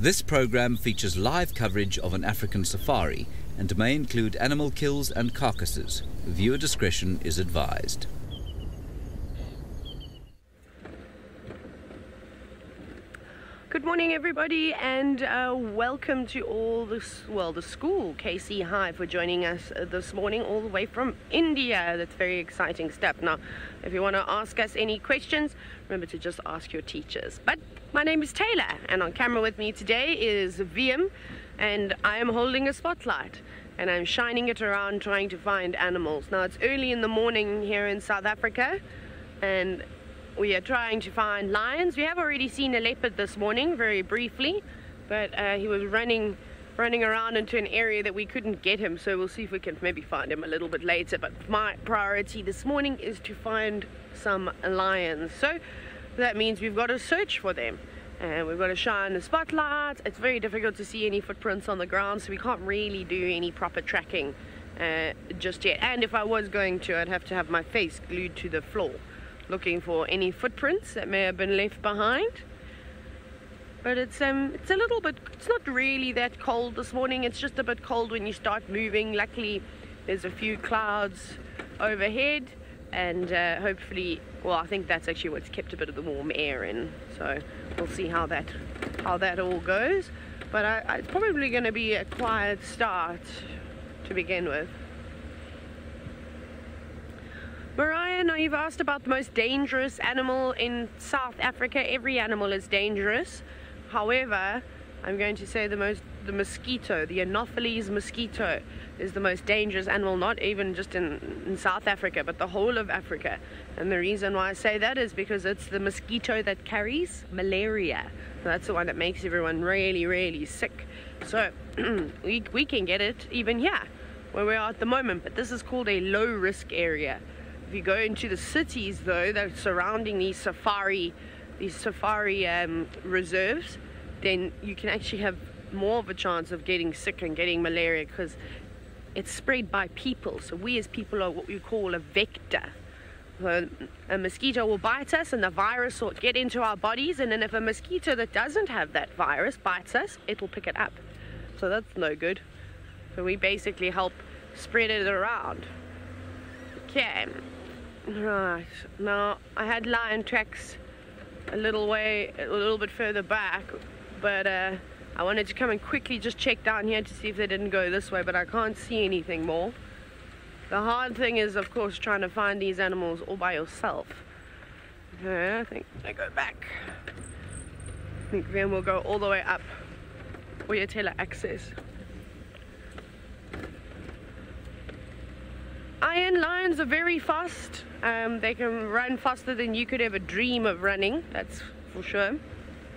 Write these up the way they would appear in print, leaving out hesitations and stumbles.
This program features live coverage of an African safari and may include animal kills and carcasses. Viewer discretion is advised. Good morning, everybody, and welcome to all this, the school, KC High, for joining us this morning all the way from India. That's very exciting stuff. Now, if you want to ask us any questions, remember to just ask your teachers. But my name is Taylor, and on camera with me today is VM, and I am holding a spotlight, and I'm shining it around trying to find animals. Now, it's early in the morning here in South Africa, and we are trying to find lions. We have already seen a leopard this morning, very briefly, but he was running around into an area that we couldn't get him, so we'll see if we can maybe find him a little bit later. But my priority this morning is to find some lions. So that means we've got to search for them, and we've got to shine the spotlight. It's very difficult to see any footprints on the ground, so we can't really do any proper tracking just yet. And if I was going to, I'd have to have my face glued to the floor, looking for any footprints that may have been left behind. But it's a little bit, it's not really that cold this morning. It's just a bit cold when you start moving. Luckily there's a few clouds overhead, and hopefully, well, I think that's actually what's kept a bit of the warm air in, so we'll see how that all goes. But it's probably going to be a quiet start to begin with. Mariah, now you've asked about the most dangerous animal in South Africa. Every animal is dangerous. However, I'm going to say the mosquito, the Anopheles mosquito, is the most dangerous animal, not even just in South Africa, but the whole of Africa. And the reason why I say that is because it's the mosquito that carries malaria. That's the one that makes everyone really, really sick. So we can get it even here, where we are at the moment, but this is called a low-risk area. If you go into the cities, though, that are surrounding these safari reserves, then you can actually have more of a chance of getting sick and getting malaria, because it's spread by people. So we as people are what we call a vector. So a mosquito will bite us and the virus will get into our bodies, and then if a mosquito that doesn't have that virus bites us, it will pick it up. So that's no good. So we basically help spread it around. Okay. Right, now I had lion tracks a little bit further back, but I wanted to come and quickly just check down here to see if they didn't go this way, but I can't see anything more. The hard thing is, of course, trying to find these animals all by yourself. Okay, I think I go back. I think then we'll go all the way up where Taylor access. Iron lions are very fast. They can run faster than you could ever dream of running, that's for sure.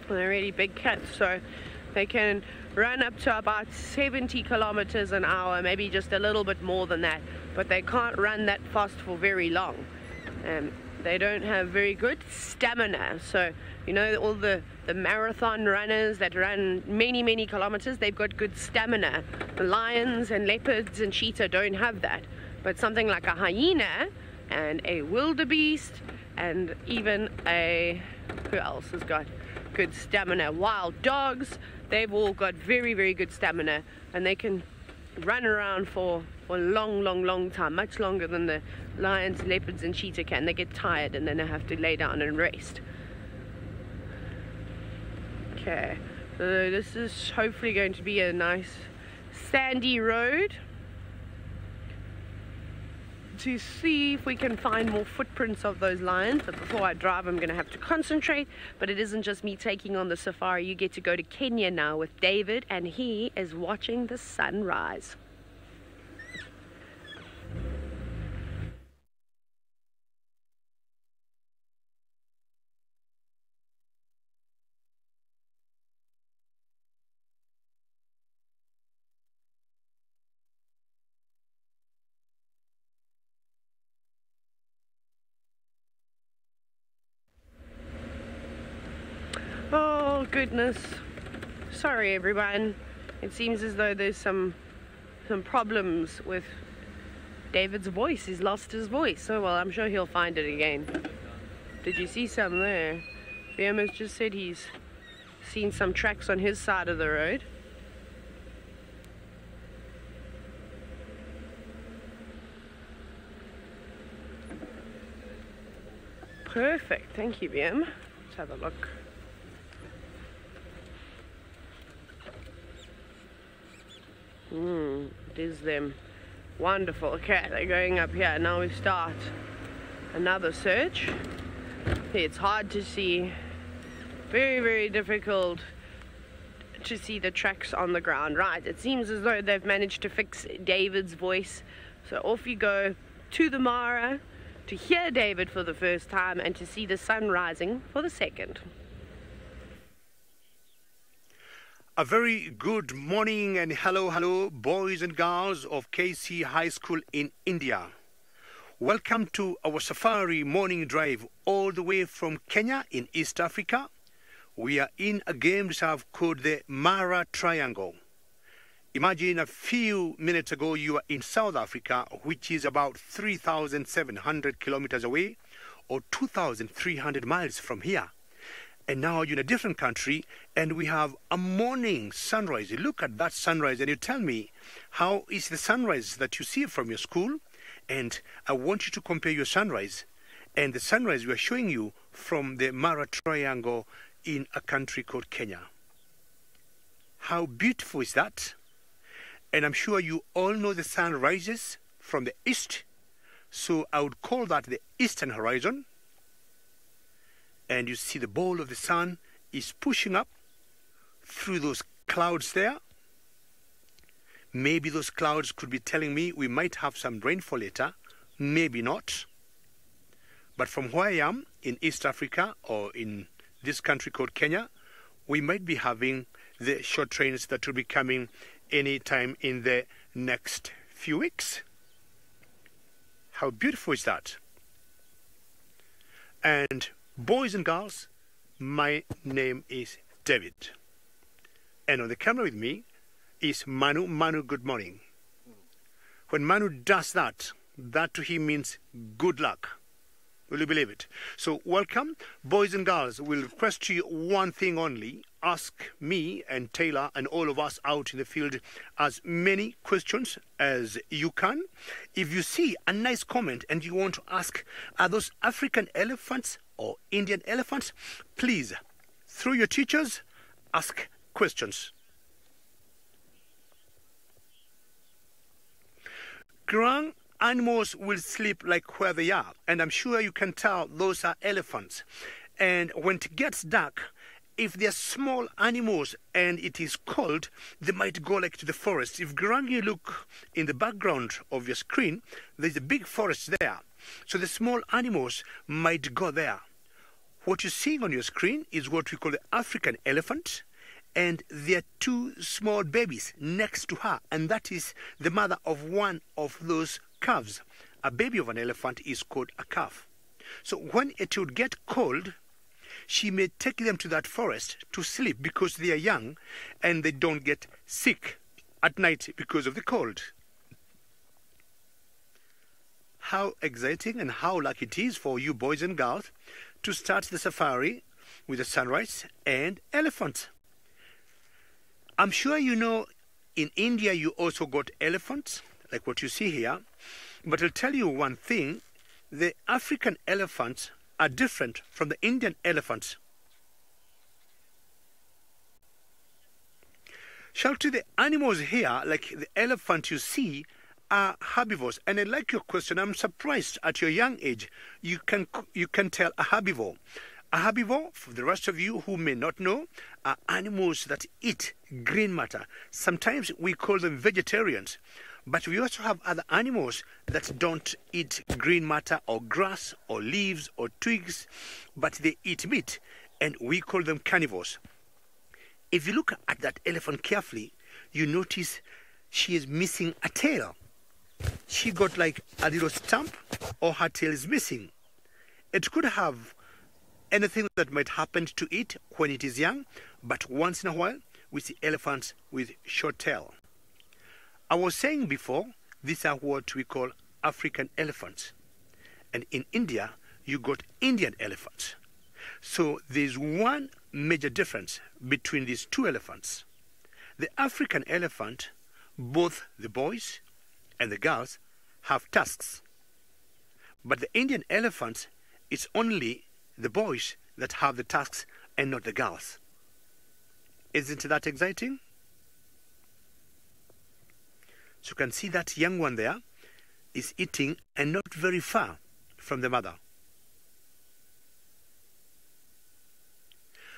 They're really big cats, so they can run up to about 70 kilometers an hour, maybe just a little bit more than that, but they can't run that fast for very long. They don't have very good stamina. So, you know, all the marathon runners that run many kilometers, they've got good stamina. The lions and leopards and cheetah don't have that. But something like a hyena and a wildebeest and even who else has got good stamina? Wild dogs, they've all got very good stamina, and they can run around for a long time, much longer than the lions, leopards and cheetah can. They get tired and then they have to lay down and rest. Okay, so this is hopefully going to be a nice sandy road to see if we can find more footprints of those lions. But before I drive, I'm going to have to concentrate. But it isn't just me taking on the safari. You get to go to Kenya now with David, and he is watching the sunrise. Oh goodness, sorry everyone. It seems as though there's some problems with David's voice. He's lost his voice. Oh well, I'm sure he'll find it again. Did you see some there? BM has just said he's Seen some tracks on his side of the road. Perfect, thank you, BM. Let's have a look. It is them. Wonderful. Okay, they're going up here. Now we start another search. It's hard to see. Very, very difficult to see the tracks on the ground. Right, it seems as though they've managed to fix David's voice. So off you go to the Mara to hear David for the first time and to see the sun rising for the second. A very good morning and hello, boys and girls of KC High School in India. Welcome to our safari morning drive all the way from Kenya in East Africa. We are in a game reserve called the Mara Triangle. Imagine a few minutes ago you were in South Africa, which is about 3,700 kilometers away or 2,300 miles from here. And now you're in a different country and we have a morning sunrise. You look at that sunrise and you tell me, how is the sunrise that you see from your school? And I want you to compare your sunrise and the sunrise we are showing you from the Mara Triangle in a country called Kenya. How beautiful is that? And I'm sure you all know the sun rises from the east. So I would call that the eastern horizon. And you see the ball of the sun is pushing up through those clouds there. Maybe those clouds could be telling me we might have some rainfall later, maybe not. But from where I am in East Africa or in this country called Kenya, we might be having the short trains that will be coming any time in the next few weeks. How beautiful is that? And boys and girls, my name is David. And on the camera with me is Manu. Manu, good morning. When Manu does that, that to him means good luck. Will you believe it? So welcome. Boys and girls, we'll request you one thing only. Ask me and Taylor and all of us out in the field as many questions as you can. If you see a nice comment and you want to ask, are those African elephants or Indian elephants? Please, through your teachers, ask questions. Ground animals will sleep like where they are, and I'm sure you can tell those are elephants. And when it gets dark, if they're small animals and it is cold, they might go like to the forest. If you look in the background of your screen, there's a big forest there. So the small animals might go there. What you're seeing on your screen is what we call the African elephant, and there are two small babies next to her, and that is the mother of one of those calves. A baby of an elephant is called a calf. So when it would get cold, she may take them to that forest to sleep because they are young and they don't get sick at night because of the cold. How exciting and how lucky it is for you boys and girls to start the safari with the sunrise and elephants. I'm sure you know in India you also got elephants, like what you see here. But I'll tell you one thing, the African elephants are different from the Indian elephants. Shelty, the animals here, like the elephant you see, are herbivores. And I like your question. I'm surprised at your young age you can tell a herbivore. A herbivore, for the rest of you who may not know, are animals that eat green matter. Sometimes we call them vegetarians. But we also have other animals that don't eat green matter or grass or leaves or twigs, but they eat meat, and we call them carnivores. If you look at that elephant carefully, you notice she is missing a tail. She got like a little stump, or her tail is missing. It could have anything that might happen to it when it is young, but once in a while we see elephants with short tail. I was saying before, these are what we call African elephants. And in India, you got Indian elephants. So there's one major difference between these two elephants. The African elephant, both the boys and the girls, have tusks. But the Indian elephants, it's only the boys that have the tusks and not the girls. Isn't that exciting? So you can see that young one there is eating and not very far from the mother.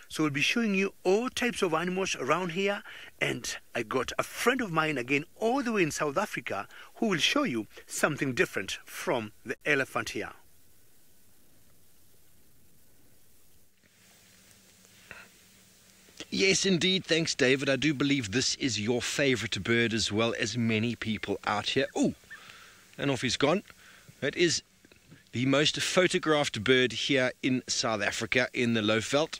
So we'll be showing you all types of animals around here, and I got a friend of mine again all the way in South Africa who will show you something different from the elephant here. Yes, indeed. Thanks, David. I do believe this is your favorite bird as well as many people out here. Oh, and off he's gone. It is the most photographed bird here in South Africa in the Lowveld,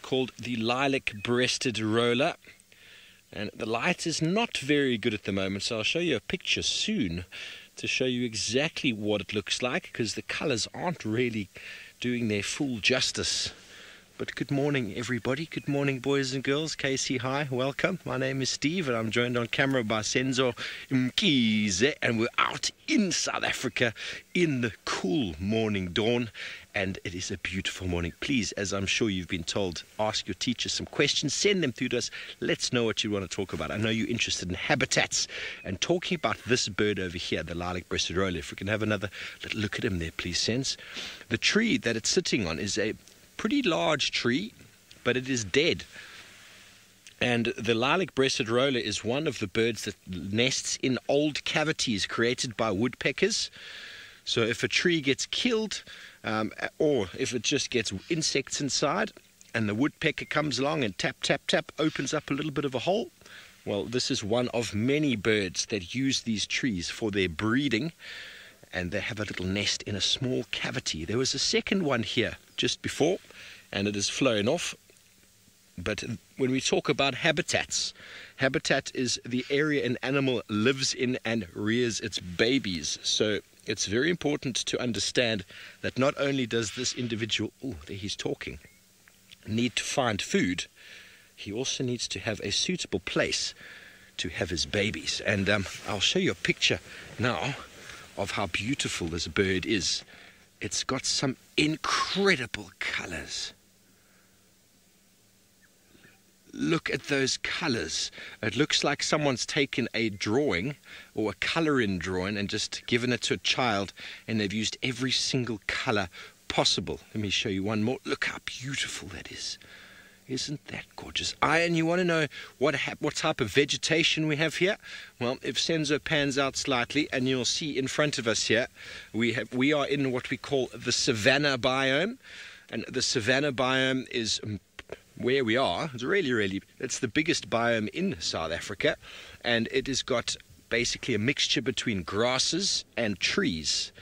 called the lilac-breasted roller. And the light is not very good at the moment, so I'll show you a picture soon to show you exactly what it looks like, because the colors aren't really doing their full justice. But good morning, everybody. Good morning, boys and girls. KC, hi, welcome. My name is Steve, and I'm joined on camera by Senzo Mkize, and we're out in South Africa in the cool morning dawn, and it is a beautiful morning. Please, as I'm sure you've been told, ask your teacher some questions. Send them through to us. Let's know what you want to talk about. I know you're interested in habitats, and talking about this bird over here, the lilac-breasted roller. If we can have another little look at him there, please, Sense. The tree that it's sitting on is a pretty large tree, but it is dead. And the lilac-breasted roller is one of the birds that nests in old cavities created by woodpeckers. So if a tree gets killed, or if it just gets insects inside, and the woodpecker comes along and tap, tap, tap, opens up a little bit of a hole, well, this is one of many birds that use these trees for their breeding, and they have a little nest in a small cavity. There was a second one here just before, and it has flown off. But when we talk about habitats, habitat is the area an animal lives in and rears its babies. So it's very important to understand that not only does this individual, oh, there he's talking, need to find food, he also needs to have a suitable place to have his babies. And I'll show you a picture now of how beautiful this bird is. It's got some incredible colors. Look at those colors. It looks like someone's taken a drawing or a color-in drawing and just given it to a child, and they've used every single color possible. Let me show you one more. Look how beautiful that is. Isn't that gorgeous? And you want to know what type of vegetation we have here? Well, if Senzo pans out slightly, and you'll see in front of us here, we are in what we call the savanna biome. And the savanna biome is where we are. It's really, it's the biggest biome in South Africa, and it has got basically a mixture between grasses and trees.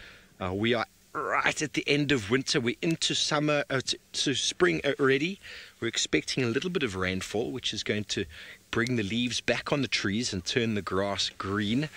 We are right at the end of winter. We're into summer, to spring already. We're expecting a little bit of rainfall, which is going to bring the leaves back on the trees and turn the grass green.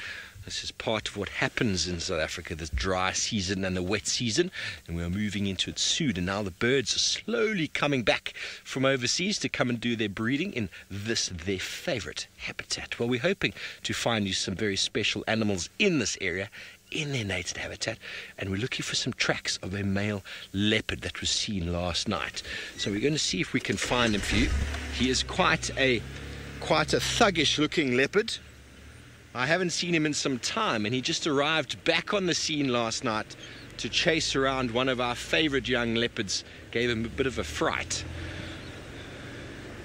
This is part of what happens in South Africa, the dry season and the wet season, and we're moving into it soon. And now the birds are slowly coming back from overseas to come and do their breeding in this, their favorite habitat. Well, we're hoping to find you some very special animals in this area, in their native habitat, and we're looking for some tracks of a male leopard that was seen last night. So we're going to see if we can find him for you. He is quite a thuggish looking leopard. I haven't seen him in some time, and he just arrived back on the scene last night to chase around one of our favorite young leopards. Gave him a bit of a fright.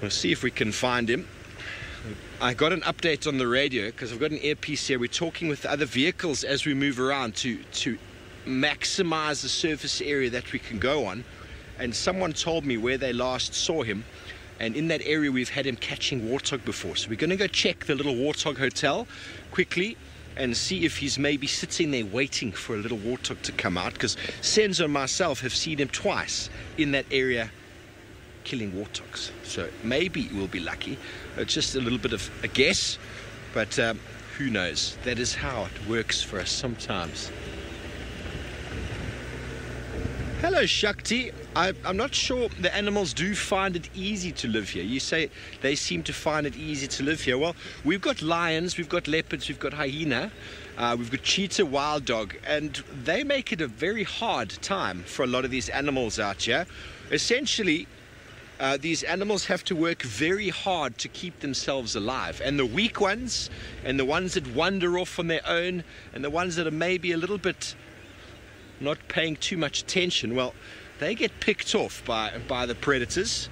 We'll see if we can find him. I got an update on the radio because I've got an earpiece here. We're talking with other vehicles as we move around to maximize the surface area that we can go on. And someone told me where they last saw him. And in that area, we've had him catching warthog before. So we're going to go check the little warthog hotel quickly and see if he's maybe sitting there waiting for a little warthog to come out. Because Senzo and myself have seen him twice in that area killing warthogs. So maybe we'll be lucky. It's just a little bit of a guess, but who knows? That is how it works for us sometimes. Hello, Shakti. I'm not sure the animals do find it easy to live here. You say they seem to find it easy to live here. Well, we've got lions, we've got leopards, we've got hyena, we've got cheetah, wild dog, and they make it a very hard time for a lot of these animals out here. Essentially, these animals have to work very hard to keep themselves alive. And the weak ones, and the ones that wander off on their own, and the ones that are maybe a little bit not paying too much attention, well, they get picked off by the predators,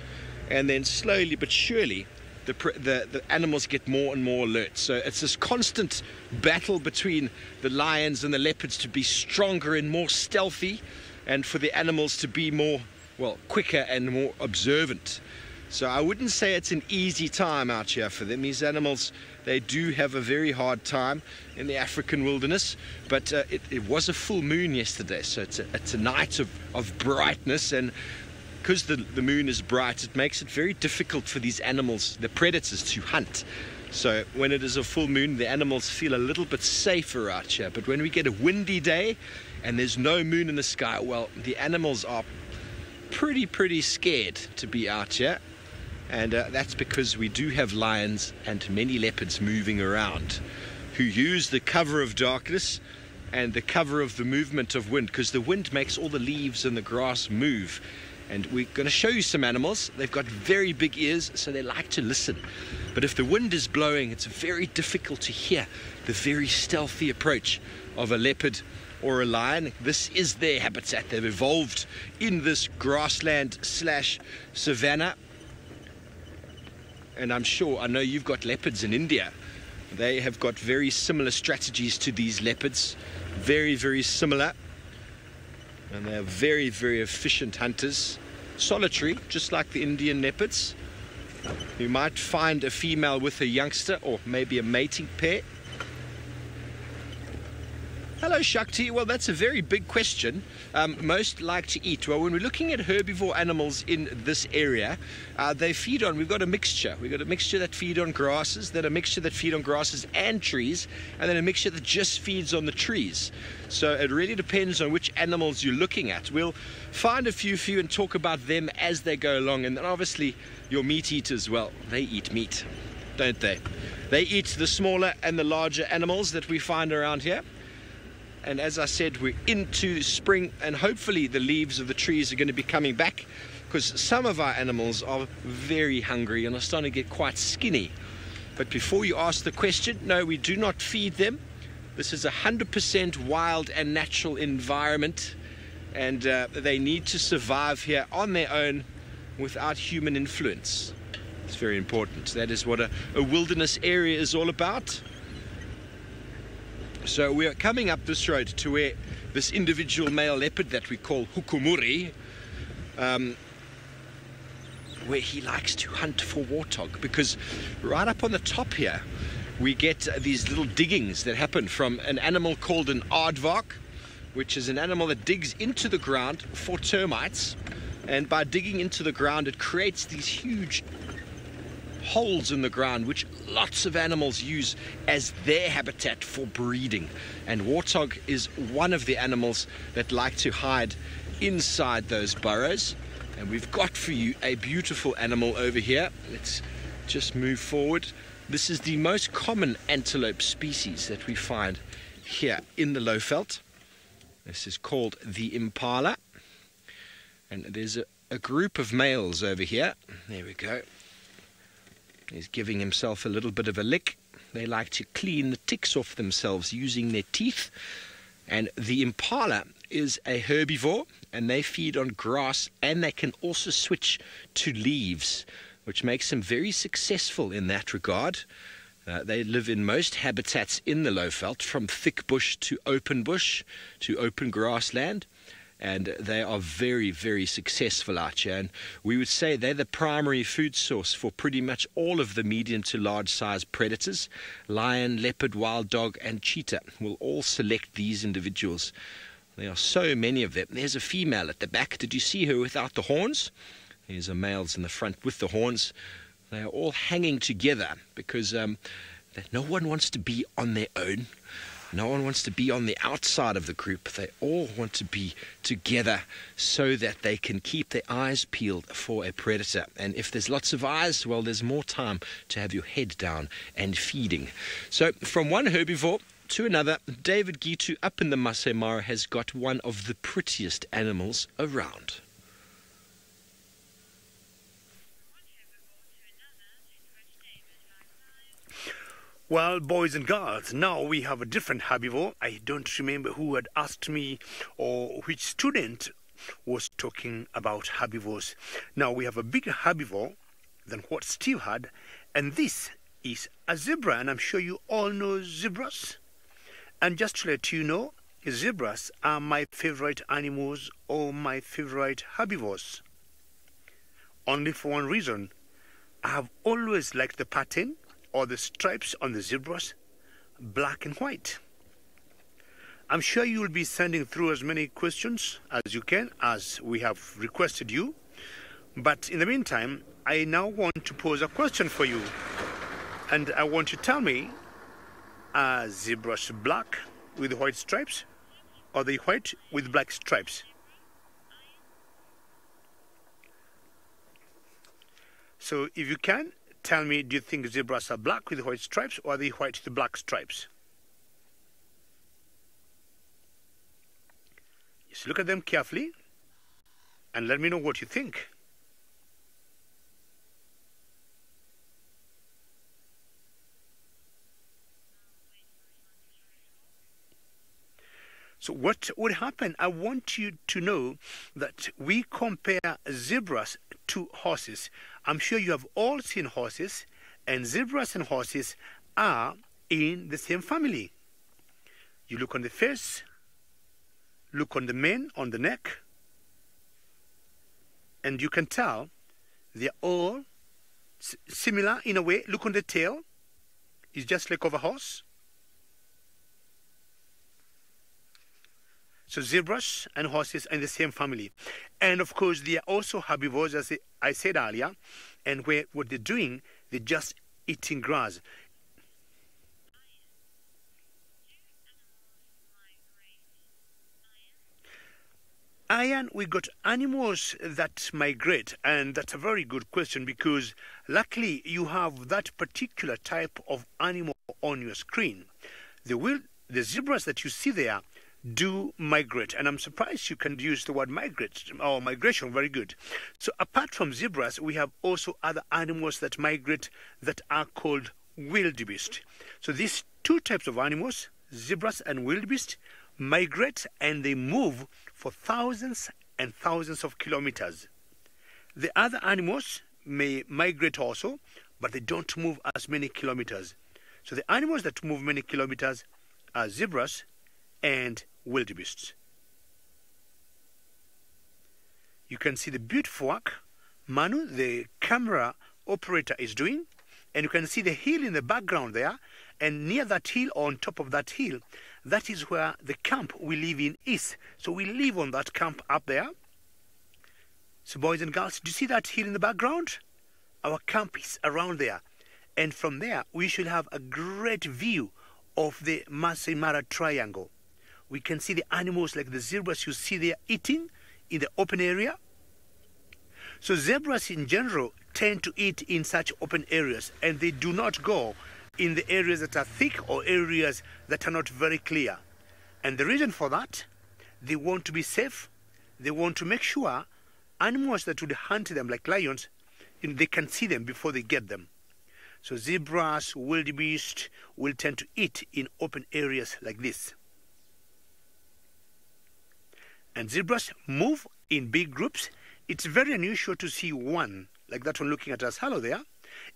and then slowly but surely the animals get more and more alert. So it's this constant battle between the lions and the leopards to be stronger and more stealthy, and for the animals to be more, well, quicker and more observant. So I wouldn't say it's an easy time out here for them. These animals, they do have a very hard time in the African wilderness, but it was a full moon yesterday, so it's a night of brightness, and because the moon is bright, it makes it very difficult for these animals, the predators, to hunt. So when it is a full moon, the animals feel a little bit safer out here. But when we get a windy day and there's no moon in the sky, well, the animals are pretty scared to be out here. And that's because we do have lions and many leopards moving around who use the cover of darkness and the cover of the movement of wind, because the wind makes all the leaves and the grass move. And we're going to show you some animals. They've got very big ears, so they like to listen. But if the wind is blowing, it's very difficult to hear the very stealthy approach of a leopard or a lion. This is their habitat. They've evolved in this grassland / savanna. And I know you've got leopards in India. They have got very similar strategies to these leopards. Very similar. And they are very efficient hunters. Solitary, just like the Indian leopards. You might find a female with a youngster, or maybe a mating pair. Hello, Shakti. Well, that's a very big question. Most like to eat. Well, when we're looking at herbivore animals in this area, they feed on, we've got a mixture. We've got a mixture that feed on grasses, then a mixture that feed on grasses and trees, and then a mixture that just feeds on the trees. So it really depends on which animals you're looking at. We'll find a few for you and talk about them as they go along. And then obviously your meat eaters, well, they eat meat, don't they? They eat the smaller and the larger animals that we find around here. And as I said, we're into spring, and hopefully the leaves of the trees are going to be coming back, because some of our animals are very hungry and are starting to get quite skinny. But before you ask the question, no, we do not feed them. This is 100% wild and natural environment, and they need to survive here on their own without human influence. It's very important. That is what a wilderness area is all about. So we are coming up this road to where this individual male leopard that we call Hukumuri, where he likes to hunt for warthog, because right up on the top here we get these little diggings that happen from an animal called an aardvark, which is an animal that digs into the ground for termites, and by digging into the ground it creates these huge holes in the ground which lots of animals use as their habitat for breeding. And warthog is one of the animals that like to hide inside those burrows. And we've got for you a beautiful animal over here. Let's just move forward. This is the most common antelope species that we find here in the Lowveld. This is called the impala. And there's a group of males over here. There we go. He's giving himself a little bit of a lick. They like to clean the ticks off themselves using their teeth. And the impala is a herbivore, and they feed on grass, and they can also switch to leaves, which makes them very successful in that regard. They live in most habitats in the Lowveld, from thick bush to open grassland. And they are very successful out here. And we would say they're the primary food source for pretty much all of the medium to large size predators. Lion, leopard, wild dog, and cheetah will all select these individuals. There are so many of them. There's a female at the back. Did you see her without the horns? There's a males in the front with the horns. They are all hanging together because no one wants to be on their own. No one wants to be on the outside of the group. They all want to be together so that they can keep their eyes peeled for a predator. And if there's lots of eyes, well, there's more time to have your head down and feeding. So from one herbivore to another, David Gitu up in the Masai Mara has got one of the prettiest animals around. Well, boys and girls, now we have a different herbivore. I don't remember who had asked me or which student was talking about herbivores. Now we have a bigger herbivore than what Steve had, and this is a zebra, and I'm sure you all know zebras. And just to let you know, zebras are my favorite animals or my favorite herbivores. Only for one reason. I have always liked the pattern or the stripes on the zebras, black and white. I'm sure you will be sending through as many questions as you can, as we have requested you. But in the meantime, I now want to pose a question for you. And I want you to tell me, are zebras black with white stripes, or are they white with black stripes? So if you can, tell me, do you think zebras are black with white stripes, or are they white with black stripes? Just look at them carefully and let me know what you think. So what would happen? I want you to know that we compare zebras to horses. I'm sure you have all seen horses, and zebras and horses are in the same family. You look on the face, look on the mane, on the neck, and you can tell they're all similar in a way. Look on the tail, it's just like of a horse. So zebras and horses are in the same family. And of course, they are also herbivores, as I said earlier. And what they're doing, they're just eating grass. Ian, we got animals that migrate, and that's a very good question, because luckily you have that particular type of animal on your screen. The zebras that you see there do migrate, and I'm surprised you can use the word migrate or migration. Very good. So apart from zebras, we have also other animals that migrate that are called wildebeest. So these two types of animals, zebras and wildebeest, migrate, and they move for thousands and thousands of kilometers. The other animals may migrate also, but they don't move as many kilometers. So the animals that move many kilometers are zebras and wildebeests. You can see the beautiful work Manu, the camera operator, is doing, and you can see the hill in the background there, and near that hill, or on top of that hill, that is where the camp we live in is. So we live on that camp up there. So boys and girls, do you see that hill in the background? Our camp is around there, and from there we should have a great view of the Masai Mara Triangle. We can see the animals like the zebras you see there eating in the open area. So zebras in general tend to eat in such open areas, and they do not go in the areas that are thick or areas that are not very clear. And the reason for that, they want to be safe. They want to make sure animals that would hunt them, like lions, they can see them before they get them. So zebras, wildebeest will tend to eat in open areas like this. And zebras move in big groups. It's very unusual to see one, like that one looking at us. Hello there.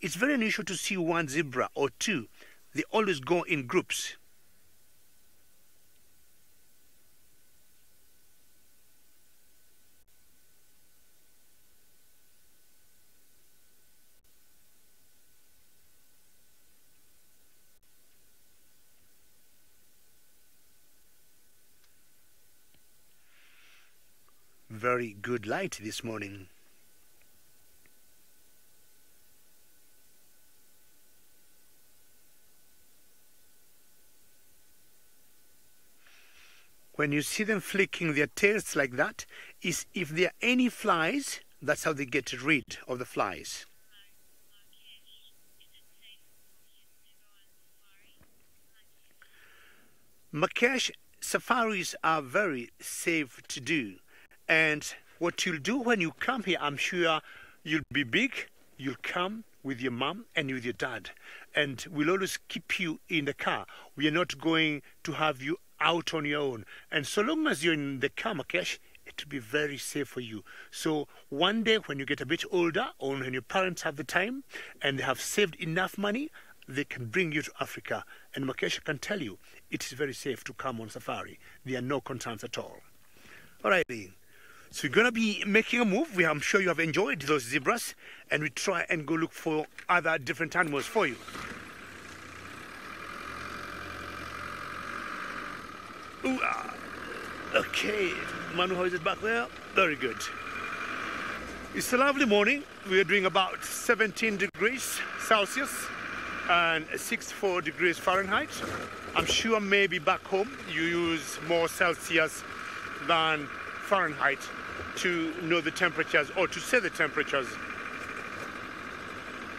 It's very unusual to see one zebra or two. They always go in groups. Very good light this morning. when you see them flicking their tails like that, is if there are any flies, that's how they get rid of the flies. Marrakesh safaris are very safe to do. And what you'll do when you come here, I'm sure you'll be big, you'll come with your mom and with your dad. And we'll always keep you in the car. We are not going to have you out on your own. And so long as you're in the car, Marrakesh, it will be very safe for you. So one day when you get a bit older, or when your parents have the time and they have saved enough money, they can bring you to Africa. And Marrakesh can tell you it is very safe to come on safari. There are no concerns at all. All right, so we're going to be making a move. I'm sure you have enjoyed those zebras, and we try and go look for other different animals for you. Ooh, okay, Manu, how is it back there? Very good. It's a lovely morning. We are doing about 17 degrees Celsius and 64 degrees Fahrenheit. I'm sure maybe back home you use more Celsius than Fahrenheit to know the temperatures or to say the temperatures.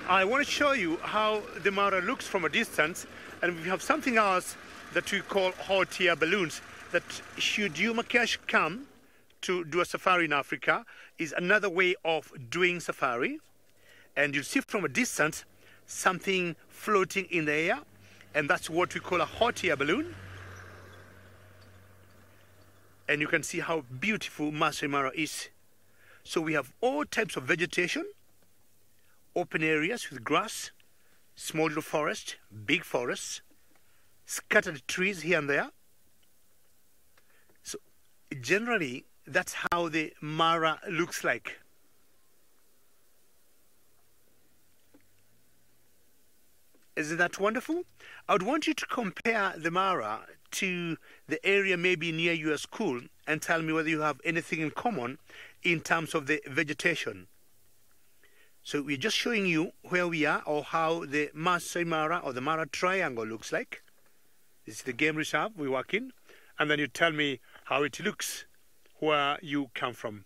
I want to show you how the Mara looks from a distance, and we have something else that we call hot air balloons that should you, Marrakesh, come to do a safari in Africa is another way of doing safari. And you'll see from a distance something floating in the air, and that's what we call a hot air balloon. And you can see how beautiful Masai Mara is. So we have all types of vegetation, open areas with grass, small little forest, big forests, scattered trees here and there. So generally, that's how the Mara looks like. Isn't that wonderful? I would want you to compare the Mara to the area maybe near your school and tell me whether you have anything in common in terms of the vegetation. So we're just showing you where we are or how the Masai Mara or the Mara Triangle looks like. This is the game reserve we work in, and then you tell me how it looks where you come from.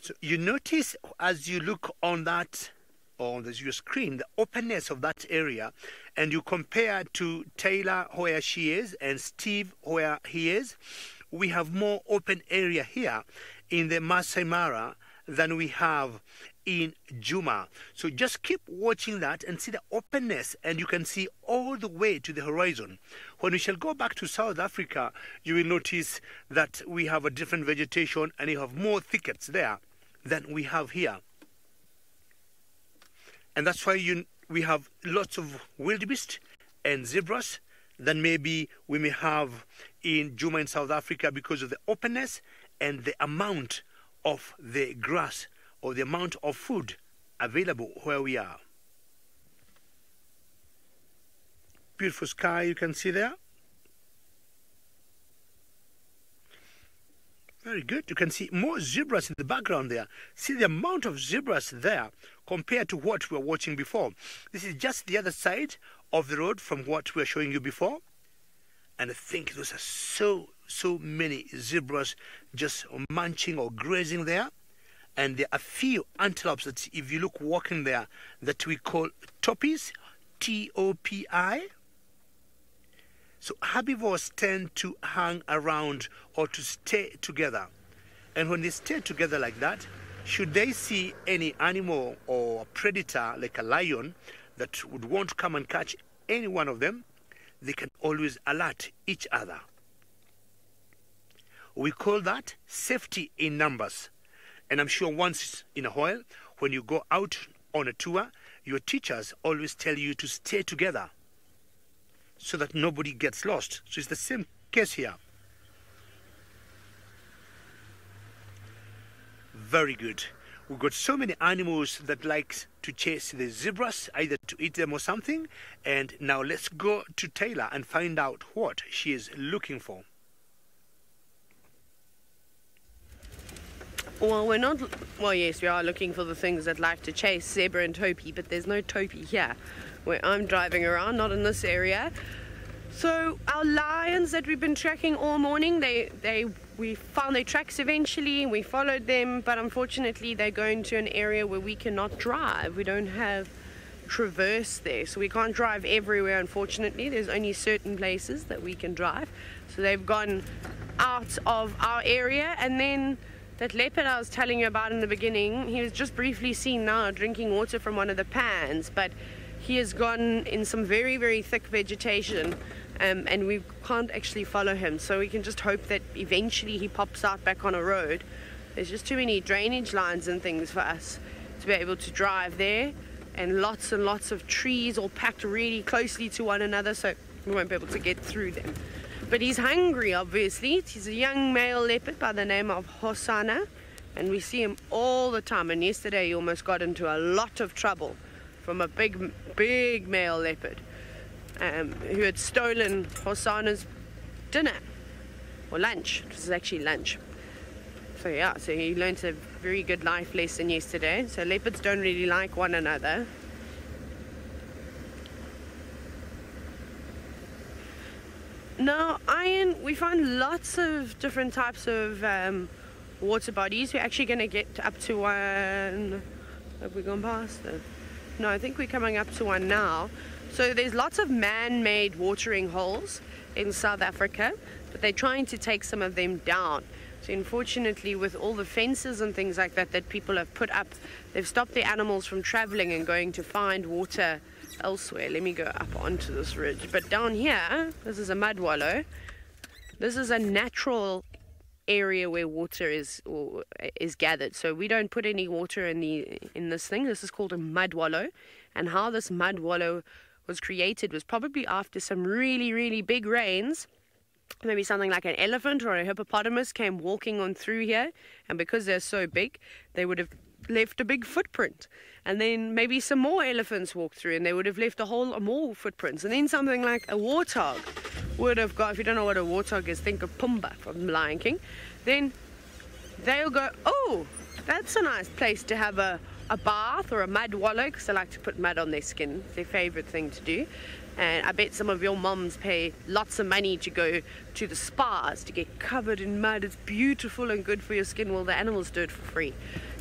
So you notice as you look on that, on your screen, the openness of that area, and you compare to Taylor where she is and Steve where he is, we have more open area here in the Masai Mara than we have in Juma. So just keep watching that and see the openness, and you can see all the way to the horizon. When we shall go back to South Africa, you will notice that we have a different vegetation and you have more thickets there than we have here. And that's why we have lots of wildebeest and zebras than maybe we may have in Juma in South Africa, because of the openness and the amount of the grass or the amount of food available where we are. Beautiful sky you can see there. Very good. You can see more zebras in the background there. See the amount of zebras there compared to what we were watching before. This is just the other side of the road from what we were showing you before. And I think those are so many zebras just munching or grazing there. And there are a few antelopes that, if you look walking there, that we call topis, T-O-P-I. So herbivores tend to hang around or to stay together. And when they stay together like that, should they see any animal or predator like a lion that would want to come and catch any one of them, they can always alert each other. We call that safety in numbers. And I'm sure once in a while, when you go out on a tour, your teachers always tell you to stay together so that nobody gets lost. So it's the same case here. Very good. We've got so many animals that like to chase the zebras, either to eat them or something. And now let's go to Taylor and find out what she is looking for. Well, we're not. Well, yes, we are looking for the things that like to chase zebra and topi, but there's no topi here where I'm driving around, not in this area. So our lions that we've been tracking all morning, we found their tracks eventually, we followed them, but unfortunately they go into an area where we cannot drive. We don't have traverse there, so we can't drive everywhere, unfortunately. There's only certain places that we can drive. So they've gone out of our area. And then that leopard I was telling you about in the beginning, he was just briefly seen now drinking water from one of the pans, but he has gone in some very, very thick vegetation, and we can't actually follow him. So we can just hope that eventually he pops out back on a road. There's just too many drainage lines and things for us to be able to drive there, and lots of trees all packed really closely to one another, so we won't be able to get through them. But he's hungry, obviously. He's a young male leopard by the name of Hosanna, and we see him all the time. And yesterday he almost got into a lot of trouble from a big male leopard who had stolen Hosanna's dinner, or lunch. This is actually lunch. So yeah, so he learned a very good life lesson yesterday. So leopards don't really like one another. Now, we find lots of different types of water bodies. We're actually going to get up to one. Have we gone past it? No, I think we're coming up to one now. So there's lots of man-made watering holes in South Africa, but they're trying to take some of them down. So unfortunately, with all the fences and things like that people have put up, they've stopped the animals from traveling and going to find water elsewhere. Let me go up onto this ridge. But down here, this is a mud wallow. This is a natural area where water is gathered. So we don't put any water in this thing. This is called a mud wallow. And how this mud wallow was created was probably after some really, really big rains. Maybe something like an elephant or a hippopotamus came walking on through here, and because they're so big, they would have left a big footprint. And then maybe some more elephants walked through, and they would have left a whole more footprints. And then something like a warthog would have got, if you don't know what a warthog is, think of Pumbaa from Lion King. Then they'll go, oh, that's a nice place to have a bath or a mud wallow, because they like to put mud on their skin. It's their favorite thing to do. And I bet some of your moms pay lots of money to go to the spas to get covered in mud. It's beautiful and good for your skin. Well, the animals do it for free.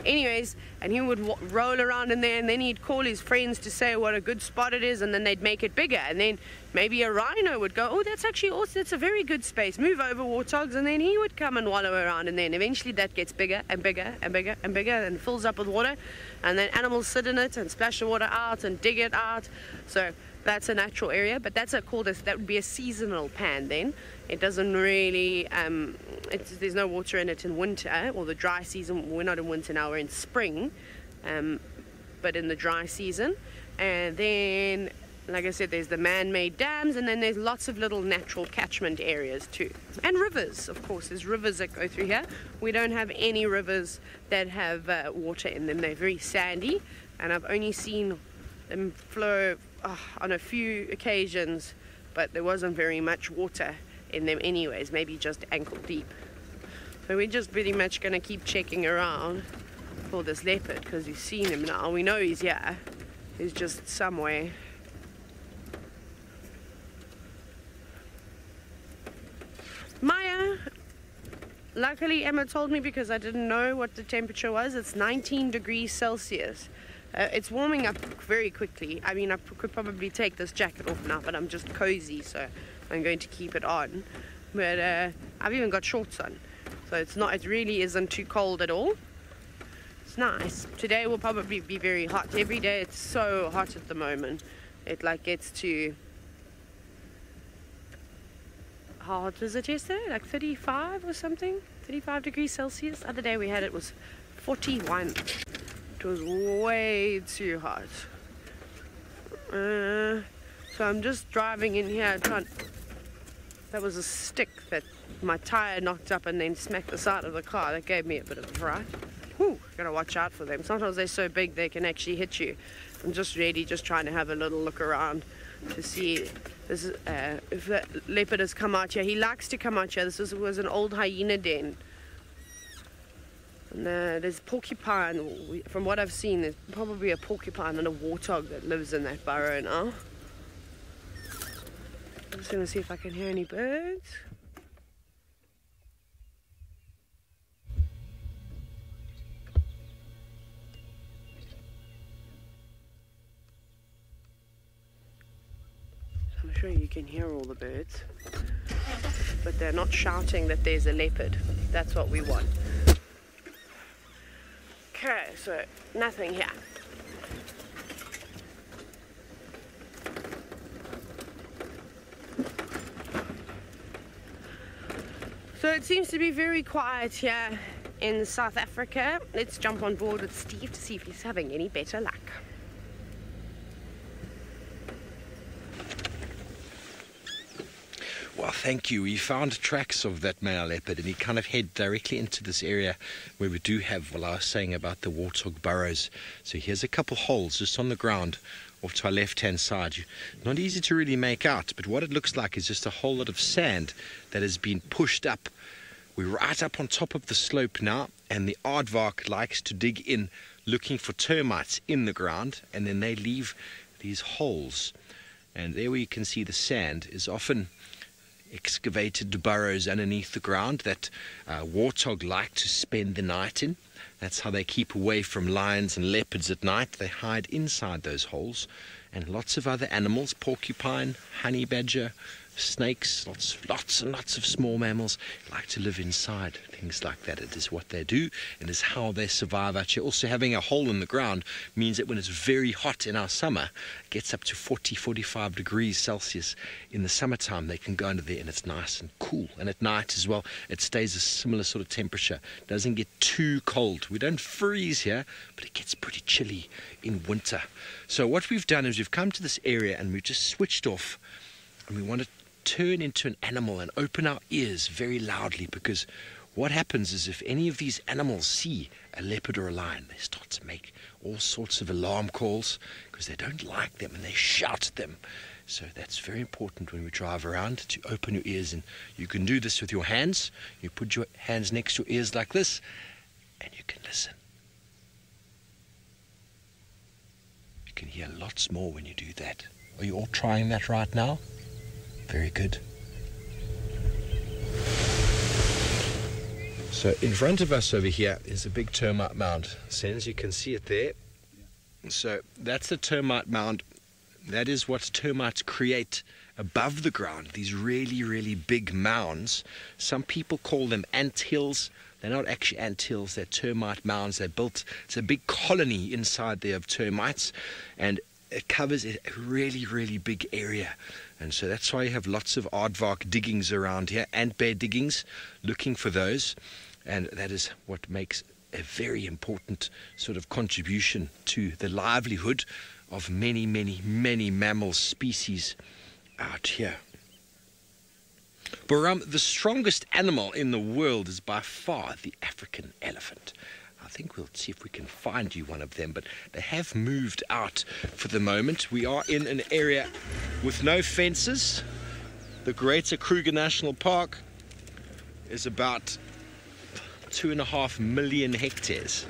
Anyways, and he would roll around in there, and then he'd call his friends to say what a good spot it is, and then they'd make it bigger. And then maybe a rhino would go, oh, that's actually awesome, that's a very good space, move over, warthogs, and then he would come and wallow around, and then eventually that gets bigger and bigger and bigger and bigger and fills up with water, and then animals sit in it and splash the water out and dig it out. So that's a natural area, but that would be a seasonal pan then. It doesn't really, there's no water in it in winter, or the dry season. We're not in winter now, we're in spring, but in the dry season. And then, like I said, there's the man-made dams, and then there's lots of little natural catchment areas too. And rivers, of course, there's rivers that go through here. We don't have any rivers that have water in them. They're very sandy, and I've only seen them flow on a few occasions, but there wasn't very much water in them anyways, maybe just ankle deep. So we're just pretty much going to keep checking around for this leopard, because we've seen him now. We know he's here. He's just somewhere. Maya, luckily Emma told me, because I didn't know what the temperature was, it's 19 degrees Celsius. It's warming up very quickly. I mean, I could probably take this jacket off now, but I'm just cozy, so I'm going to keep it on. But I've even got shorts on, so it really isn't too cold at all. It's nice. Today will probably be very hot. Every day it's so hot at the moment. It like gets to, how hot was it yesterday? Like 35 or something? 35 degrees Celsius. The other day we had it was 41. It was way too hot. So I'm just driving in here trying. That was a stick that my tire knocked up and then smacked the side of the car. That gave me a bit of a fright. Whew, gotta watch out for them. Sometimes they're so big they can actually hit you. I'm just trying to have a little look around to see this is, if the leopard has come out here. He likes to come out here. This was an old hyena den. And there's porcupine. From what I've seen, there's probably a porcupine and a warthog that lives in that burrow now. I'm just going to see if I can hear any birds. I'm sure you can hear all the birds, but they're not shouting that there's a leopard. That's what we want. Okay, so nothing here. So it seems to be very quiet here in South Africa. Let's jump on board with Steve to see if he's having any better luck. Well, thank you. We found tracks of that male leopard, and he kind of head directly into this area where we do have, well, I was saying about the warthog burrows. So here's a couple holes just on the ground off to our left-hand side. Not easy to really make out, but what it looks like is just a whole lot of sand that has been pushed up. We're right up on top of the slope now, and the aardvark likes to dig in looking for termites in the ground, and then they leave these holes. And there where you can see the sand is often excavated burrows underneath the ground that warthog like to spend the night in. That's how they keep away from lions and leopards at night. They hide inside those holes. And lots of other animals, porcupine, honey badger, snakes, lots and lots of small mammals like to live inside. Things like that. It is what they do, and is how they survive out here. Also, having a hole in the ground means that when it's very hot in our summer, it gets up to 40-45 degrees Celsius in the summertime, they can go under there and it's nice and cool. And at night as well, it stays a similar sort of temperature. It doesn't get too cold. We don't freeze here, but it gets pretty chilly in winter. So what we've done is we've come to this area and we've just switched off, and we want to turn into an animal and open our ears very loudly, because what happens is if any of these animals see a leopard or a lion, they start to make all sorts of alarm calls because they don't like them and they shout at them. So that's very important when we drive around, to open your ears. And you can do this with your hands. You put your hands next to your ears like this and you can listen. You can hear lots more when you do that. Are you all trying that right now? Very good. So in front of us over here is a big termite mound. As you can see it there. So that's the termite mound. That is what termites create above the ground, these really, really big mounds. Some people call them ant hills. They're not actually ant hills, they're termite mounds. They're built, it's a big colony inside there of termites, and it covers a really, really big area. And so that's why you have lots of aardvark diggings around here, ant bear diggings, looking for those. And that is what makes a very important sort of contribution to the livelihood of many, many, many mammal species out here. But the strongest animal in the world is by far the African elephant. I think we'll see if we can find you one of them, but they have moved out for the moment. We are in an area with no fences. The Greater Kruger National Park is about 2.5 million hectares.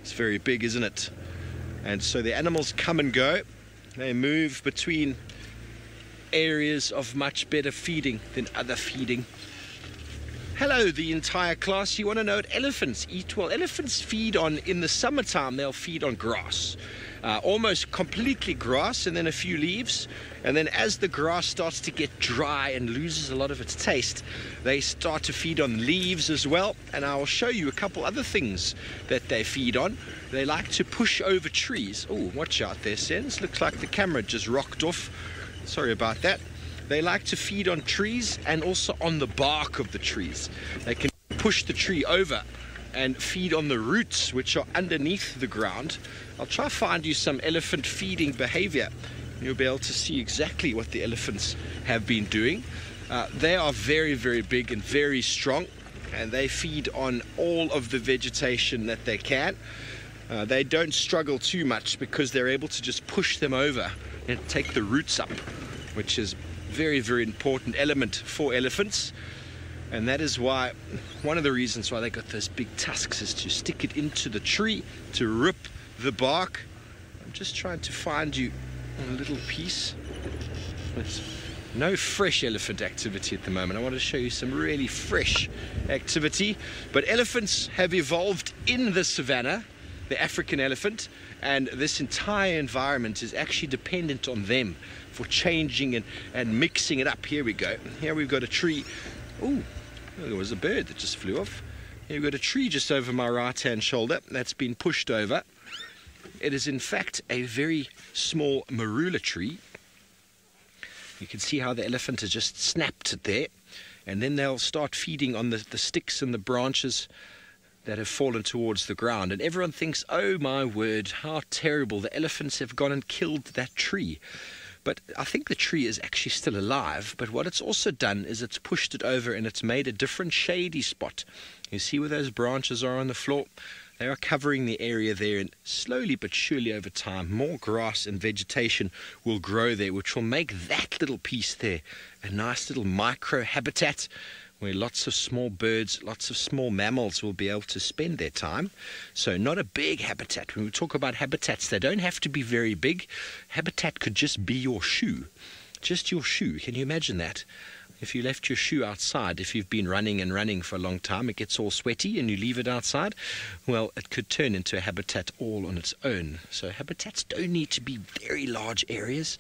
It's very big, isn't it? And so the animals come and go. They move between areas of much better feeding than other feeding. Hello, the entire class. You want to know what elephants eat? Well, elephants feed on, in the summertime, they'll feed on grass. Almost completely grass, and then a few leaves. And then as the grass starts to get dry and loses a lot of its taste, they start to feed on leaves as well. And I will show you a couple other things that they feed on. They like to push over trees. Oh, watch out there, Sens. Looks like the camera just rocked off. Sorry about that. They like to feed on trees and also on the bark of the trees. They can push the tree over and feed on the roots which are underneath the ground. I'll try to find you some elephant feeding behavior. You'll be able to see exactly what the elephants have been doing. They are very, very big and very strong, and they feed on all of the vegetation that they can. They don't struggle too much because they're able to just push them over and take the roots up, which is very, very important element for elephants. And that is why, one of the reasons why they got those big tusks is to stick it into the tree, to rip the bark. I'm just trying to find you a little piece. There's no fresh elephant activity at the moment. I want to show you some really fresh activity. But elephants have evolved in the savannah, the African elephant, and this entire environment is actually dependent on them for changing and mixing it up. Here we go. Here we've got a tree. Oh, there was a bird that just flew off. Here we've got a tree just over my right-hand shoulder that's been pushed over. It is in fact a very small marula tree. You can see how the elephant has just snapped it there, and then they'll start feeding on the sticks and the branches that have fallen towards the ground. And everyone thinks, oh my word, how terrible, the elephants have gone and killed that tree. But I think the tree is actually still alive, but what it's also done is it's pushed it over and it's made a different shady spot. You see where those branches are on the floor? They are covering the area there, and slowly but surely over time more grass and vegetation will grow there, which will make that little piece there a nice little micro habitat where lots of small birds, lots of small mammals will be able to spend their time. So not a big habitat. When we talk about habitats, they don't have to be very big. Habitat could just be your shoe. Just your shoe. Can you imagine that? If you left your shoe outside, if you've been running and running for a long time, it gets all sweaty and you leave it outside, well, it could turn into a habitat all on its own. So habitats don't need to be very large areas.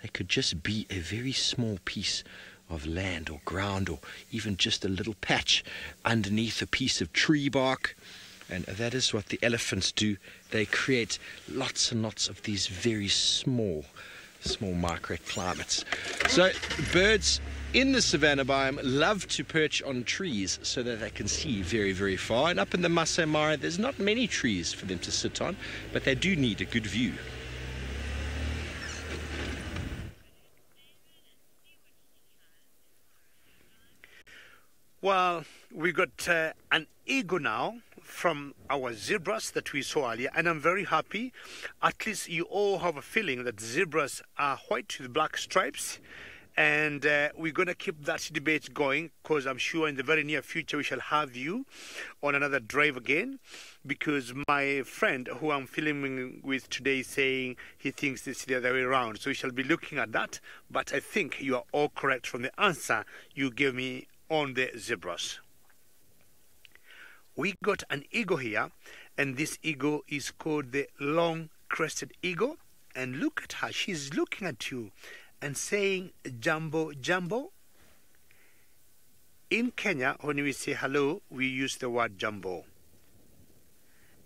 They could just be a very small piece of land or ground, or even just a little patch underneath a piece of tree bark. And that is what the elephants do. They create lots and lots of these very small microclimates. So birds in the savanna biome love to perch on trees so that they can see very, very far. And up in the Masai Mara, there's not many trees for them to sit on, but they do need a good view. Well, we got an ego now from our zebras that we saw earlier, and I'm very happy. At least you all have a feeling that zebras are white with black stripes, and we're going to keep that debate going, because I'm sure in the very near future we shall have you on another drive again, because my friend who I'm filming with today is saying he thinks it's the other way around. So we shall be looking at that, but I think you are all correct from the answer you gave me on the zebras. We got an eagle here, and this eagle is called the long-crested eagle. And look at her, she's looking at you and saying jumbo jumbo. In Kenya, when we say hello, we use the word jumbo.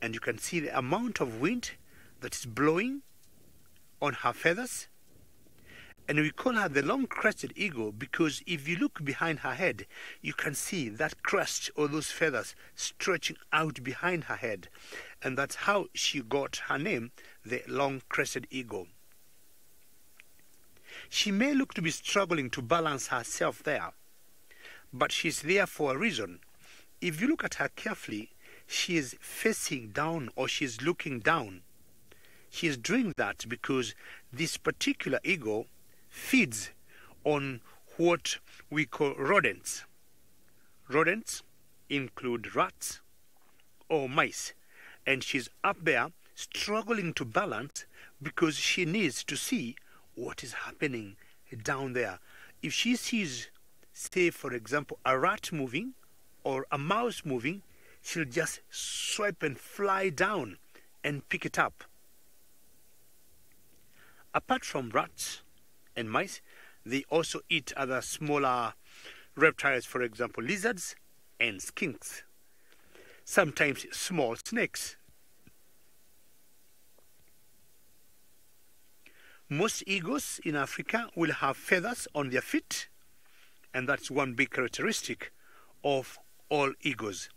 And you can see the amount of wind that is blowing on her feathers. And we call her the long-crested eagle because if you look behind her head, you can see that crest or those feathers stretching out behind her head. And that's how she got her name, the long-crested eagle. She may look to be struggling to balance herself there, but she's there for a reason. If you look at her carefully, she is facing down, or she is looking down. She is doing that because this particular eagle feeds on what we call rodents. Rodents include rats or mice, and she's up there struggling to balance because she needs to see what is happening down there. If she sees, say for example, a rat moving or a mouse moving, she'll just swipe and fly down and pick it up. Apart from rats and mice, they also eat other smaller reptiles, for example lizards and skinks, sometimes small snakes. Most eagles in Africa will have feathers on their feet, and that's one big characteristic of all eagles.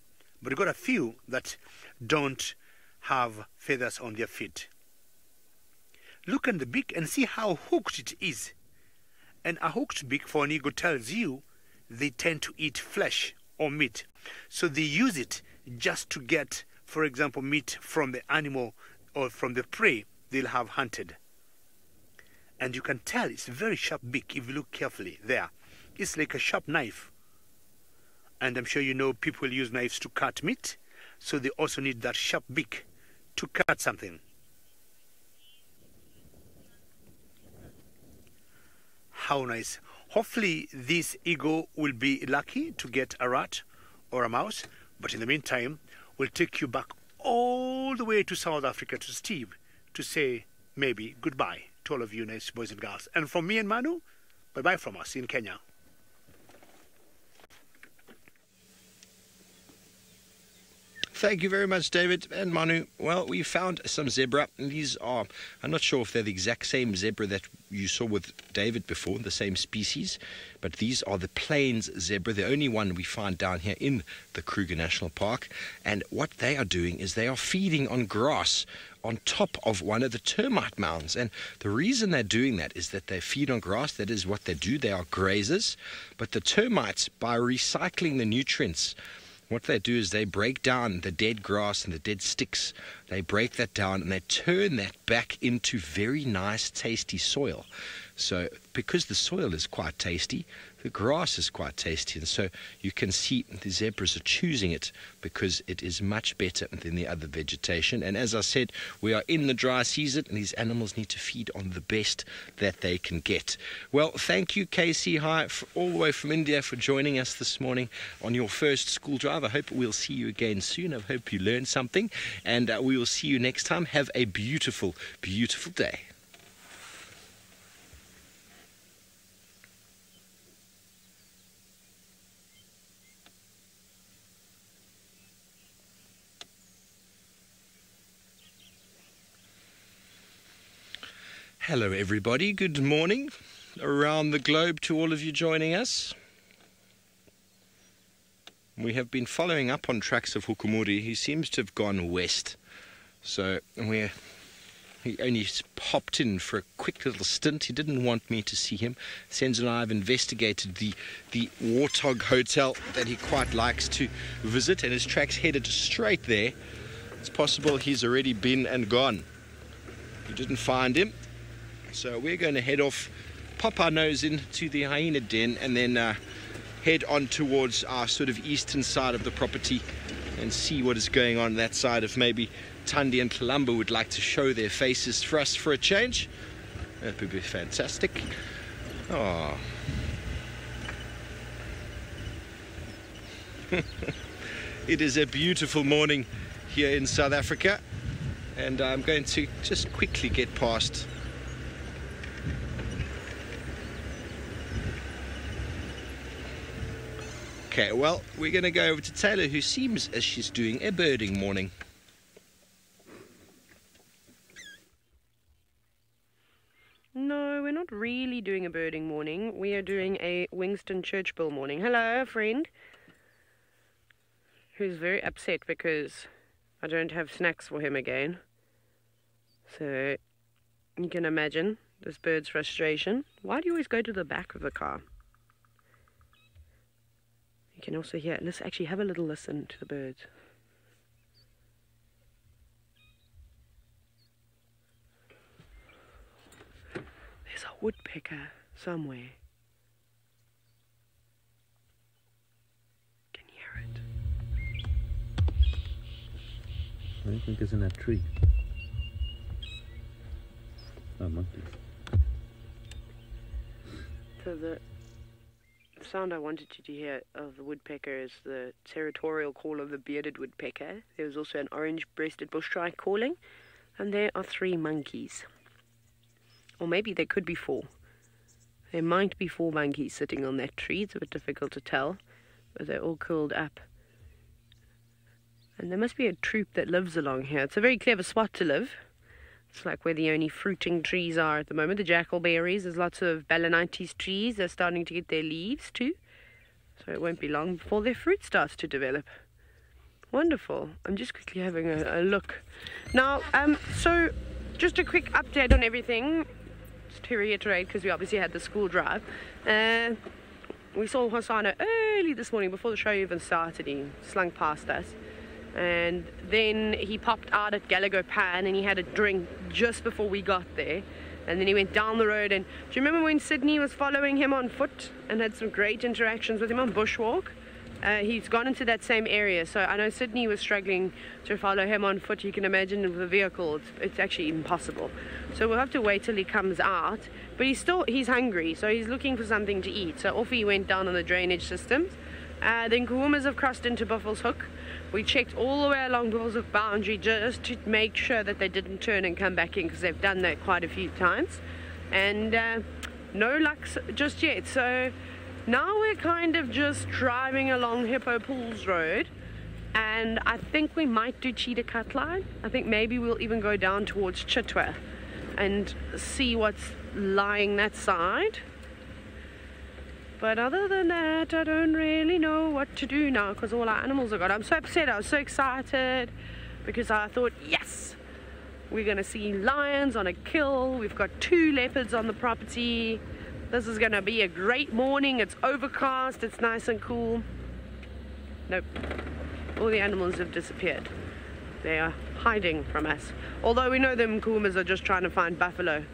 But we've got a few that don't have feathers on their feet. Look at the beak and see how hooked it is. And a hooked beak for an eagle tells you they tend to eat flesh or meat. So they use it just to get, for example, meat from the animal or from the prey they'll have hunted. And you can tell it's a very sharp beak if you look carefully there. It's like a sharp knife. And I'm sure you know people use knives to cut meat, so they also need that sharp beak to cut something. How nice. Hopefully this eagle will be lucky to get a rat or a mouse, but in the meantime, we'll take you back all the way to South Africa to Steve to say maybe goodbye to all of you nice boys and girls. And from me and Manu, bye-bye from us in Kenya. Thank you very much, David and Manu. Well, we found some zebra, and these are, I'm not sure if they're the exact same zebra that you saw with David before, the same species, but these are the plains zebra, the only one we find down here in the Kruger National Park. And what they are doing is they are feeding on grass on top of one of the termite mounds. And the reason they're doing that is that they feed on grass. That is what they do. They are grazers. But the termites, by recycling the nutrients, what they do is they break down the dead grass and the dead sticks. They break that down and they turn that back into very nice, tasty soil. So because the soil is quite tasty, the grass is quite tasty. And so you can see the zebras are choosing it because it is much better than the other vegetation. And as I said, we are in the dry season and these animals need to feed on the best that they can get. Well, thank you, KC High, all the way from India for joining us this morning on your first school drive. I hope we'll see you again soon. I hope you learned something. And we will see you next time. Have a beautiful, beautiful day. Hello everybody, good morning around the globe to all of you joining us. We have been following up on tracks of Hukumuri. He seems to have gone west. So he only popped in for a quick little stint. He didn't want me to see him. Senzo and I have investigated the Warthog Hotel that he quite likes to visit, and his track's headed straight there. It's possible he's already been and gone. We didn't find him. So we're going to head off, pop our nose into the hyena den, and then head on towards our sort of eastern side of the property and see what is going on that side. If maybe Thandi and Columba would like to show their faces for us for a change, that would be fantastic. Oh. It is a beautiful morning here in South Africa, and I'm going to just quickly get past Okay, well, we're going to go over to Taylor, who seems as she's doing a birding morning. No, we're not really doing a birding morning. We are doing a Winston Churchbill morning. Hello, friend. Who's very upset because I don't have snacks for him again. So, you can imagine this bird's frustration. Why do you always go to the back of the car? You can also hear, let's actually have a little listen to the birds. There's a woodpecker somewhere. Can you hear it? I don't think it's in that tree. Oh, monkeys. So the sound I wanted you to hear of the woodpecker is the territorial call of the bearded woodpecker. There was also an orange-breasted bushshrike calling, and there are 3 monkeys. Or maybe there could be 4. There might be 4 monkeys sitting on that tree. It's a bit difficult to tell, but they're all curled up. And there must be a troop that lives along here. It's a very clever spot to live. It's like where the only fruiting trees are at the moment. The jackalberries, there's lots of balanites trees. They're starting to get their leaves too. So it won't be long before their fruit starts to develop. Wonderful. I'm just quickly having a look. Now, so just a quick update on everything. Just to reiterate, because we obviously had the school drive. We saw Hosanna early this morning before the show even started. He slunk past us. And then he popped out at Gallagher Pan and he had a drink just before we got there. And then he went down the road. And do you remember when Sydney was following him on foot and had some great interactions with him on bushwalk? He's gone into that same area, so I know Sydney was struggling to follow him on foot. You can imagine with the vehicle, it's actually impossible. So we'll have to wait till he comes out, but he's hungry, so he's looking for something to eat. So off he went down on the drainage systems. Then Kuhumas have crossed into Buffalo's Hook. We checked all the way along Buffalo's Hook boundary just to make sure that they didn't turn and come back in, because they've done that quite a few times, and no luck just yet. So now we're kind of just driving along Hippo Pools Road, and I think we might do Cheetah Cut Line. I think maybe we'll even go down towards Chitwa and see what's lying that side. But other than that, I don't really know what to do now, because all our animals are gone. I'm so upset. I was so excited because I thought, yes, we're going to see lions on a kill. We've got 2 leopards on the property. This is going to be a great morning. It's overcast. It's nice and cool. Nope. All the animals have disappeared. They are hiding from us. Although we know them Kuhumas are just trying to find buffalo.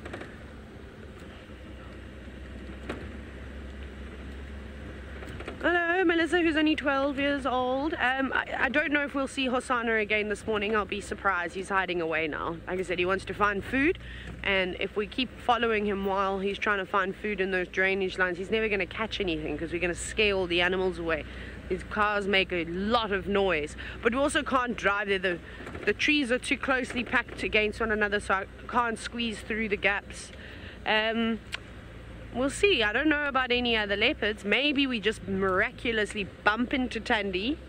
Hello, Melissa, who's only 12 years old. I don't know if we'll see Hosanna again this morning. I'll be surprised. He's hiding away now. Like I said, he wants to find food, and if we keep following him while he's trying to find food in those drainage lines, he's never going to catch anything, because we're going to scare all the animals away. These cars make a lot of noise, but we also can't drive there. The trees are too closely packed against one another, so I can't squeeze through the gaps. We'll see. I don't know about any other leopards. Maybe we just miraculously bump into Tandy.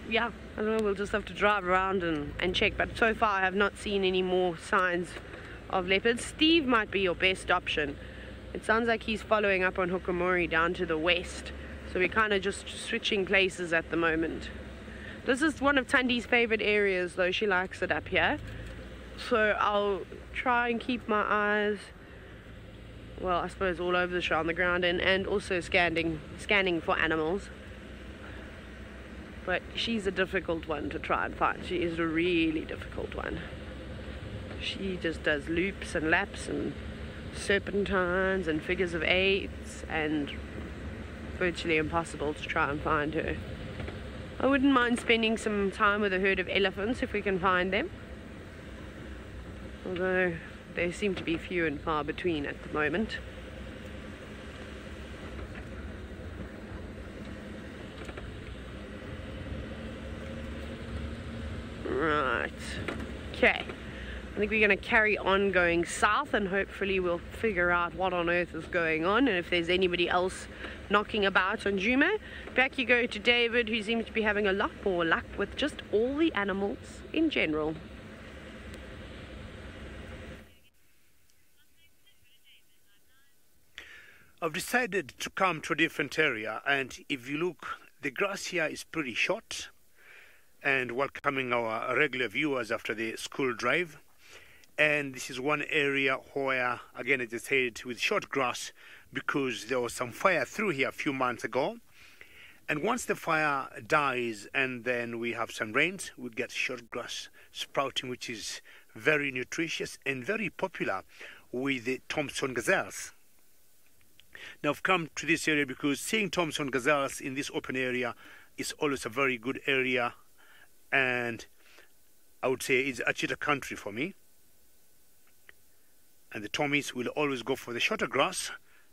Yeah, I don't know. We'll just have to drive around and check. But so far, I have not seen any more signs of leopards. Steve might be your best option. It sounds like he's following up on Hukamori down to the west. So we're kind of just switching places at the moment. This is one of Tandy's favorite areas, though. She likes it up here. So I'll try and keep my eyes, well, I suppose all over the show, on the ground, and also scanning for animals. But she's a difficult one to try and find. She is a really difficult one. She just does loops and laps and serpentines and figures of 8s, and virtually impossible to try and find her. I wouldn't mind spending some time with a herd of elephants if we can find them, although they seem to be few and far between at the moment. Right, okay. I think we're going to carry on going south, and hopefully we'll figure out what on earth is going on, and if there's anybody else knocking about on Jume. Back you go to David, who seems to be having a lot more luck with just all the animals in general. I've decided to come to a different area, and if you look, the grass here is pretty short, and welcoming our regular viewers after the school drive. And this is one area where, again, as I said, with short grass, because there was some fire through here a few months ago. And once the fire dies and then we have some rains, we get short grass sprouting, which is very nutritious and very popular with the Thompson gazelles. Now, I've come to this area because seeing Thompson gazelles in this open area is always a very good area, and I would say it's a cheetah country for me. And the Tommies will always go for the shorter grass,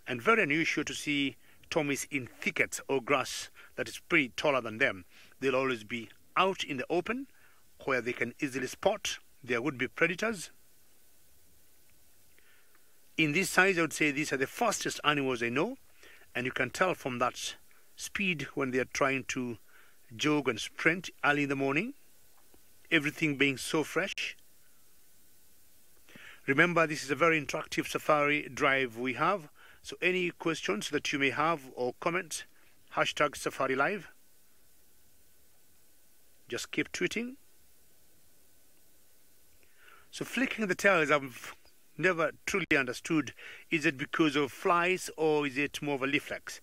and very unusual to see Tommies in thickets or grass that is pretty taller than them. They'll always be out in the open where they can easily spot their would-be predators. In this size, I would say these are the fastest animals I know, and you can tell from that speed when they are trying to jog and sprint early in the morning, everything being so fresh. Remember, this is a very interactive safari drive we have, so any questions that you may have or comments, hashtag SafariLive. Just keep tweeting. So flicking the tails, I've never truly understood, is it because of flies or is it more of a reflex?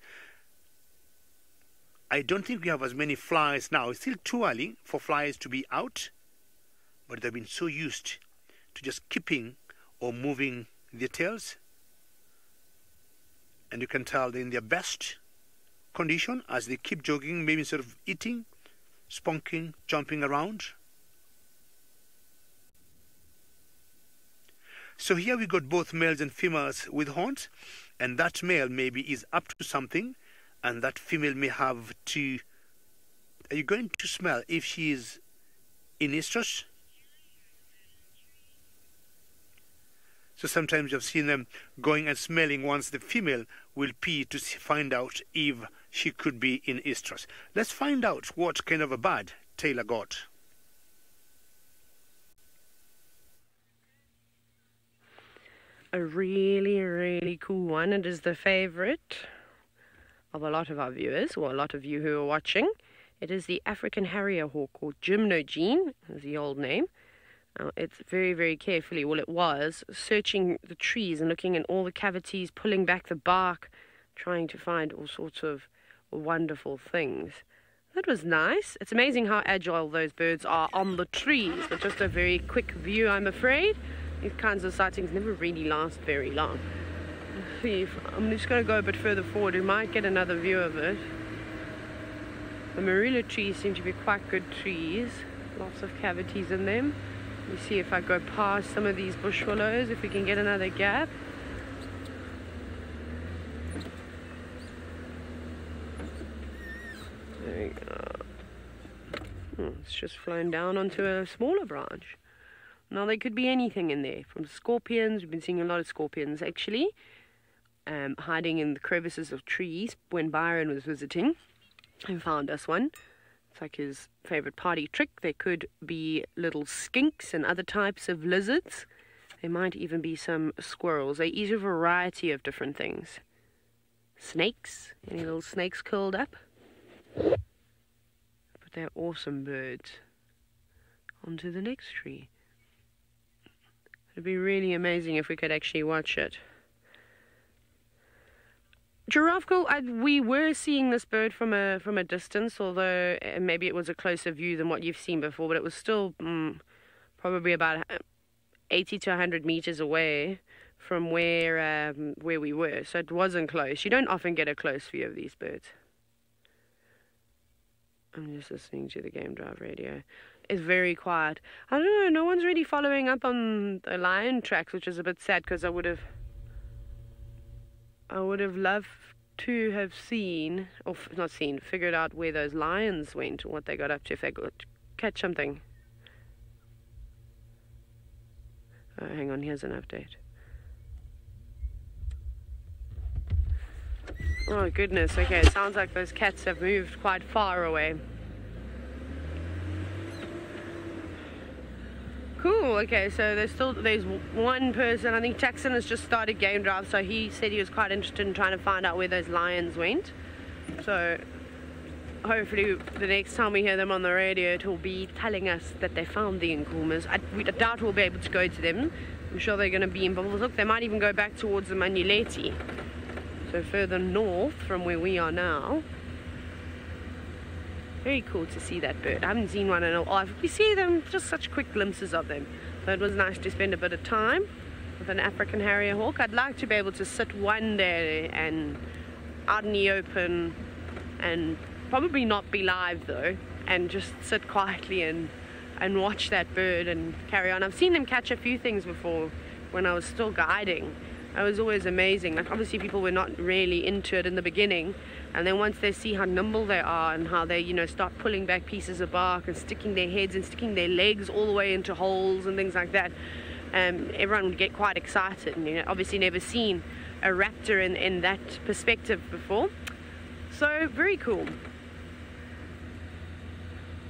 I don't think we have as many flies now. It's still too early for flies to be out, but they've been so used to just keeping or moving their tails, and you can tell they're in their best condition as they keep jogging, maybe instead of eating, spunking, jumping around. So here we got both males and females with horns, and that male maybe is up to something, and that female may have to... Are you going to smell if she is in estrus? So sometimes you've seen them going and smelling once the female will pee to find out if she could be in estrus. Let's find out what kind of a bird Taylor got. A really, really cool one. It is the favorite of a lot of our viewers, or a lot of you who are watching. It is the African harrier hawk, or gymnogene, is the old name. It's very, very carefully, well it was, searching the trees and looking in all the cavities, pulling back the bark, trying to find all sorts of wonderful things. That was nice. It's amazing how agile those birds are on the trees, but just a very quick view, I'm afraid. These kinds of sightings never really last very long. Let's see if I'm just going to go a bit further forward. We might get another view of it. The marula trees seem to be quite good trees. Lots of cavities in them. Let me see if I go past some of these bush willows, if we can get another gap. There we go. It's just flown down onto a smaller branch. Now there could be anything in there, from scorpions. We've been seeing a lot of scorpions actually, hiding in the crevices of trees. When Byron was visiting, he found us one. It's like his favorite party trick. There could be little skinks and other types of lizards. There might even be some squirrels. They eat a variety of different things. Snakes. Any little snakes curled up? But they're awesome birds. On to the next tree. It'd be really amazing if we could actually watch it. Giraffe call, we were seeing this bird from a distance, although maybe it was a closer view than what you've seen before, but it was still probably about 80 to 100 meters away from where we were, so it wasn't close. You don't often get a close view of these birds. I'm just listening to the game drive radio. It's very quiet. I don't know, no one's really following up on the lion tracks, which is a bit sad, because I would have loved to have seen, or not seen, figured out where those lions went, what they got up to, if they could catch something. Oh, hang on, here's an update. Oh goodness, okay, it sounds like those cats have moved quite far away. Cool, okay, so there's one person, I think Jackson has just started game drive, so he said he was quite interested in trying to find out where those lions went. So hopefully the next time we hear them on the radio, it will be telling us that they found the Nkumas. I doubt we'll be able to go to them. I'm sure they're going to be in bubbles. Look, they might even go back towards the Manuleti, so further north from where we are now. Very cool to see that bird. I haven't seen one in a while. We see them, just such quick glimpses of them. So it was nice to spend a bit of time with an African harrier hawk. I'd like to be able to sit one day and out in the open, and probably not be live though, and just sit quietly and watch that bird and carry on. I've seen them catch a few things before when I was still guiding. It was always amazing. Like, obviously people were not really into it in the beginning, and then once they see how nimble they are and how they, you know, start pulling back pieces of bark and sticking their heads and sticking their legs all the way into holes and things like that, everyone would get quite excited. And, you know, obviously never seen a raptor in that perspective before. So very cool.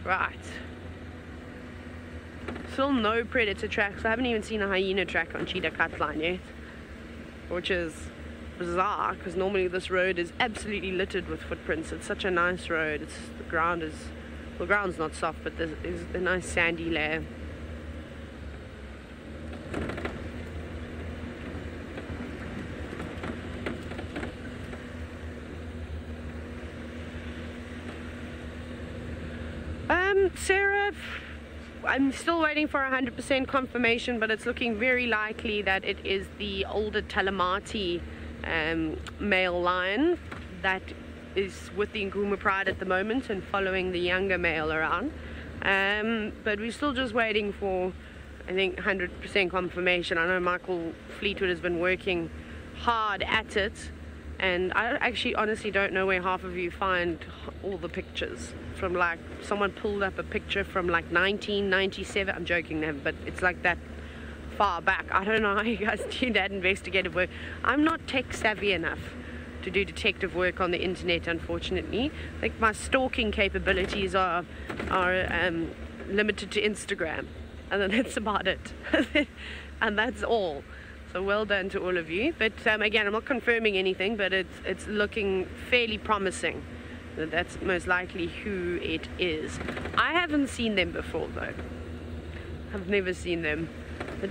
Right. Still no predator tracks. I haven't even seen a hyena track on Cheetah Cutline yet, which is bizarre, because normally this road is absolutely littered with footprints. It's such a nice road. The ground's not soft, but there's a nice sandy layer. Sarah, I'm still waiting for 100% confirmation, but it's looking very likely that it is the older Talamati male lion that is with the Nguma Pride at the moment and following the younger male around. But we're still just waiting for, I think, 100% confirmation. I know Michael Fleetwood has been working hard at it, and I actually honestly don't know where half of you find all the pictures from. Like, someone pulled up a picture from like 1997. I'm joking there, but it's like that far back. I don't know how you guys do that investigative work. I'm not tech savvy enough to do detective work on the internet, unfortunately. I think my stalking capabilities are limited to Instagram, and then that's about it. And that's all. So well done to all of you. But again, I'm not confirming anything, but it's looking fairly promising that that's most likely who it is. I haven't seen them before though. I've never seen them. But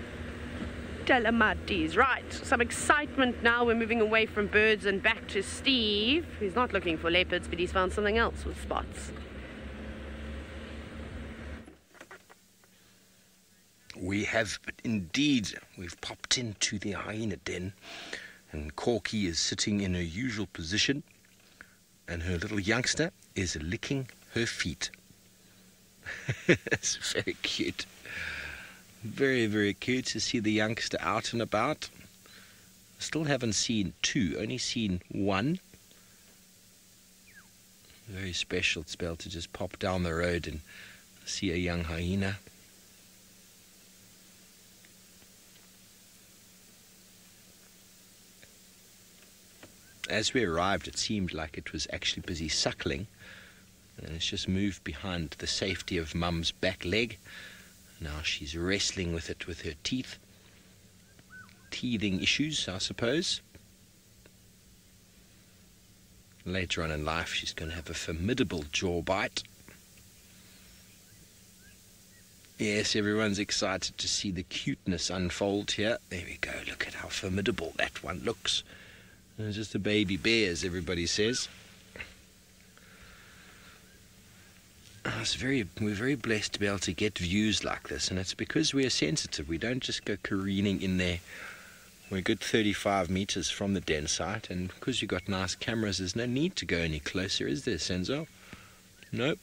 Telematis. Right, some excitement now. We're moving away from birds and back to Steve, who's not looking for leopards, but he's found something else with spots. We have indeed. We've popped into the hyena den, and Corky is sitting in her usual position, and her little youngster is licking her feet. It's very cute. Very, very cute to see the youngster out and about. Still haven't seen two, only seen one. Very special to be able to just pop down the road and see a young hyena. As we arrived, it seemed like it was actually busy suckling, and it's just moved behind the safety of Mum's back leg. Now she's wrestling with it with her teeth. Teething issues, I suppose. Later on in life, she's going to have a formidable jaw bite. Yes, everyone's excited to see the cuteness unfold here. There we go. Look at how formidable that one looks. It's just a baby bear, as everybody says. We're very blessed to be able to get views like this, and it's because we are sensitive. We don't just go careening in there. We're a good 35 meters from the den site, and because you've got nice cameras, there's no need to go any closer, is there, Senzo? Nope.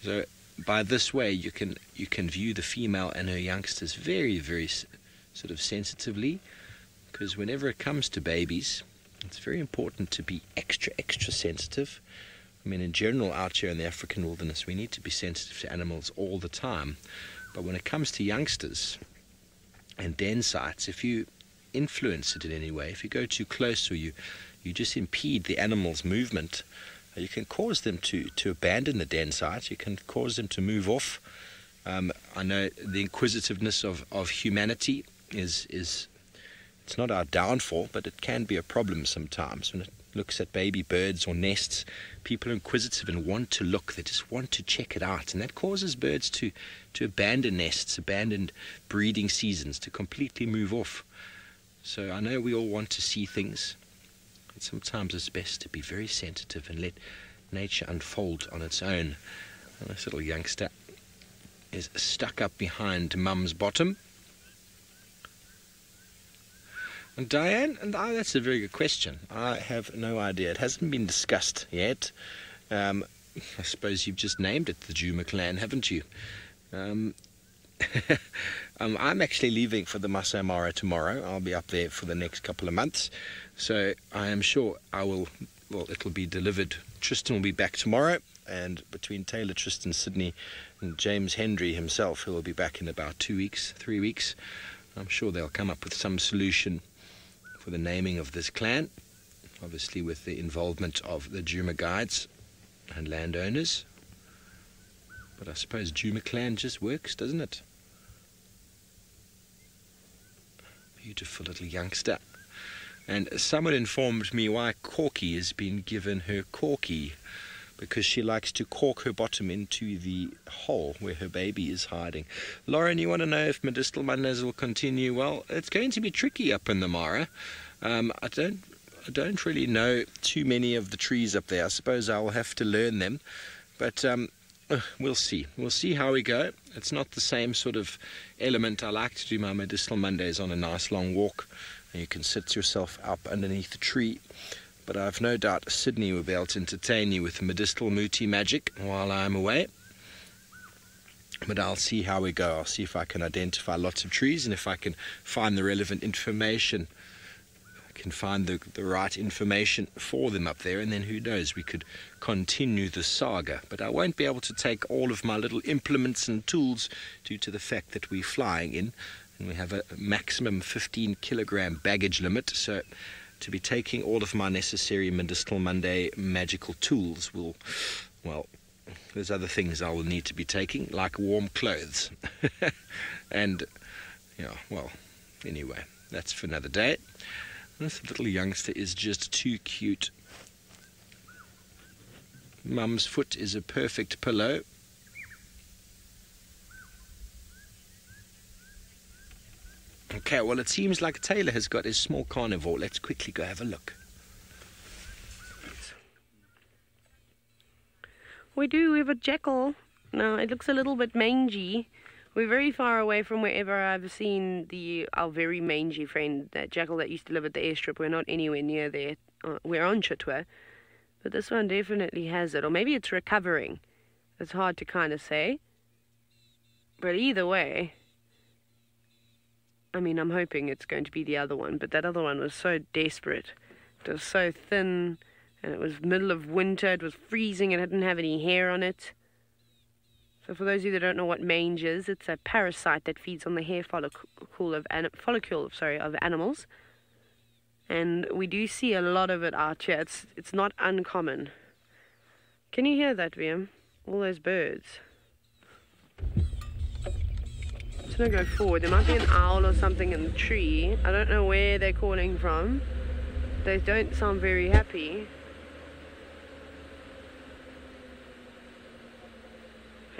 So by this way, you can view the female and her youngsters very, very sort of sensitively, because whenever it comes to babies, it's very important to be extra, extra sensitive. I mean, in general, out here in the African wilderness, we need to be sensitive to animals all the time. But when it comes to youngsters and den sites, if you influence it in any way, if you go too close or you just impede the animal's movement, you can cause them to abandon the den site. You can cause them to move off. I know the inquisitiveness of humanity is it's not our downfall, but it can be a problem sometimes. When it looks at baby birds or nests, people are inquisitive and want to look. They just want to check it out, and that causes birds to abandon nests, abandon breeding seasons, to completely move off. So I know we all want to see things, but sometimes it's best to be very sensitive and let nature unfold on its own. And this little youngster is stuck up behind Mum's bottom. And Diane, that's a very good question. I have no idea. It hasn't been discussed yet. I suppose you've just named it the Djuma clan, haven't you? I'm actually leaving for the Masai Mara tomorrow. I'll be up there for the next couple of months. So I am sure it'll be delivered. Tristan will be back tomorrow, and between Taylor, Tristan, Sydney, and James Hendry himself, who will be back in about 2 weeks, 3 weeks, I'm sure they'll come up with some solution for the naming of this clan, obviously with the involvement of the Djuma guides and landowners. But I suppose Djuma clan just works, doesn't it? Beautiful little youngster. And someone informed me why Corky has been given her Corky, because she likes to cork her bottom into the hole where her baby is hiding. Lauren, you want to know if medicinal Mondays will continue? Well, it's going to be tricky up in the Mara. I don't really know too many of the trees up there. I suppose I'll have to learn them. But we'll see. We'll see how we go. It's not the same sort of element. I like to do my medicinal Mondays on a nice long walk. And you can sit yourself up underneath the tree. but I've no doubt Sydney will be able to entertain you with medicinal muti magic while I'm away. But I'll see how we go. I'll see if I can identify lots of trees, and if I can find the relevant information, I can find the right information for them up there, and then who knows, we could continue the saga. But I won't be able to take all of my little implements and tools due to the fact that we're flying in, and we have a maximum 15 kilogram baggage limit. So to be taking all of my necessary Medicinal Monday magical tools will, well, there's other things I will need to be taking, like warm clothes. And, yeah, well, anyway, that's for another day. This little youngster is just too cute. Mum's foot is a perfect pillow. Okay, well, it seems like Taylor has got his small carnivore. Let's quickly go have a look. We do. We have a jackal. Now, it looks a little bit mangy. We're very far away from wherever I've seen our very mangy friend, that jackal that used to live at the airstrip. We're not anywhere near there. We're on Chitwa. But this one definitely has it. Or maybe it's recovering. It's hard to kind of say. But either way, I mean, I'm hoping it's going to be the other one. But that other one was so desperate. It was so thin. And it was middle of winter, it was freezing, it didn't have any hair on it. So for those of you that don't know what mange is, it's a parasite that feeds on the hair follicle of animals. And we do see a lot of it out here. It's not uncommon. Can you hear that, Liam? All those birds. I'm just going to go forward. There might be an owl or something in the tree. I don't know where they're calling from. They don't sound very happy.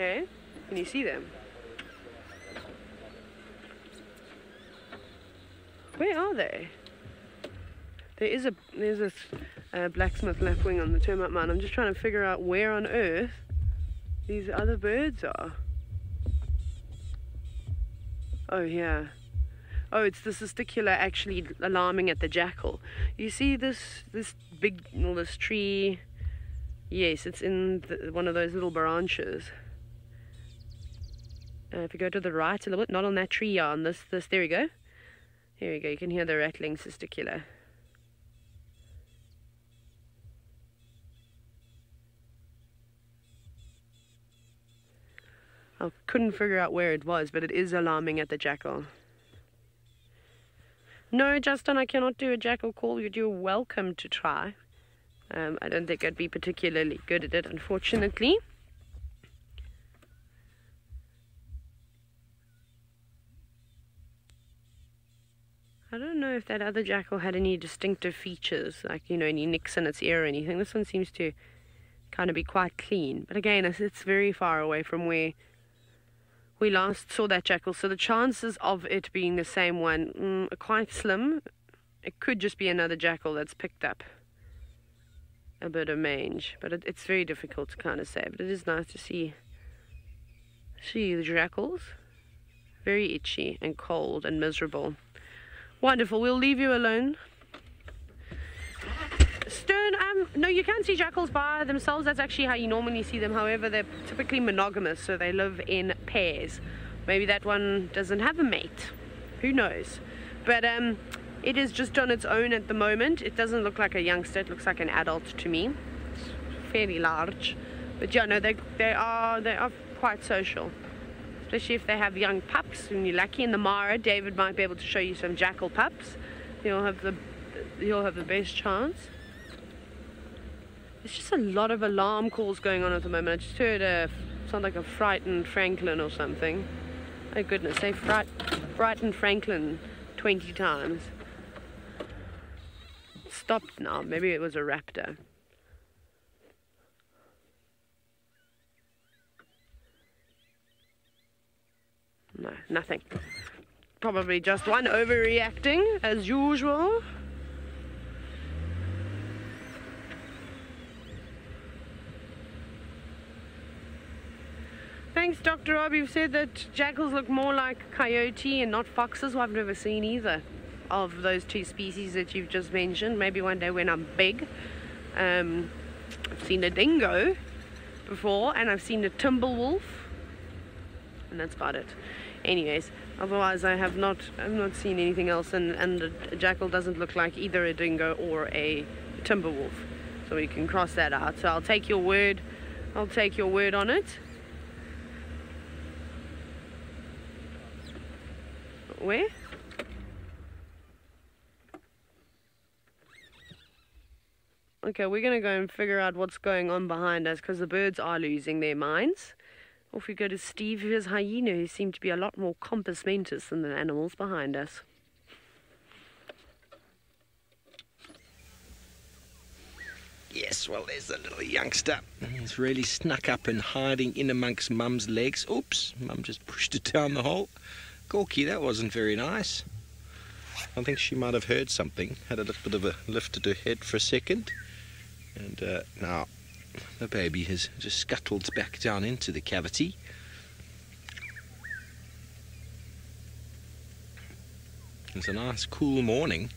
Okay, can you see them? Where are they? There's a blacksmith lapwing on the termite mound. I'm just trying to figure out where on earth these other birds are. Oh, yeah. Oh, it's the testicular actually alarming at the jackal. You see this tree? Yes, it's in one of those little branches. If you go to the right a little bit, not on that tree, on this, there we go. Here we go, you can hear the rattling testicular. I couldn't figure out where it was, but it is alarming at the jackal. No, Justin, I cannot do a jackal call. You're welcome to try. I don't think I'd be particularly good at it, unfortunately. I don't know if that other jackal had any distinctive features, like, any nicks in its ear or anything. This one seems to kind of be quite clean. But again, it's very far away from where we last saw that jackal. So the chances of it being the same one are quite slim. It could just be another jackal that's picked up a bit of mange. But it's very difficult to kind of say. But it is nice to see the jackals. Very itchy and cold and miserable. Wonderful. We'll leave you alone. Stern, no, you can't see jackals by themselves. That's actually how you normally see them. However, they're typically monogamous, so they live in pairs. Maybe that one doesn't have a mate. Who knows? But it is just on its own at the moment. It doesn't look like a youngster. It looks like an adult to me. It's fairly large. But yeah, no, they are quite social. Especially if they have young pups, and you're lucky in the Mara, David might be able to show you some jackal pups. You'll have the best chance. There's just a lot of alarm calls going on at the moment. I just heard sound like a frightened Franklin or something. Oh goodness, they frightened Franklin 20 times. It stopped now. Maybe it was a raptor. No, nothing. Probably just one overreacting, as usual. Thanks, Dr. Rob. You've said that jackals look more like coyote and not foxes, who I've never seen either. of those two species that you've just mentioned. Maybe one day when I'm big. I've seen a dingo before, and I've seen a timber wolf, and that's about it. Anyways, otherwise I've not seen anything else, and a jackal doesn't look like either a dingo or a timber wolf, so we can cross that out. So I'll take your word on it. Where? Okay, we're going to go and figure out what's going on behind us, because the birds are losing their minds. Or if we go to Steve, here's hyena, who seem to be a lot more compass mentis than the animals behind us. Yes, well, there's the little youngster. He's really snuck up and hiding in amongst Mum's legs. Oops, Mum just pushed it down the hole. Gorky, that wasn't very nice. I think she might have heard something, had a little bit of a lifted her head for a second. And now the baby has just scuttled back down into the cavity. It's a nice cool morning.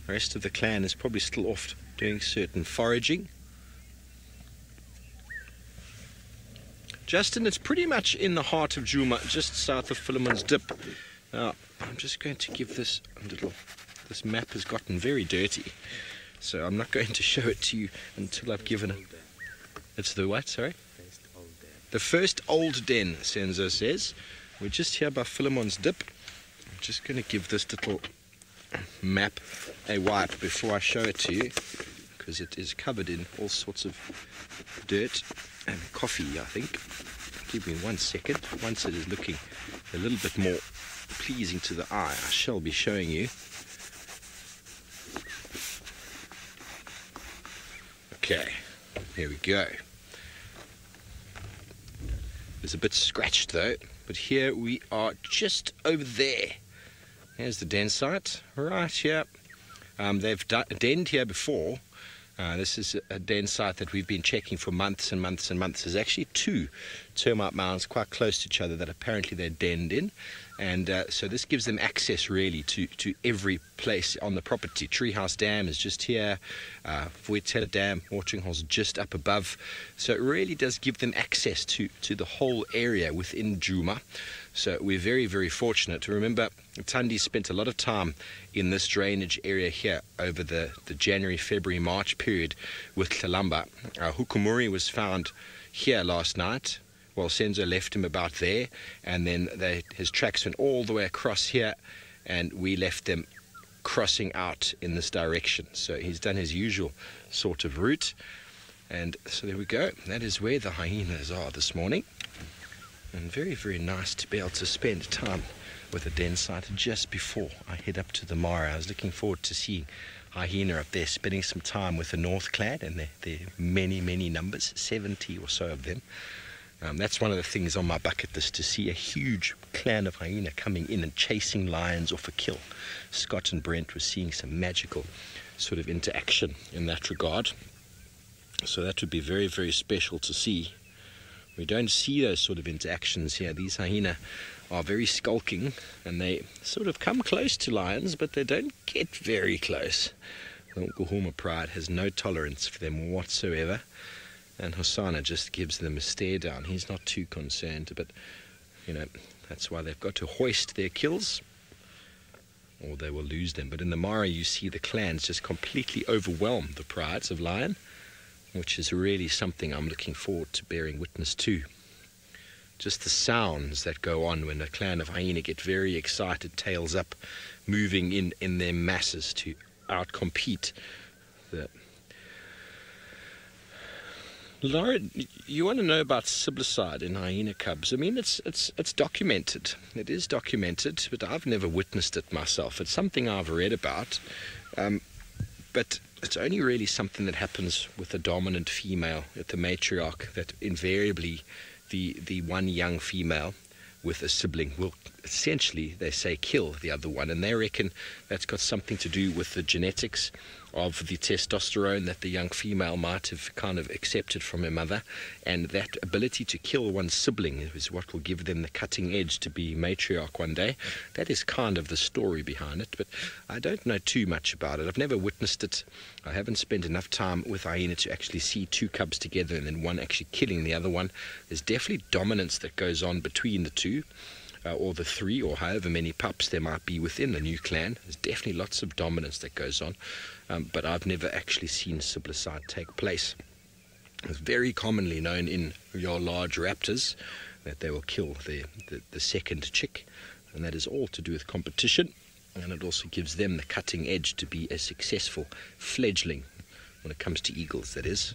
The rest of the clan is probably still off doing certain foraging. Justin, it's pretty much in the heart of Djuma, just south of Philemon's Dip. Now, I'm just going to give this this map has gotten very dirty, so I'm not going to show it to you until I've given it. It's the what, sorry? The first old den, Senzo says. We're just here by Philemon's Dip. I'm just going to give this little map a wipe before I show it to you, because it is covered in all sorts of dirt and coffee, I think. Give me 1 second. Once it is looking a little bit more pleasing to the eye, I shall be showing you. Okay, here we go. It's a bit scratched though, but here we are just over there. Here's the den site, right here. They've denned here before. This is a den site that we've been checking for months and months and months. There's actually 2 termite mounds quite close to each other that apparently they're denned in. And so this gives them access really to every place on the property. Treehouse Dam is just here. Voitela Dam, watering hole's just up above. So it really does give them access to the whole area within Djuma. So we're very, very fortunate. Remember, Thandi spent a lot of time in this drainage area here over the January, February, March period with Tlalamba. Hukumuri was found here last night. Well, Senzo left him about there, and then his tracks went all the way across here, and we left them crossing out in this direction. So he's done his usual sort of route, and so there we go. That is where the hyenas are this morning. And very, very nice to be able to spend time with a den site just before I head up to the Mara. I was looking forward to seeing hyena up there, spending some time with the North Clan, and there are many, many numbers, 70 or so of them. That's one of the things on my bucket list, to see a huge clan of hyena coming in and chasing lions off a kill. Scott and Brent were seeing some magical sort of interaction in that regard. So that would be very, very special to see. We don't see those sort of interactions here. These hyena are very skulking, and they sort of come close to lions, but they don't get very close. The Nkuhuma pride has no tolerance for them whatsoever. And Hosanna just gives them a stare down. He's not too concerned, but, you know, that's why they've got to hoist their kills, or they will lose them. But in the Mara, you see the clans just completely overwhelm the prides of lion, which is really something I'm looking forward to bearing witness to. Just the sounds that go on when a clan of hyena get very excited, tails up, moving in their masses to outcompete the... Laura, you want to know about siblicide in hyena cubs? I mean, it's documented. It is documented, but I've never witnessed it myself. It's something I've read about, but it's only really something that happens with a dominant female at the matriarch, that invariably the one young female with a sibling will essentially, they say, kill the other one, and they reckon that's got something to do with the genetics of the testosterone that the young female might have kind of accepted from her mother, and that ability to kill one's sibling is what will give them the cutting edge to be matriarch one day. That is kind of the story behind it, but I don't know too much about it. I've never witnessed it. I haven't spent enough time with hyena to actually see two cubs together and then one actually killing the other one. There's definitely dominance that goes on between the two. Or the three, or however many pups there might be within the new clan. There's definitely lots of dominance that goes on, but I've never actually seen siblicide take place. It's very commonly known in your large raptors that they will kill the second chick, and that is all to do with competition, and it also gives them the cutting edge to be a successful fledgling when it comes to eagles, that is.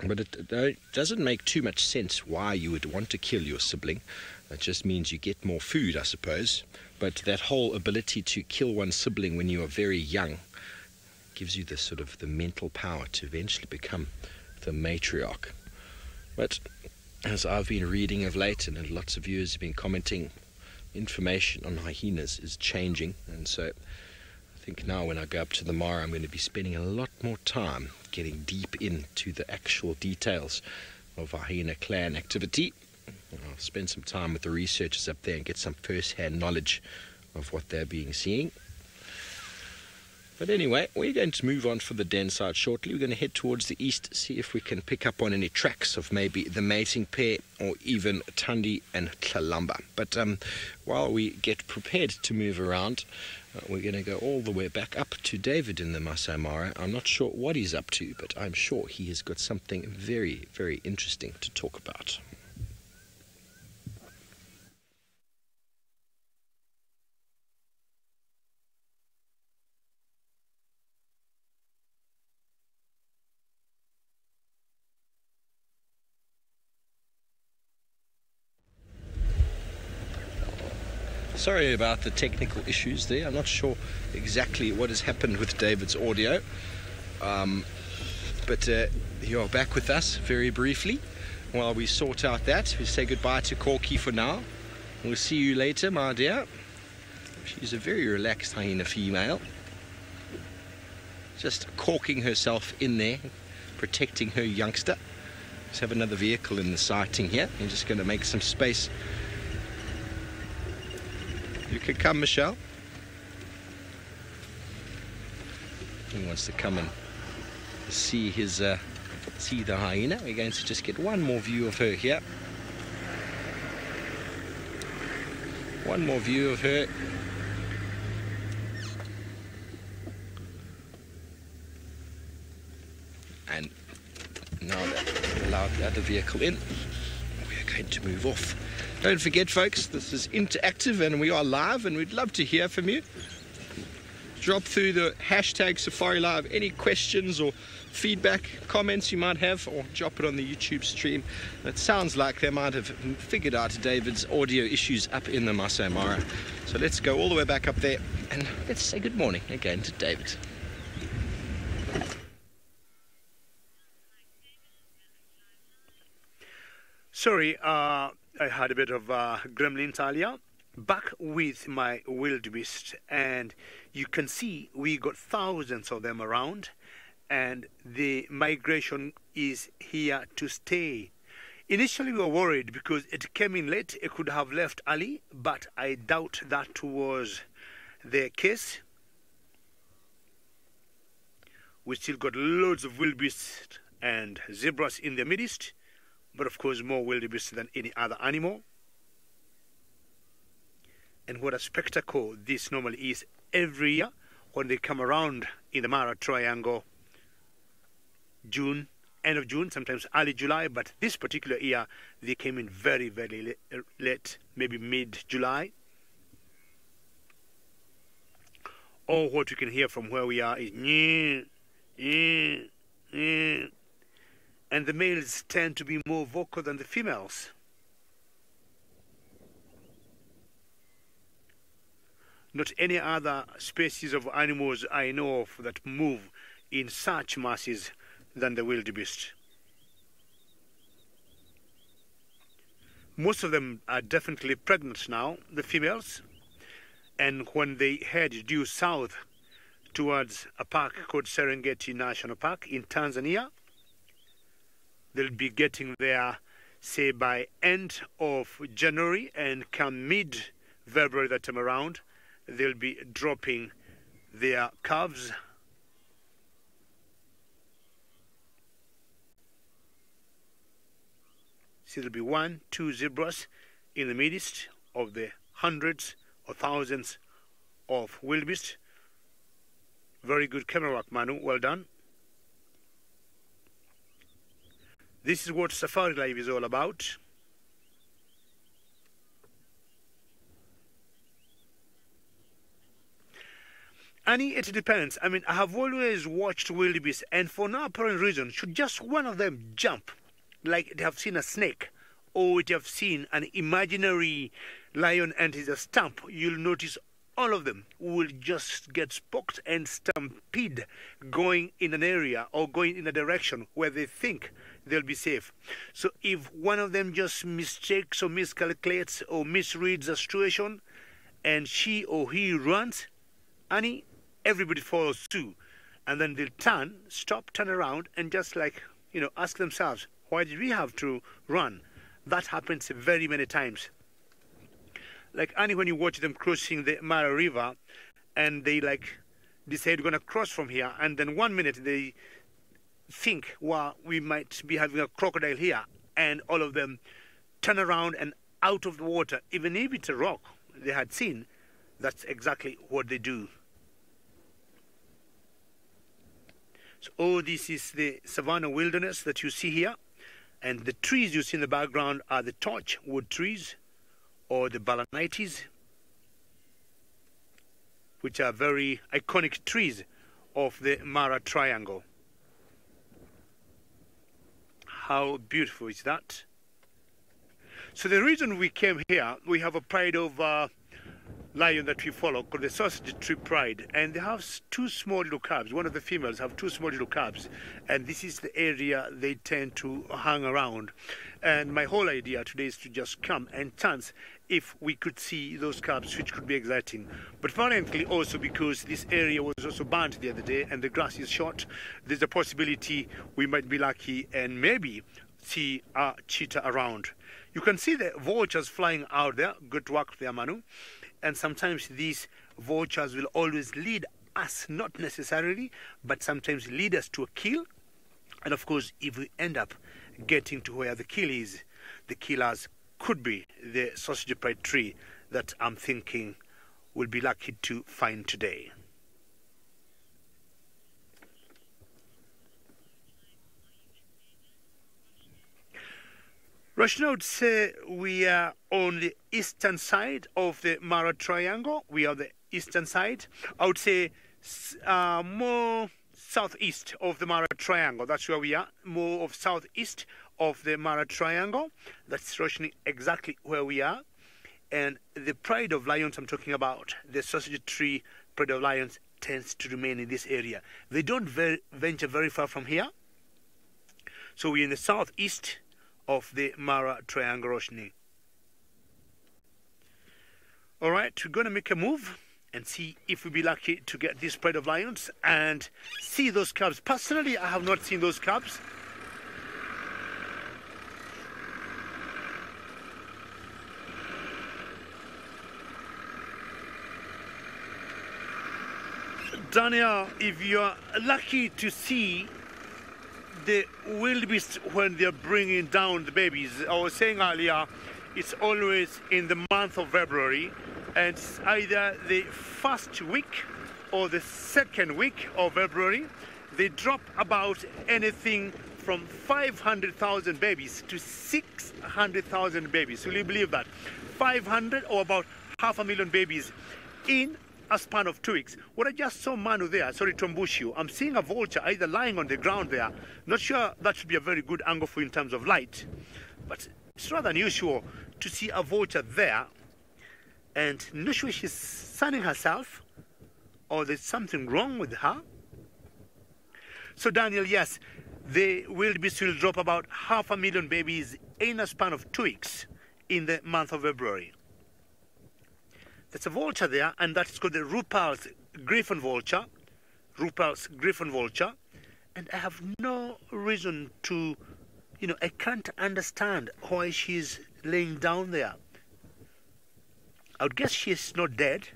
But it doesn't make too much sense why you would want to kill your sibling. It just means you get more food, I suppose. But that whole ability to kill one sibling when you are very young gives you the sort of the mental power to eventually become the matriarch. But as I've been reading of late, and lots of viewers have been commenting, information on hyenas is changing, and so I think now when I go up to the Mara, I'm going to be spending a lot more time getting deep into the actual details of hyena clan activity. I'll spend some time with the researchers up there and get some first-hand knowledge of what they're seeing. But anyway, we're going to move on for the den side shortly. We're going to head towards the east, see if we can pick up on any tracks of maybe the mating pair or even Thandi and Tlalamba. But while we get prepared to move around, we're going to go all the way back up to David in the Masai Mara. I'm not sure what he's up to, but I'm sure he has got something very, very interesting to talk about. Sorry about the technical issues there. I'm not sure exactly what has happened with David's audio. But you're back with us very briefly while we sort out that. We say goodbye to Corky for now. We'll see you later, my dear. She's a very relaxed hyena female. Just corking herself in there, protecting her youngster. Let's have another vehicle in the sighting here. I'm just going to make some space. You can come, Michelle. He wants to come and see the hyena. We're going to just get one more view of her here. One more view of her. And now that we've allowed the other vehicle in, we're going to move off. Don't forget, folks, this is interactive and we are live, and we'd love to hear from you. Drop through the hashtag SafariLive any questions or feedback, comments you might have, or drop it on the YouTube stream. It sounds like they might have figured out David's audio issues up in the Masai Mara. So let's go all the way back up there and let's say good morning again to David. Sorry, I had a bit of gremlins earlier. Back with my wildebeest, and you can see we got thousands of them around, and the migration is here to stay. Initially we were worried because it came in late. It could have left early, but I doubt that was the case. We still got loads of wildebeest and zebras in the midst, but of course more wildebeest than any other animal. And what a spectacle this normally is every year when they come around in the Mara Triangle. June, end of June, sometimes early July, but this particular year they came in very, very late, maybe mid-July. All what you can hear from where we are is nyeh, nyeh, nyeh. And the males tend to be more vocal than the females. Not any other species of animals I know of that move in such masses than the wildebeest. Most of them are definitely pregnant now, the females. And when they head due south towards a park called Serengeti National Park in Tanzania, they'll be getting there, say, by end of January, and come mid-February that time around, they'll be dropping their calves. See, there'll be 1, 2 zebras in the midst of the hundreds or thousands of wildebeest. Very good camera work, Manu. Well done. This is what SafariLive is all about. Annie, it depends. I mean, I have always watched wildebeest, and for no apparent reason, should just one of them jump, like they have seen a snake, or they have seen an imaginary lion and is a stump, you'll notice all of them will just get spooked and stampede going in an area or going in a direction where they think they'll be safe. So if one of them just mistakes or miscalculates or misreads a situation and she or he runs, Annie, everybody follows suit. And then they'll turn around and just like, ask themselves, why did we have to run? That happens very many times. Like, Annie, when you watch them crossing the Mara River and they decide we're going to cross from here, and then 1 minute they think, well, we might be having a crocodile here, and all of them turn around and out of the water, even if it's a rock they had seen, that's exactly what they do. So, this is the savanna wilderness that you see here, and the trees you see in the background are the torchwood trees, or the balanites, which are very iconic trees of the Mara Triangle. How beautiful is that? So the reason we came here, we have a pride of lion that we follow called the Sausage Tree Pride, and they have 2 small little cubs. One of the females have 2 small little cubs, and this is the area they tend to hang around. And my whole idea today is to just come and chance if we could see those cubs, which could be exciting. But apparently also because this area was also burnt the other day and the grass is short, there's a possibility we might be lucky and maybe see a cheetah around. You can see the vultures flying out there. Good work there, Manu. And sometimes these vultures will always lead us, not necessarily, but sometimes lead us to a kill. And of course, if we end up getting to where the kill is, the killers could be the sausage pride tree that I'm thinking we'll be lucky to find today. Right now, I would say we are on the eastern side of the Mara Triangle. We are the eastern side. I would say more southeast of the Mara Triangle. That's where we are. More of southeast of the Mara Triangle. That's exactly where we are. And the pride of lions I'm talking about, the sausage tree pride of lions, tends to remain in this area. They don't venture very far from here. So we're in the southeast of the Mara Triangle, Roshni. All right, we're going to make a move and see if we'll be lucky to get this pride of lions and see those cubs. Personally, I have not seen those cubs. Daniel, if you're lucky to see the wildebeest when they're bringing down the babies, I was saying earlier, it's always in the month of February, and it's either the first week or the second week of February. They drop about anything from 500,000 babies to 600,000 babies. So will you believe that? 500 or about 500,000 babies in a span of 2 weeks. What I just saw, Manu, there, sorry to ambush you, I'm seeing a vulture either lying on the ground there. Not sure that should be a very good angle for you in terms of light, but it's rather unusual to see a vulture there, and not sure she's sunning herself or there's something wrong with her. So Daniel, yes, the wildebeest will drop about 500,000 babies in a span of 2 weeks, in the month of February. There's a vulture there, and that is called the Rupert's griffon vulture. Rupert's griffon vulture. And I have no reason to, I can't understand why she's laying down there. I would guess she's not dead.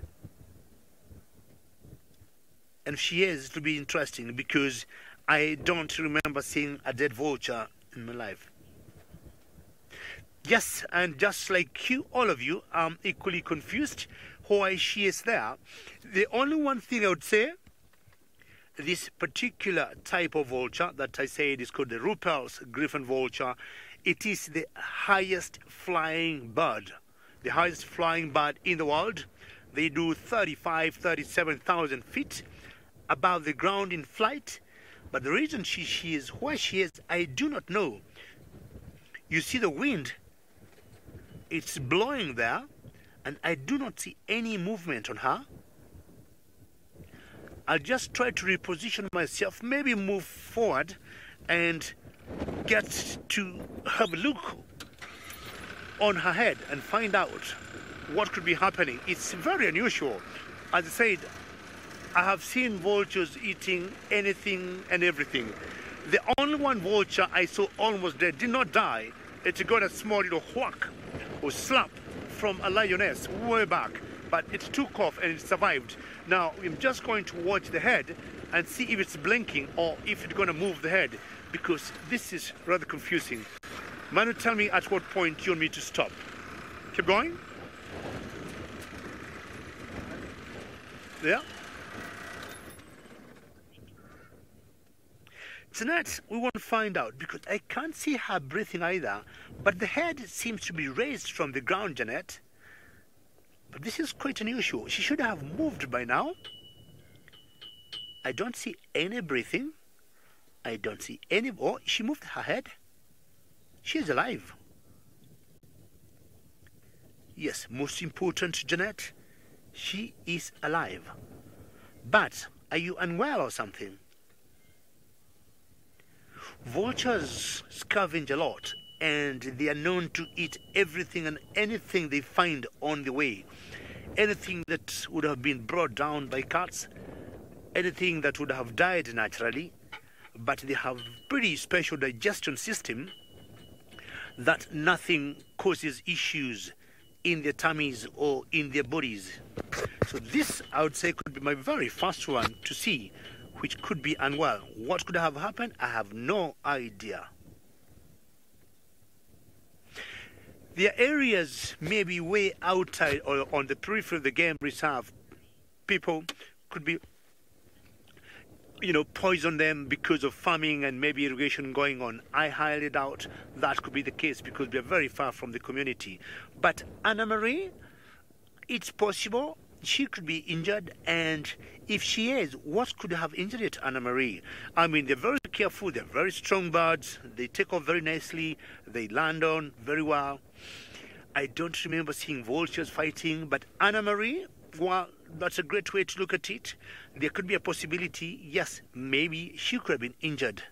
And if she is, it'll be interesting because I don't remember seeing a dead vulture in my life. Yes, and just like you, all of you, I'm equally confused why she is there. The only one thing I would say, this particular type of vulture that I said is called the Rupert's griffon vulture, it is the highest flying bird. The highest flying bird in the world. They do 37,000 feet above the ground in flight. But the reason she is where she is, I do not know. You see the wind, it's blowing there, and I do not see any movement on her. I'll just try to reposition myself, maybe move forward and get to have a look on her head and find out what could be happening. It's very unusual. As I said, I have seen vultures eating anything and everything. The only one vulture I saw almost dead, did not die. It got a small little whack or slap from a lioness way back, but it took off and it survived. Now I'm just going to watch the head and see if it's blinking or if it's going to move the head, because this is rather confusing. Manu, tell me at what point you want me to stop. Keep going. Yeah. Tonight we want to find out, because I can't see her breathing either, but the head seems to be raised from the ground, Jeanette. But this is quite unusual. She should have moved by now. I don't see any breathing. I don't see any... Oh, she moved her head. She is alive. Yes, most important, Jeanette, she is alive. But are you unwell or something? Vultures scavenge a lot, and they are known to eat everything and anything they find on the way. Anything that would have been brought down by cats, anything that would have died naturally, but they have pretty special digestion system that nothing causes issues in their tummies or in their bodies. So this, I would say, could be my very first one to see, which could be unwell. What could have happened? I have no idea. There are areas maybe way outside or on the periphery of the game reserve. People could be, poison them because of farming and maybe irrigation going on. I highly doubt that could be the case because we are very far from the community. But Anna Marie, it's possible she could be injured, and if she is, what could have injured it, Anna Marie? I mean, they're very careful, they're very strong birds, they take off very nicely, they land on very well. I don't remember seeing vultures fighting, but Anna Marie, well, that's a great way to look at it. There could be a possibility, yes, maybe she could have been injured.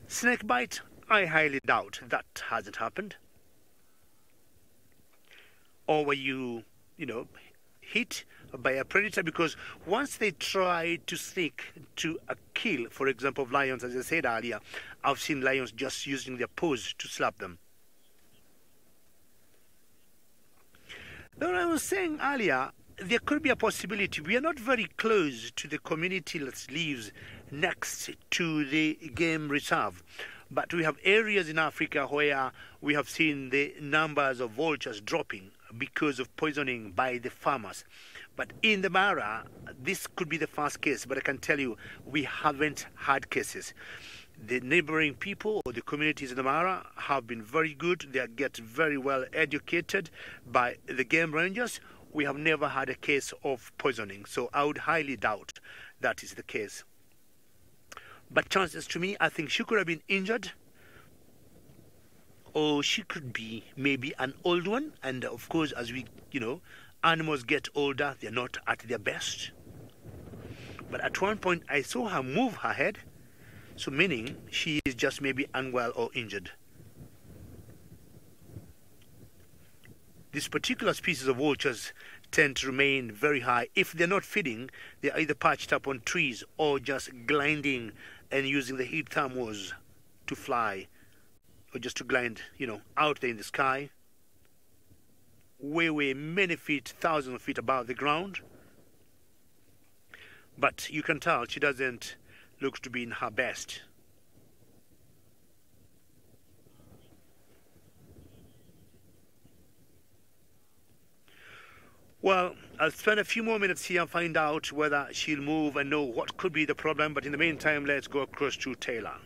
Snake bite, I highly doubt that hasn't happened. Or were you, hit by a predator? Because once they try to sneak to a kill, for example, of lions, as I said earlier, I've seen lions just using their paws to slap them. Now, I was saying earlier, there could be a possibility. We are not very close to the community that lives next to the game reserve, but we have areas in Africa where we have seen the numbers of vultures dropping because of poisoning by the farmers. But in the Mara, this could be the first case, but I can tell you, we haven't had cases. The neighboring people or the communities in the Mara have been very good. They get very well educated by the game rangers. We have never had a case of poisoning, so I would highly doubt that is the case. But chances to me, I think she could have been injured, or she could be maybe an old one. And of course, as we, animals get older, they're not at their best. But at one point, I saw her move her head, so meaning she is just maybe unwell or injured. This particular species of vultures tend to remain very high. If they're not feeding, they're either perched up on trees or just gliding and using the heat thermals to fly, or just to glide, out there in the sky, way many feet, thousands of feet above the ground. But you can tell she doesn't look to be in her best. Well, I'll spend a few more minutes here and find out whether she'll move and know what could be the problem. But in the meantime, let's go across to Taylor.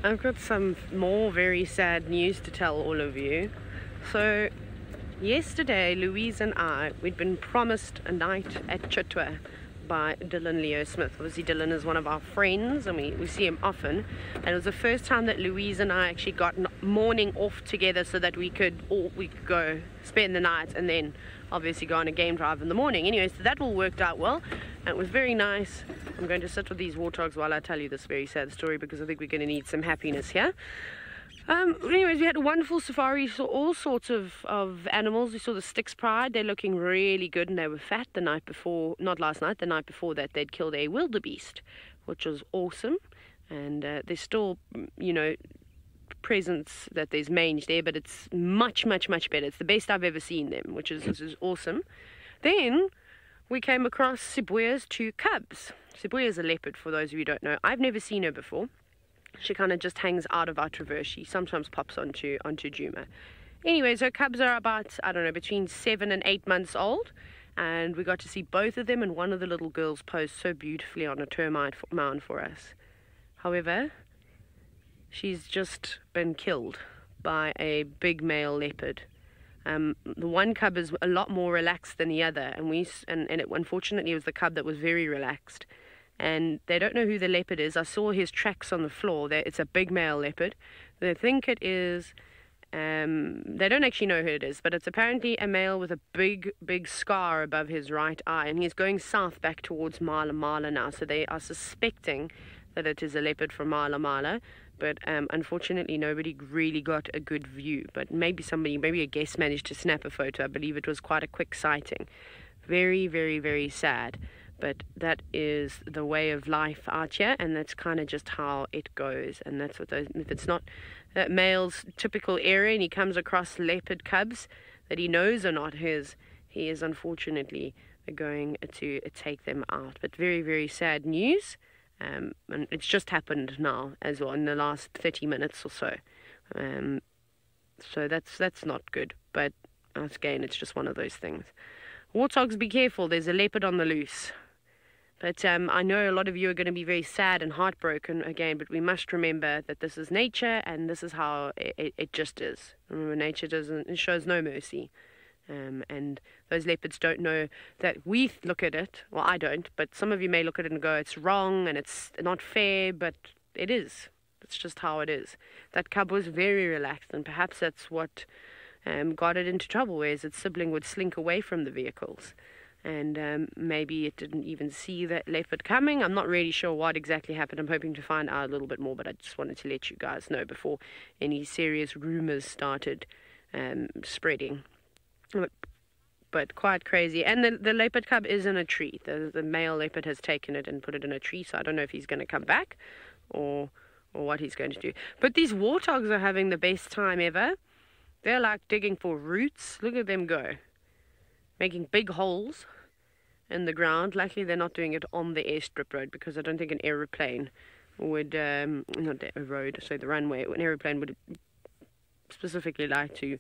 I've got some more very sad news to tell all of you. So, yesterday, Louise and we'd been promised a night at Chitwa by Dylan Leo Smith. Obviously Dylan is one of our friends and we see him often, and it was the first time that Louise and I actually got morning off together so that we could go spend the night and then obviously go on a game drive in the morning. Anyway, so that all worked out well and it was very nice. I'm going to sit with these warthogs while I tell you this very sad story because I think we're going to need some happiness here. Anyways, we had a wonderful safari, saw all sorts of animals. We saw the Styx Pride. They're looking really good and they were fat the night before, not last night, the night before that they'd killed a wildebeest, which was awesome. And there's still, presence that there's mange there, but it's much better. It's the best I've ever seen them, which is awesome. Then we came across Sibuya's 2 cubs. Sibuya is a leopard, for those of you who don't know. I've never seen her before. She kind of just hangs out of our traverse. She sometimes pops onto Juma. Anyways, her cubs are about, I don't know, between 7 and 8 months old. And we got to see both of them, and one of the little girls posed so beautifully on a termite mound for us. However, she's just been killed by a big male leopard. The one cub is a lot more relaxed than the other, and unfortunately it was the cub that was very relaxed. And they don't know who the leopard is. I saw his tracks on the floor. It's a big male leopard. They think it is, they don't actually know who it is, but it's apparently a male with a big scar above his right eye, and he's going south back towards Mala Mala now. So they are suspecting that it is a leopard from Mala Mala, but unfortunately nobody really got a good view. But maybe a guest managed to snap a photo. I believe it was quite a quick sighting. Very sad. But that is the way of life out here, and that's kind of just how it goes. And that's what if it's not that male's typical area and he comes across leopard cubs that he knows are not his, he is unfortunately going to take them out. But very sad news, and it's just happened now as well in the last 30 minutes or so. So that's not good, but again, it's just one of those things. Warthogs, be careful, there's a leopard on the loose. But I know a lot of you are going to be very sad and heartbroken again, but we must remember that this is nature and this is how it just is. Remember, nature it shows no mercy. And those leopards don't know that we look at it. Well, I don't, but some of you may look at it and go, it's wrong and it's not fair, but it is. It's just how it is. That cub was very relaxed, and perhaps that's what got it into trouble, whereas its sibling would slink away from the vehicles. And maybe it didn't even see that leopard coming. I'm not really sure what exactly happened. I'm hoping to find out a little bit more, but I just wanted to let you guys know before any serious rumors started spreading. But quite crazy. And the leopard cub is in a tree. The male leopard has taken it and put it in a tree, so I don't know if he's going to come back or what he's going to do. But these warthogs are having the best time ever. They're like digging for roots. Look at them go. Making big holes in the ground. Luckily they're not doing it on the airstrip road, because I don't think an aeroplane would, not the road, so the runway, an aeroplane would specifically like to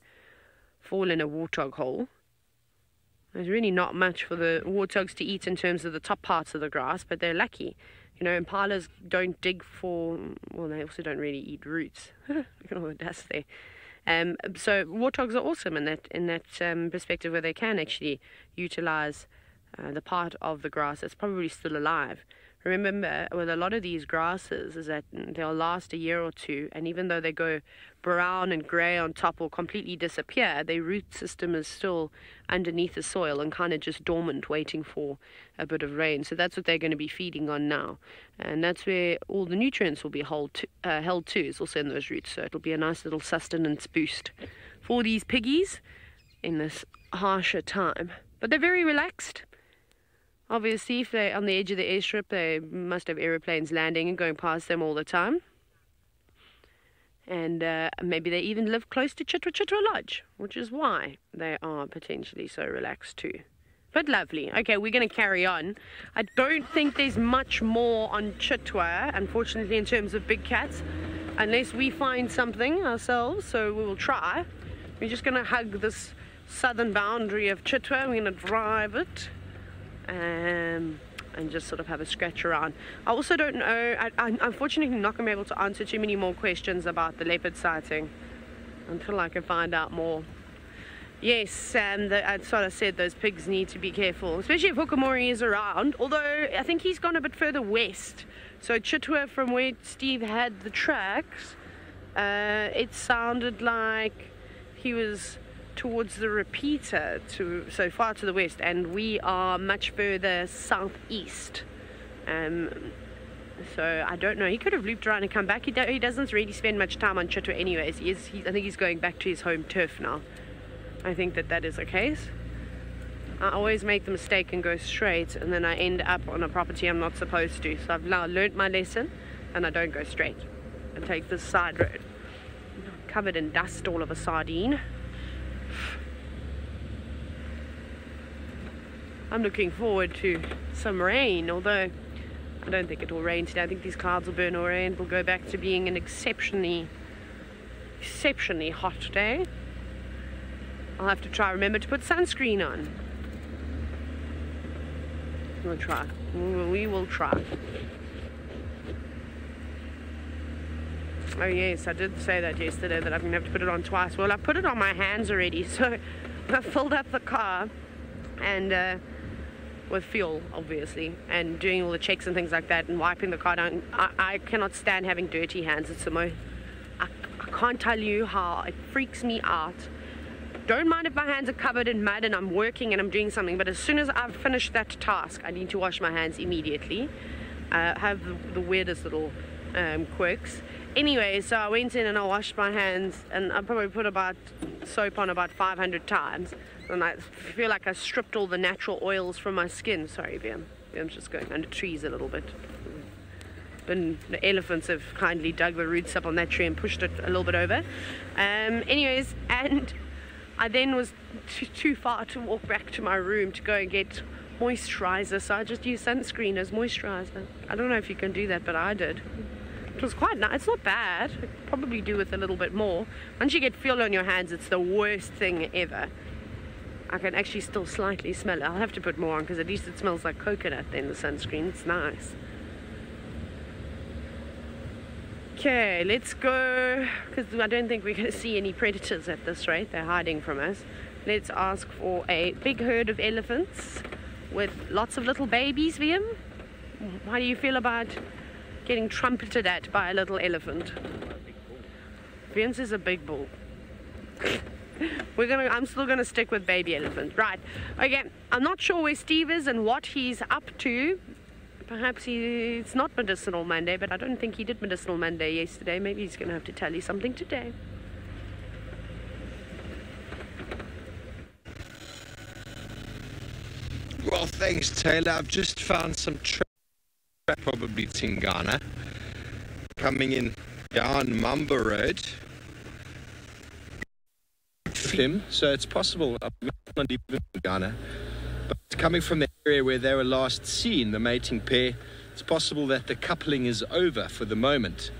fall in a warthog hole. There's really not much for the warthogs to eat in terms of the top parts of the grass, but they're lucky. Impalas don't dig for, well, they also don't really eat roots. Look at all the dust there. So warthogs are awesome in that perspective, where they can actually utilize the part of the grass that's probably still alive. remember with a lot of these grasses is that they'll last a year or two, and even though they go brown and grey on top or completely disappear, their root system is still underneath the soil and kind of just dormant, waiting for a bit of rain. So that's what they're going to be feeding on now, and that's where all the nutrients will be held to, is also in those roots. So it'll be a nice little sustenance boost for these piggies in this harsher time. But they're very relaxed. Obviously, if they're on the edge of the airstrip, they must have aeroplanes landing and going past them all the time. And maybe they even live close to Chitwa Lodge, which is why they are potentially so relaxed too. But lovely. Okay, we're going to carry on. I don't think there's much more on Chitwa, unfortunately, in terms of big cats, unless we find something ourselves, so we will try. We're just going to hug this southern boundary of Chitwa. We're going to drive it. And just sort of have a scratch around. I also don't know, I'm unfortunately not going to be able to answer too many more questions about the leopard sighting until I can find out more. Yes, and I sort of said those pigs need to be careful, especially if Hukumori is around, although I think he's gone a bit further west. So Chitwa, from where Steve had the tracks, it sounded like he was towards the repeater, so far to the west, and we are much further southeast. So I don't know, he could have looped around and come back. He doesn't really spend much time on Chitwa anyways. I think he's going back to his home turf now. I think that is the case. I always make the mistake and go straight, and then I end up on a property I'm not supposed to. So I've now learnt my lesson, and I don't go straight. I take this side road. Covered in dust, all of a sardine. I'm looking forward to some rain, although I don't think it will rain today. I think these clouds will burn away and we'll go back to being an exceptionally hot day. I'll have to try remember to put sunscreen on. We'll try. We will try. Oh yes, I did say that yesterday, that I'm going to have to put it on twice. Well, I've put it on my hands already, so I filled up the car and with fuel, obviously, and doing all the checks and things like that and wiping the car down. I cannot stand having dirty hands. It's the most... I can't tell you how it freaks me out. Don't mind if my hands are covered in mud and I'm working and I'm doing something, but as soon as I've finished that task, I need to wash my hands immediately. I have the weirdest little quirks. Anyway, so I went in and I washed my hands, and I probably put about soap on about 500 times, and I feel like I stripped all the natural oils from my skin. Sorry, Viam's just going under trees a little bit. And the elephants have kindly dug the roots up on that tree and pushed it a little bit over. Anyways, and I then was too far to walk back to my room to go and get moisturizer, so I just used sunscreen as moisturizer. I don't know if you can do that, but I did. It was quite nice. It's not bad. I could probably do with a little bit more. Once you get fuel on your hands, it's the worst thing ever. I can actually still slightly smell it. I'll have to put more on because at least it smells like coconut then, the sunscreen. It's nice. Okay, let's go, because I don't think we're going to see any predators at this rate. They're hiding from us. Let's ask for a big herd of elephants with lots of little babies, Viam. How do you feel about getting trumpeted at by a little elephant? Viam says a big bull. I'm still gonna stick with baby elephant. Right. Okay. I'm not sure where Steve is and what he's up to. Perhaps it's not Medicinal Monday, but I don't think he did Medicinal Monday yesterday. Maybe he's gonna have to tell you something today. Well, thanks, Taylor. I've just found some probably Tingana, coming in down Mamba Road. Him, so it's possible, not even Tingana, but coming from the area where they were last seen, the mating pair, it's possible that the coupling is over for the moment.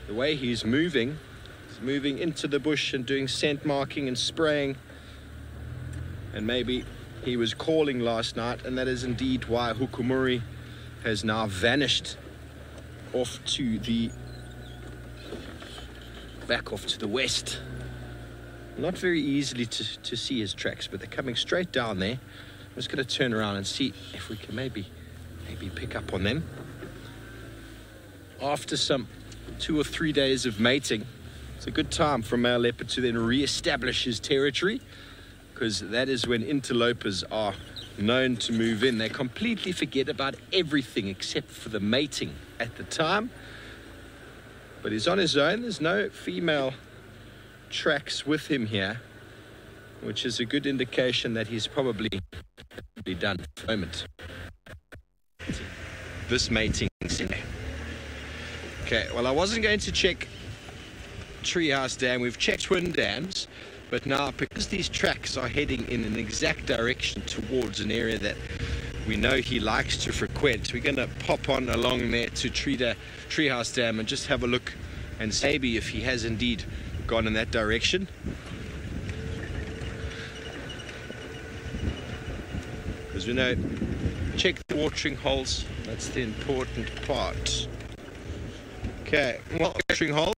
The way he's moving into the bush and doing scent marking and spraying, and maybe he was calling last night, and that is indeed why Hukumuri has now vanished off to the west. Not very easily to see his tracks, but they're coming straight down there. I'm just going to turn around and see if we can maybe maybe pick up on them. After some 2 or 3 days of mating, it's a good time for a male leopard to then re-establish his territory, because that is when interlopers are known to move in. They completely forget about everything except for the mating at the time. But he's on his own. There's no female tracks with him here, which is a good indication that he's probably done at the moment. This mating scene. Okay, well, I wasn't going to check Treehouse Dam. We've checked twin dams, but now because these tracks are heading in an exact direction towards an area that we know he likes to frequent, we're going to pop on along there to Treehouse Dam and just have a look and see maybe if he has indeed gone in that direction. Because we know, check the watering holes, that's the important part. Okay, well, watering hole.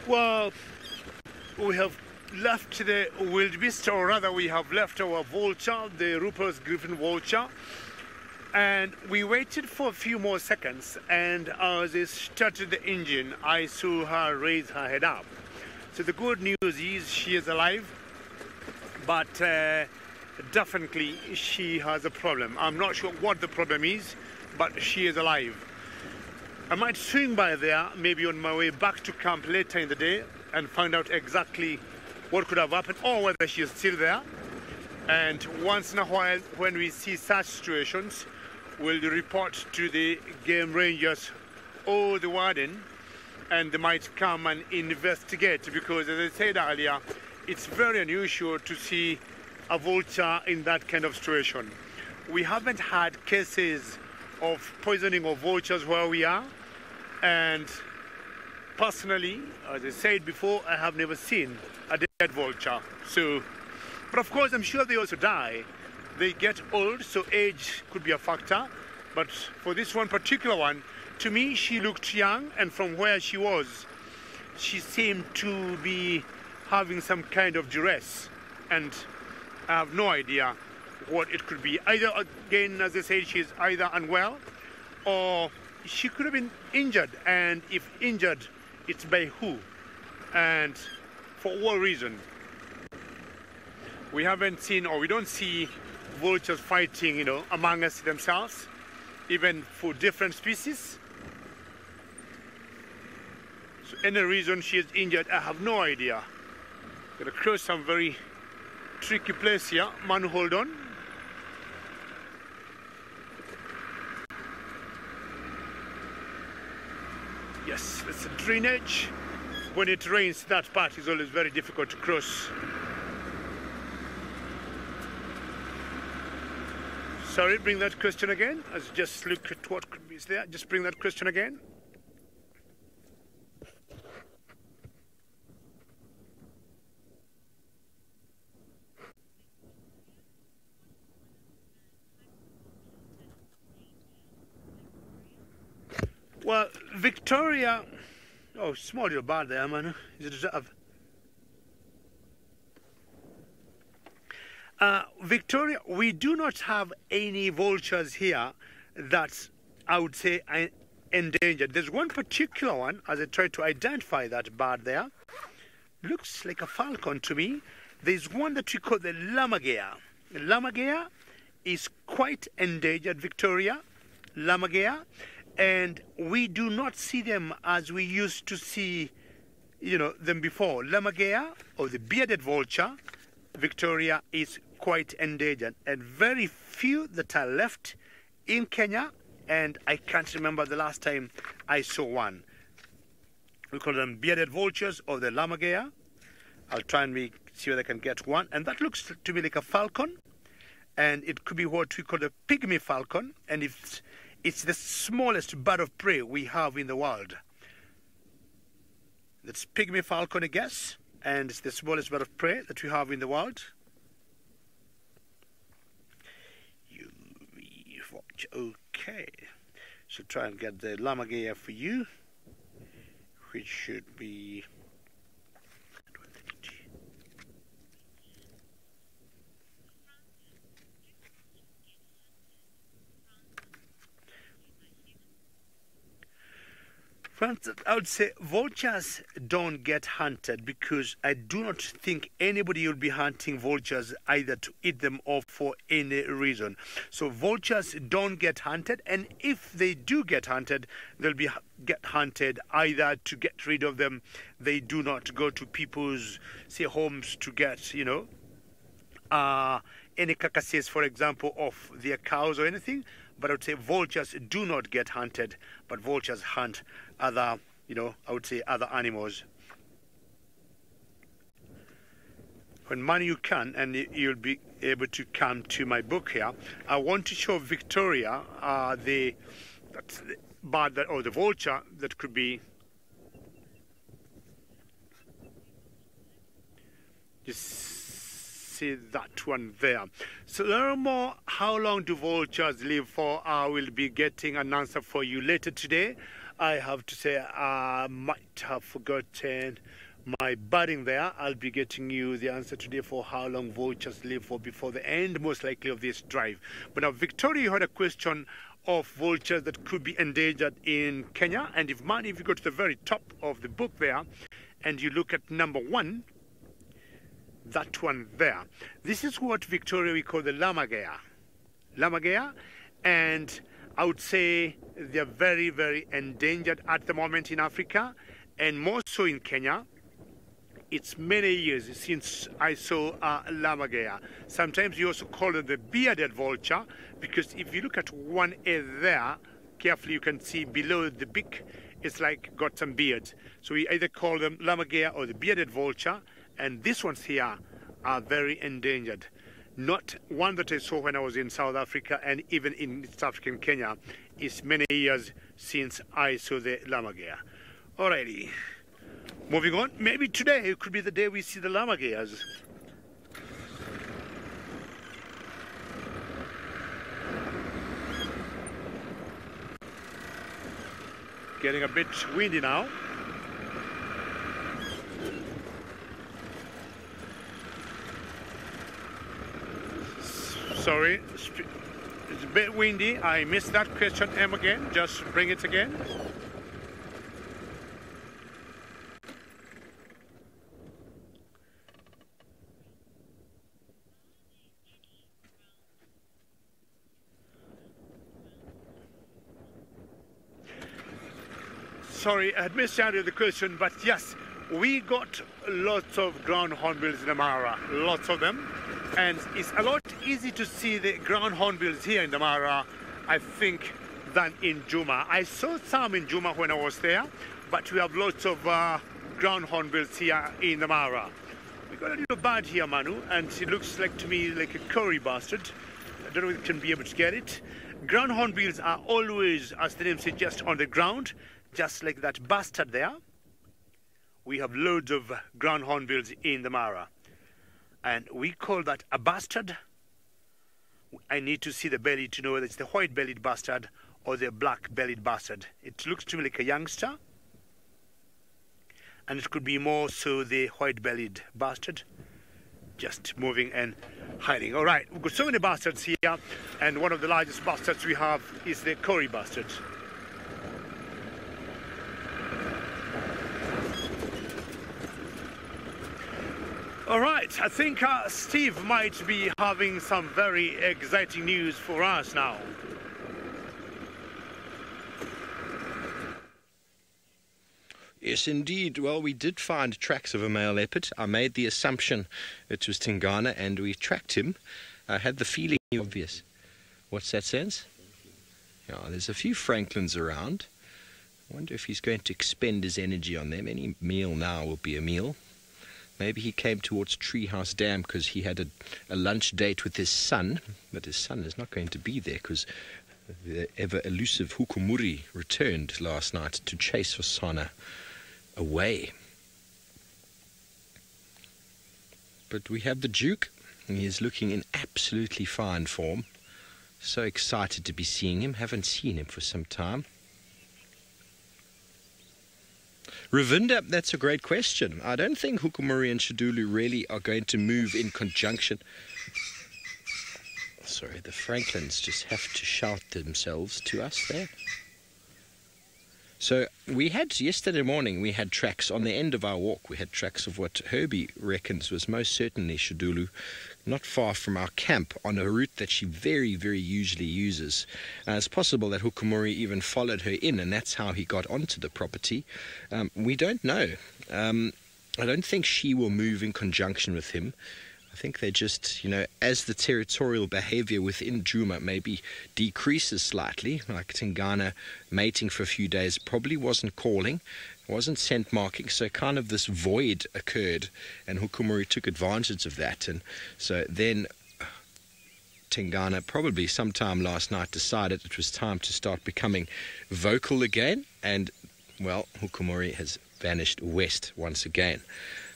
Well, we have left the wildebeest, or rather we have left our vulture, the Rupert's Griffin vulture, and we waited for a few more seconds, and as they started the engine, I saw her raise her head up. So the good news is she is alive, but definitely she has a problem. I'm not sure what the problem is, but she is alive. I might swing by there, maybe on my way back to camp later in the day, and find out exactly what could have happened or whether she is still there. And once in a while, when we see such situations, we'll report to the game rangers or the warden, and they might come and investigate, because as I said earlier, it's very unusual to see a vulture in that kind of situation. We haven't had cases of poisoning of vultures where we are, and personally, as I said before, I have never seen a dead vulture. So, but of course, I'm sure they also die. They get old, so age could be a factor. But for this one particular one, to me, she looked young, and from where she was, she seemed to be having some kind of duress, and I have no idea what it could be. Either, again, as I said, she's either unwell, or she could have been injured, and if injured, it's by who, and for what reason. We haven't seen, or we don't see vultures fighting, among us themselves, even for different species. So any reason she is injured, I have no idea. Gonna cross some very tricky place here. Man, hold on. Yes, it's a drainage. When it rains, that part is always very difficult to cross. Sorry, bring that question again. Let's just look at what could be there. Just bring that question again. Well, Victoria, oh, small little bird there, man. Is it a dove? Victoria, we do not have any vultures here that I would say are endangered. There's one particular one, as I try to identify that bird there. Looks like a falcon to me. There's one that we call the lammergeier. The lammergeier is quite endangered, Victoria. Lammergeier. And we do not see them as we used to see, them before. Lammergeier, or the bearded vulture, Victoria, is quite endangered, and very few that are left in Kenya, and I can't remember the last time I saw one. We call them bearded vultures, or the lammergeier. I'll try and see whether I can get one, and that looks to me like a falcon, and it could be what we call a pygmy falcon, and it's the smallest bird of prey we have in the world. That's pygmy falcon, I guess, and it's the smallest bird of prey that we have in the world. Okay, So try and get the lammergeier for you, which should be France. I would say vultures don't get hunted because I do not think anybody will be hunting vultures either to eat them or for any reason. So vultures don't get hunted, and if they do get hunted, they'll get hunted either to get rid of them. They do not go to people's, say, homes to get, any carcasses, for example, of their cows or anything. But I would say vultures do not get hunted, but vultures hunt other, I would say other animals. When money you can, and you'll be able to come to my book here, I want to show Victoria the bird or the vulture that could be see that one there. So there are more. How long do vultures live for? I will be getting an answer for you later today. I have to say I might have forgotten my budding there. I'll be getting you the answer today for how long vultures live for before the end, most likely, of this drive. But now, Victoria, you had a question of vultures that could be endangered in Kenya. And if you go to the very top of the book there and you look at number 1, that one there. This is what, Victoria, we call the lammergeier. Lammergeier, and I would say they're very, very endangered at the moment in Africa, and more so in Kenya. It's many years since I saw a lammergeier. Sometimes you also call it the bearded vulture, because if you look at one ear there, carefully you can see below the beak, it's like got some beard. So we either call them lammergeier or the bearded vulture. And these ones here are very endangered. Not one that I saw when I was in South Africa and even in East African Kenya. It's many years since I saw the lammergeier. Alrighty, moving on. Maybe today could be the day we see the lammergeiers. Getting a bit windy now. Sorry, it's a bit windy. I missed that question, M, again. Just bring it again. Sorry, I had missed out the question, but yes, we got lots of ground hornbills in the Mara, lots of them. And it's a lot easier to see the ground hornbills here in the Mara, I think, than in Juma. I saw some in Juma when I was there, but we have lots of ground hornbills here in the Mara. We got a little bird here, Manu, and it looks like to me like a curry bastard. I don't know if you can be able to get it. Ground hornbills are always, as the name suggests, on the ground, just like that bastard there. We have loads of ground hornbills in the Mara. And we call that a bastard. I need to see the belly to know whether it's the white-bellied bastard or the black-bellied bastard. It looks to me like a youngster. And it could be more so the white-bellied bastard. Just moving and hiding. All right, we've got so many bastards here. And one of the largest bastards we have is the curry bastard. All right, I think Steve might be having some very exciting news for us now. Yes, indeed. Well, we did find tracks of a male leopard. I made the assumption it was Tingana, and we tracked him. I had the feeling obvious. What's that sense? Yeah, there's a few Franklins around. I wonder if he's going to expend his energy on them. Any meal now will be a meal. Maybe he came towards Treehouse Dam because he had a lunch date with his son, but his son is not going to be there because the ever-elusive Hukumuri returned last night to chase Osana away. But we have the Duke, and he is looking in absolutely fine form. So excited to be seeing him. Haven't seen him for some time. Ravinda, that's a great question. I don't think Hukumuri and Shadulu really are going to move in conjunction. Sorry, the Franklins just have to shout themselves to us there. So we had, yesterday morning, we had tracks on the end of our walk. We had tracks of what Herbie reckons was most certainly Shadulu, not far from our camp, on a route that she very, very usually uses. It's possible that Hukumuri even followed her in, and that's how he got onto the property. We don't know. I don't think she will move in conjunction with him. I think they just, as the territorial behavior within Djuma maybe decreases slightly, like Tingana mating for a few days probably wasn't calling, wasn't scent marking, so kind of this void occurred, and Hukumuri took advantage of that. And so then Tingana probably sometime last night decided it was time to start becoming vocal again, and, well, Hukumuri has vanished west once again.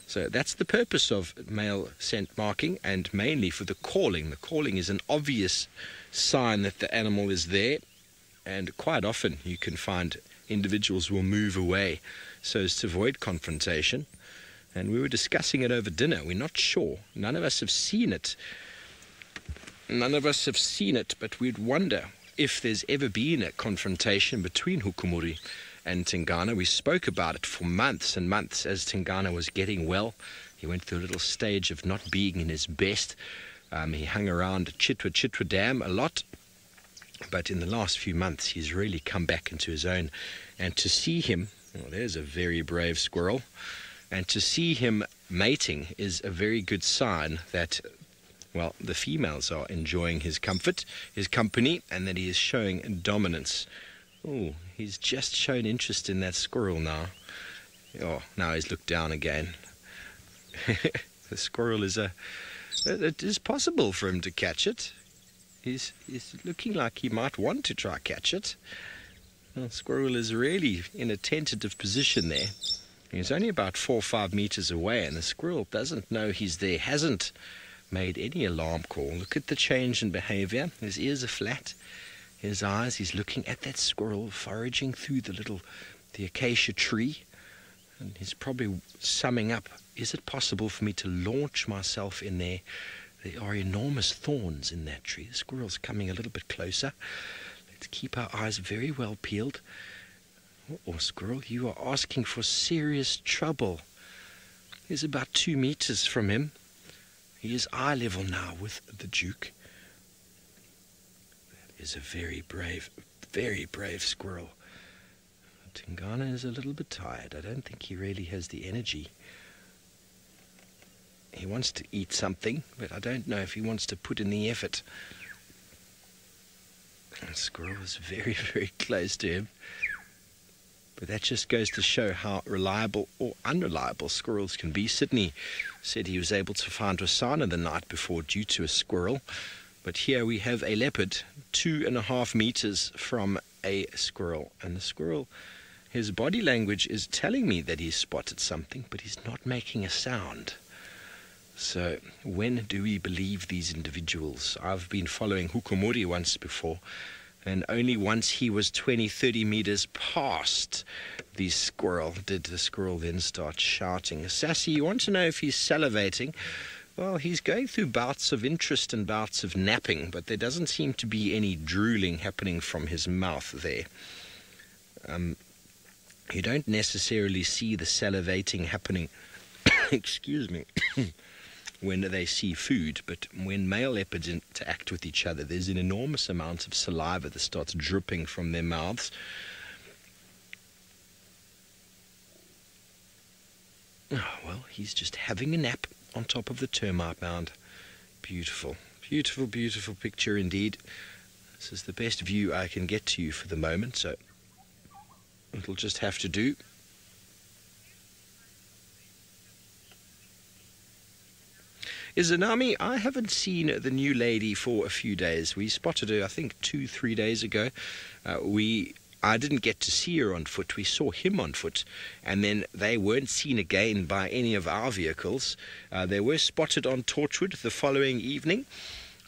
So that's the purpose of male scent marking, and mainly for the calling. The calling is an obvious sign that the animal is there, and quite often you can find individuals will move away so as to avoid confrontation. And we were discussing it over dinner. We're not sure. None of us have seen it. But we'd wonder if there's ever been a confrontation between Hukumuri and Tingana. We spoke about it for months and months as Tingana was getting well. He went through a little stage of not being in his best. He hung around Chitwa Dam a lot, but in the last few months he's really come back into his own. And to see him, there's a very brave squirrel, and to see him mating is a very good sign that, well, the females are enjoying his comfort, his company, and that he is showing dominance. Oh, he's just shown interest in that squirrel now. Oh, now he's looked down again. The squirrel it is possible for him to catch it. He's looking like he might want to try catch it. The squirrel is really in a tentative position there. He's only about 4 or 5 meters away, and the squirrel doesn't know he's there, hasn't made any alarm call. Look at the change in behavior. His ears are flat. His eyes, he's looking at that squirrel foraging through the acacia tree, and he's probably summing up, is it possible for me to launch myself in there? There are enormous thorns in that tree. The squirrel's coming a little bit closer. Let's keep our eyes very well peeled. Oh, squirrel, you are asking for serious trouble. He's about 2 meters from him. He is eye level now with the Duke. Is a very brave squirrel. Tingana is a little bit tired. I don't think he really has the energy. He wants to eat something, but I don't know if he wants to put in the effort. The squirrel is very, very close to him. But that just goes to show how reliable or unreliable squirrels can be. Sydney said he was able to find Rosanna the night before due to a squirrel. But here we have a leopard 2.5 meters from a squirrel. And the squirrel, his body language is telling me that he's spotted something, but he's not making a sound. So when do we believe these individuals? I've been following Hukumuri once before, and only once he was 20-30 meters past the squirrel did the squirrel then start shouting. Sassy, you want to know if he's salivating? Well, he's going through bouts of interest and bouts of napping, but there doesn't seem to be any drooling happening from his mouth there. You don't necessarily see the salivating happening, excuse me, when they see food, but when male leopards interact with each other, there's an enormous amount of saliva that starts dripping from their mouths. Oh, well, he's just having a nap on top of the termite mound. Beautiful, beautiful, beautiful picture indeed. This is the best view I can get to you for the moment, so it'll just have to do. Izanami, I haven't seen the new lady for a few days. We spotted her, I think, 2-3 days ago. I didn't get to see her on foot. We saw him on foot, and then they weren't seen again by any of our vehicles. They were spotted on Torchwood the following evening,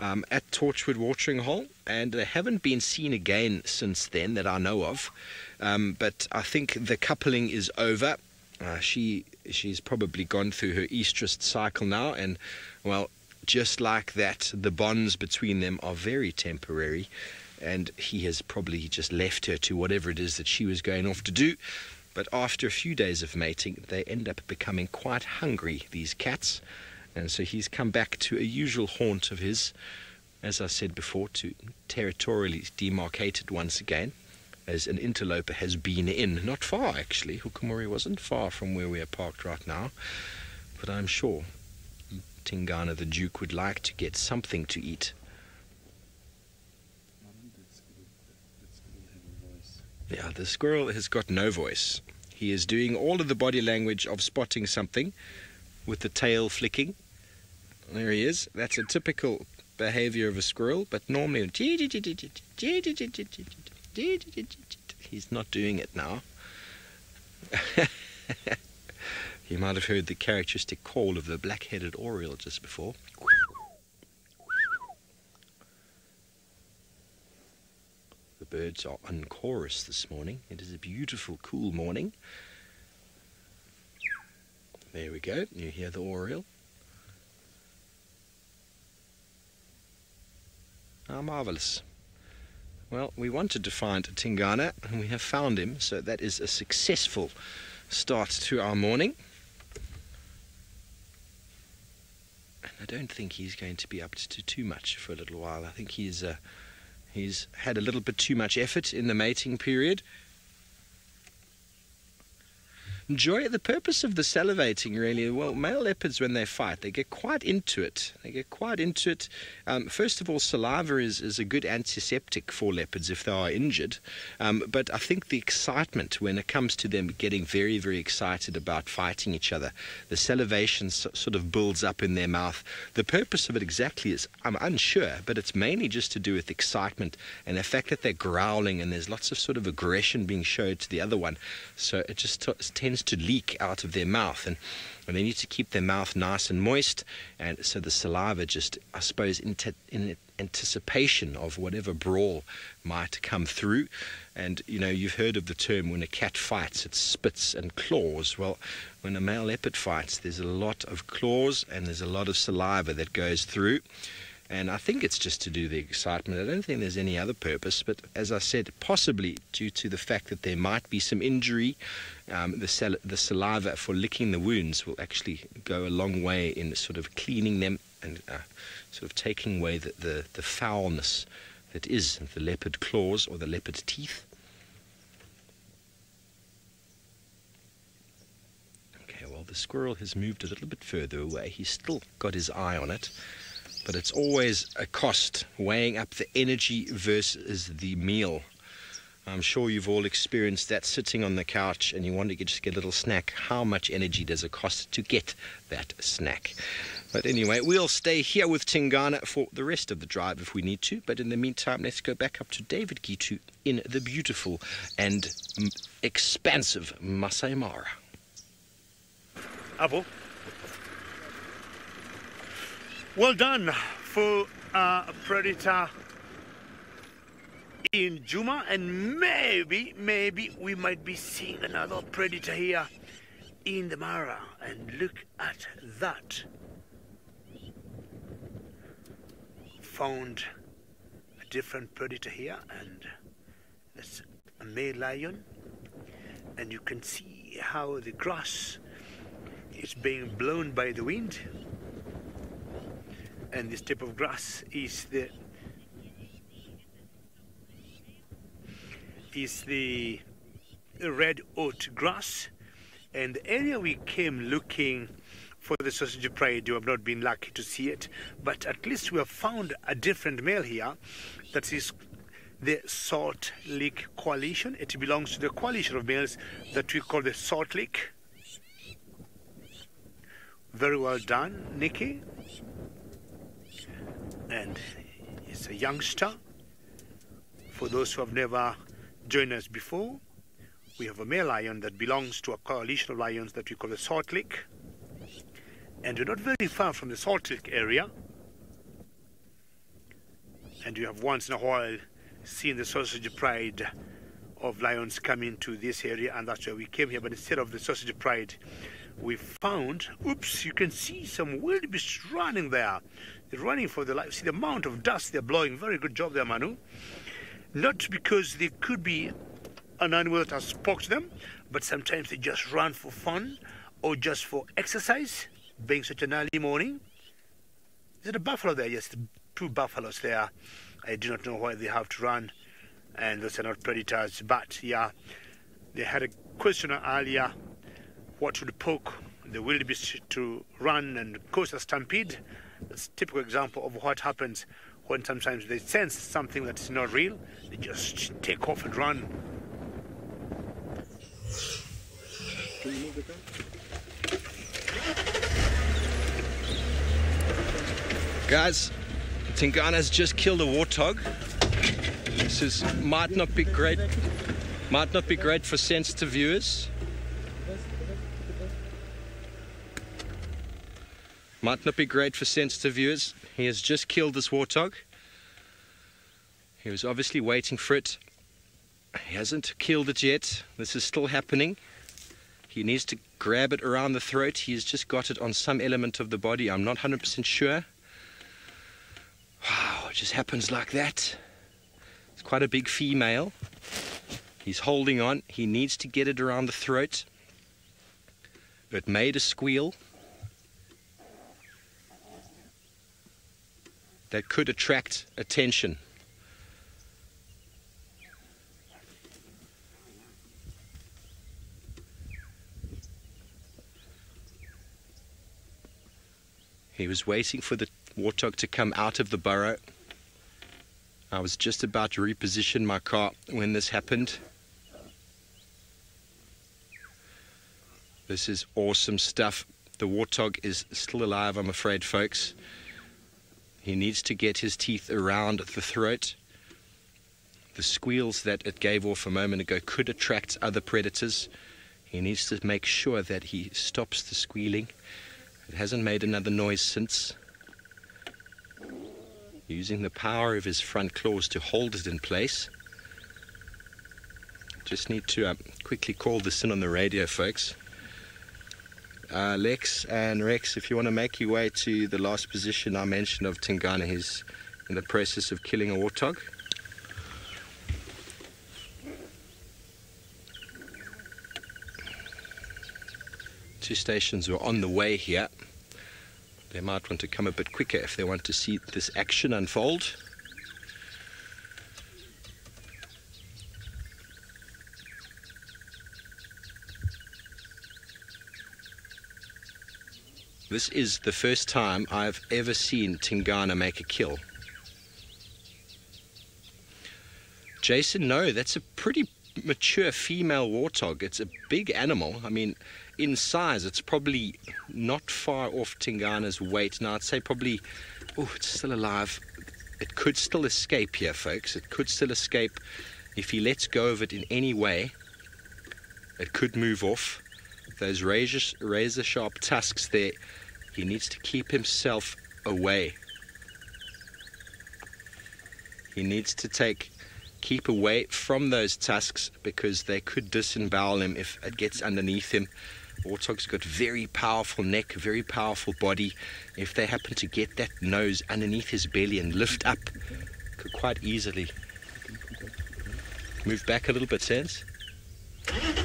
at Torchwood Watering Hole, and they haven't been seen again since then that I know of. But I think the coupling is over. She's probably gone through her estrus cycle now, and well, just like that, the bonds between them are very temporary, and he has probably just left her to whatever it is that she was going off to do. But after a few days of mating, they end up becoming quite hungry, these cats. And so he's come back to a usual haunt of his, as I said before, to territorially demarcate it once again, as an interloper has been in. Not far, actually. Hukumuri wasn't far from where we are parked right now. But I'm sure Tingana the Duke would like to get something to eat. Yeah, the squirrel has got no voice. He is doing all of the body language of spotting something with the tail flicking. There he is. That's a typical behavior of a squirrel, but normally he's not doing it now. You might have heard the characteristic call of the black-headed oriole just before. The birds are on chorus this morning. It is a beautiful, cool morning. There we go. You hear the oriole. Ah, marvellous. Well, we wanted to find Tingana, and we have found him, so that is a successful start to our morning. And I don't think he's going to be up to too much for a little while. I think he's had a little bit too much effort in the mating period. Joy, the purpose of the salivating really, well, male leopards when they fight, they get quite into it. First of all, saliva is a good antiseptic for leopards if they are injured. But I think the excitement when it comes to them getting very, very excited about fighting each other, the salivation sort of builds up in their mouth. The purpose of it exactly is, I'm unsure, but it's mainly just to do with excitement and the fact that they're growling and there's lots of sort of aggression being showed to the other one. So it just tends to leak out of their mouth, and they need to keep their mouth nice and moist, and so the saliva just, I suppose, in anticipation of whatever brawl might come through. And you know, you've heard of the term when a cat fights it spits and claws. Well, when a male leopard fights, there's a lot of claws and there's a lot of saliva that goes through. And I think it's just to do the excitement. I don't think there's any other purpose. But as I said, possibly due to the fact that there might be some injury, the saliva for licking the wounds will actually go a long way in sort of cleaning them and sort of taking away the foulness that is the leopard claws or the leopard teeth. Okay, well, the squirrel has moved a little bit further away. He's still got his eye on it. But it's always a cost, weighing up the energy versus the meal. I'm sure you've all experienced that, sitting on the couch and you want to just get a little snack. How much energy does it cost to get that snack? But anyway, we'll stay here with Tingana for the rest of the drive if we need to. But in the meantime, let's go back up to David Gitu in the beautiful and expansive Masai Mara. Abo. Well done for a predator in Juma, and maybe we might be seeing another predator here in the Mara. And look at that. Found a different predator here, and that's a male lion. And you can see how the grass is being blown by the wind. And this type of grass is the red oat grass. And the area we came looking for the sausage pride, you have not been lucky to see it, but at least we have found a different male here. That is the Salt Lake Coalition. It belongs to the coalition of males that we call the Salt Lake. Very well done, Nikki. And it's a youngster. For those who have never joined us before, we have a male lion that belongs to a coalition of lions that we call the Salt Lake. And we're not very far from the Salt Lake area. And you have once in a while seen the sausage pride of lions come into this area, and that's why we came here. But instead of the sausage pride, we found, oops, you can see some wildebeest running there. They're running for the life. See the amount of dust they're blowing. Very good job there, Manu. Not because they could be an animal that has spoke to them, but sometimes they just run for fun or just for exercise, being such an early morning. Is it a buffalo there? Yes, 2 buffaloes there. I do not know why they have to run, and those are not predators. But yeah, they had a question earlier, what would poke the wildebeest to run and cause a stampede? That's a typical example of what happens when sometimes they sense something that is not real. They just take off and run. Guys, Tingana's just killed a warthog. This might not be great for sensitive viewers. Might not be great for sensitive viewers. He has just killed this warthog. He was obviously waiting for it. He hasn't killed it yet. This is still happening. He needs to grab it around the throat. He's just got it on some element of the body. I'm not 100% sure. Wow, it just happens like that. It's quite a big female. He's holding on. He needs to get it around the throat. It made a squeal that could attract attention. He was waiting for the warthog to come out of the burrow. I was just about to reposition my car when this happened. This is awesome stuff. The warthog is still alive, I'm afraid, folks. He needs to get his teeth around the throat. The squeals that it gave off a moment ago could attract other predators. He needs to make sure that he stops the squealing. It hasn't made another noise since. Using the power of his front claws to hold it in place. Just need to quickly call this in on the radio, folks. Lex and Rex, if you want to make your way to the last position I mentioned of Tingana, he's in the process of killing a warthog. Two stations are on the way here. They might want to come a bit quicker if they want to see this action unfold. This is the first time I've ever seen Tingana make a kill. Jason, no, that's a pretty mature female warthog. It's a big animal. I mean, in size, it's probably not far off Tingana's weight. Now, I'd say probably, oh, it's still alive. It could still escape here, folks. It could still escape. If he lets go of it in any way, it could move off. Those razor-sharp tusks there, he needs to keep himself away. He needs to keep away from those tusks because they could disembowel him if it gets underneath him. Warthog's got very powerful neck, very powerful body. If they happen to get that nose underneath his belly and lift up, could quite easily move back a little bit, Sans.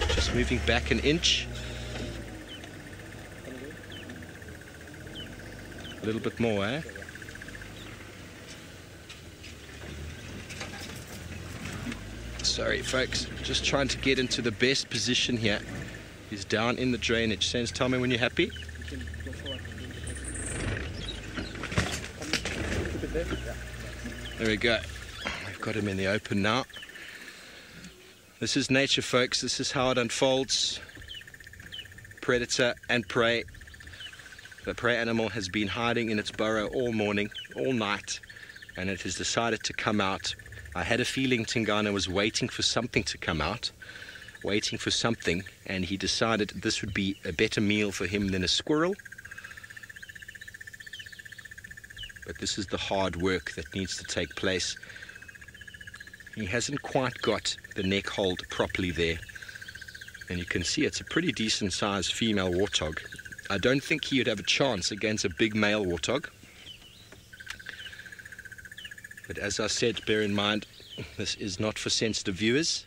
Just moving back an inch. A little bit more, eh? Sorry, folks. Just trying to get into the best position here. He's down in the drainage. Sans, tell me when you're happy. There we go. We've got him in the open now. This is nature, folks. This is how it unfolds. Predator and prey. The prey animal has been hiding in its burrow all morning, all night, and it has decided to come out. I had a feeling Tingana was waiting for something to come out, waiting for something, and he decided this would be a better meal for him than a squirrel. But this is the hard work that needs to take place. He hasn't quite got the neck hold properly there. And you can see it's a pretty decent sized female warthog. I don't think he would have a chance against a big male warthog. But as I said, bear in mind, this is not for sensitive viewers.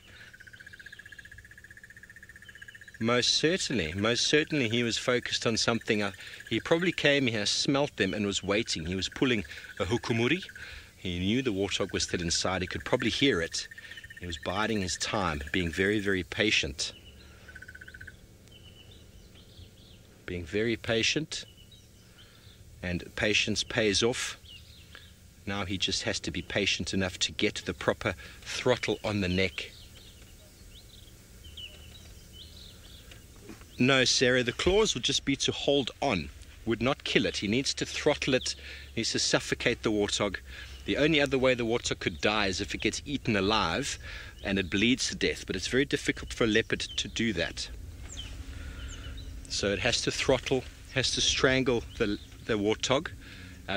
Most certainly he was focused on something. He probably came here, smelt them and was waiting. He was pulling a hukumuri. He knew the warthog was still inside. He could probably hear it. He was biding his time, being very, very patient. Being very patient, and patience pays off. Now he just has to be patient enough to get the proper throttle on the neck. No, Sarah, the clause would just be to hold on, would not kill it. He needs to throttle it, he needs to suffocate the warthog. The only other way the warthog could die is if it gets eaten alive and it bleeds to death, but it's very difficult for a leopard to do that. So it has to throttle, has to strangle the warthog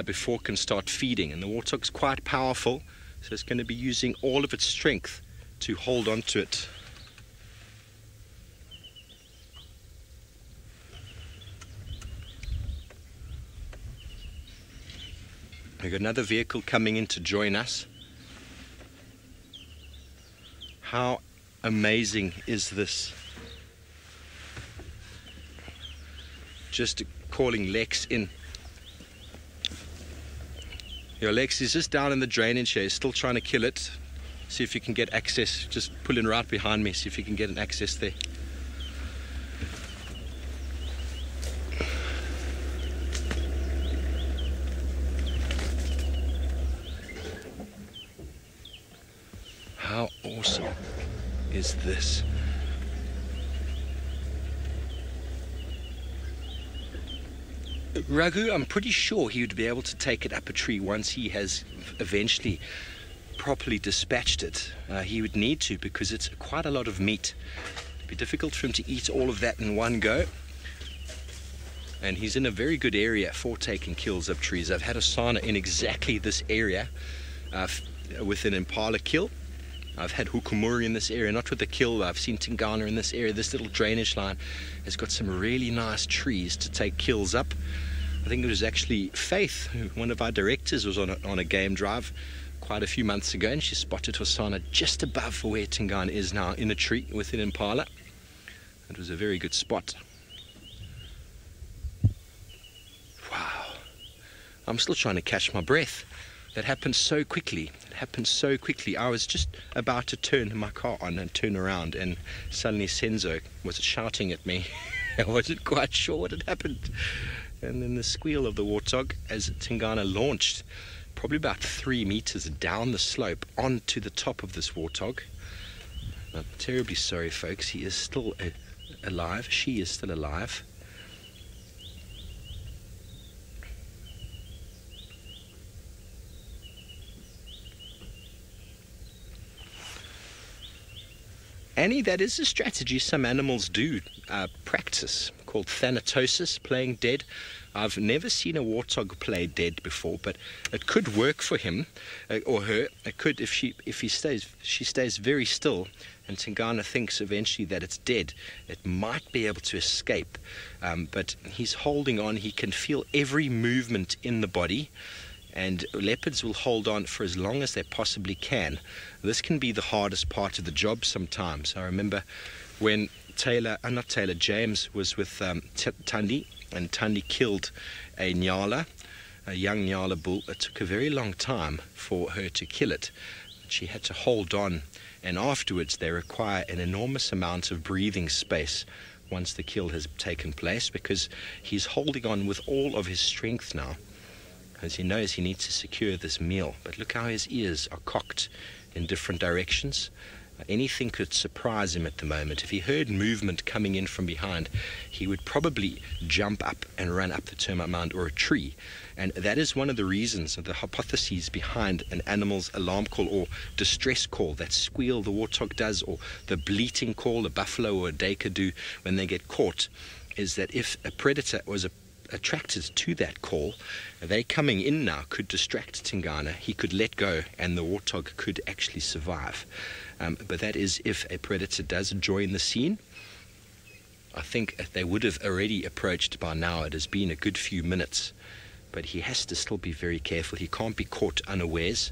before it can start feeding. And the warthog's quite powerful, so it's going to be using all of its strength to hold on to it. We've got another vehicle coming in to join us. How amazing is this? Just calling Lex in. Your Lex is just down in the drainage here, he's still trying to kill it. See if you can get access, just pull in right behind me, see if you can get an access there. How awesome is this? Raghu, I'm pretty sure he would be able to take it up a tree once he has eventually properly dispatched it. He would need to, because it's quite a lot of meat. It'd be difficult for him to eat all of that in one go. And he's in a very good area for taking kills up trees. I've had Osana in exactly this area with an impala kill. I've had hukumuri in this area, not with a kill. I've seen Tingana in this area. This little drainage line has got some really nice trees to take kills up. I think it was actually Faith, one of our directors, was on a game drive quite a few months ago, and she spotted Osana just above where Tingana is now, in a tree with an impala. It was a very good spot. Wow. I'm still trying to catch my breath. That happened so quickly. It happened so quickly. I was just about to turn my car on and turn around, and suddenly Senzo was shouting at me. I wasn't quite sure what had happened. And then the squeal of the warthog as Tingana launched probably about 3 meters down the slope onto the top of this warthog. I'm terribly sorry, folks. He is still alive. She is still alive. Annie, that is a strategy some animals do practice, called thanatosis, playing dead. I've never seen a warthog play dead before, but it could work for him or her. It could if she stays very still, and Tingana thinks eventually that it's dead. It might be able to escape, but he's holding on. He can feel every movement in the body. And leopards will hold on for as long as they possibly can. This can be the hardest part of the job sometimes. I remember when James was with Tandi, and Tandi killed a nyala, a young nyala bull. It took a very long time for her to kill it. She had to hold on, and afterwards they require an enormous amount of breathing space once the kill has taken place, because he's holding on with all of his strength now, as he knows he needs to secure this meal. But look how his ears are cocked in different directions. Anything could surprise him at the moment. If he heard movement coming in from behind, he would probably jump up and run up the termite mound or a tree. And that is one of the reasons, of the hypotheses behind an animal's alarm call or distress call, that squeal the warthog does, or the bleating call a buffalo or a duiker do when they get caught, is that if a predator was attracted to that call. They coming in now could distract Tingana. He could let go and the warthog could actually survive. But that is if a predator does join the scene. I think they would have already approached by now. It has been a good few minutes. But he has to still be very careful. He can't be caught unawares.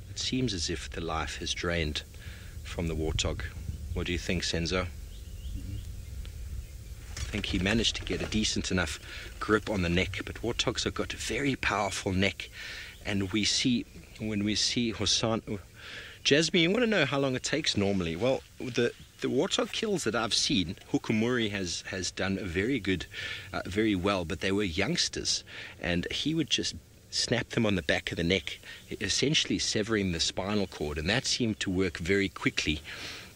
It seems as if the life has drained from the warthog. What do you think, Senzo? I think he managed to get a decent enough grip on the neck, but warthogs have got a very powerful neck. And we see, when we see Hosan... Jasmine, you want to know how long it takes normally? Well, the warthog kills that I've seen, Hukumuri has done very good, very well, but they were youngsters, and he would just snap them on the back of the neck, essentially severing the spinal cord, and that seemed to work very quickly.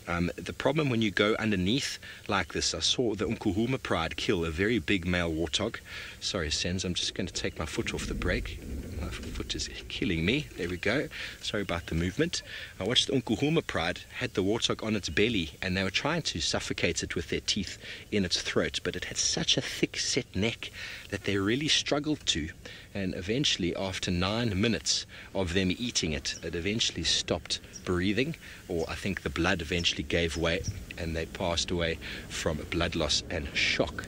The problem when you go underneath like this, I saw the Umkuhuma Pride kill a very big male warthog. Sorry, Sens, I'm just going to take my foot off the brake. My foot is killing me. There we go. Sorry about the movement. I watched the Umkuhuma Pride, had the warthog on its belly, and they were trying to suffocate it with their teeth in its throat, but it had such a thick set neck that they really struggled to. And eventually, after 9 minutes of them eating it, it eventually stopped breathing, or I think the blood eventually gave way and they passed away from blood loss and shock.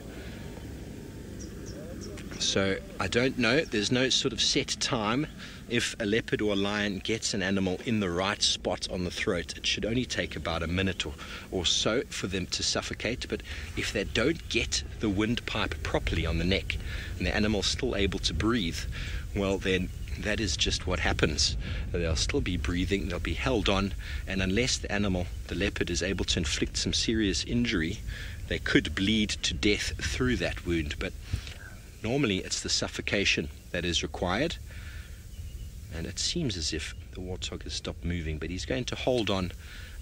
So I don't know, there's no sort of set time. If a leopard or a lion gets an animal in the right spot on the throat, it should only take about a minute or so for them to suffocate. But if they don't get the windpipe properly on the neck and the animal's still able to breathe, well then that is just what happens. They'll still be breathing, they'll be held on, and unless the animal, the leopard, is able to inflict some serious injury, they could bleed to death through that wound. But normally it's the suffocation that is required. And it seems as if the warthog has stopped moving, but he's going to hold on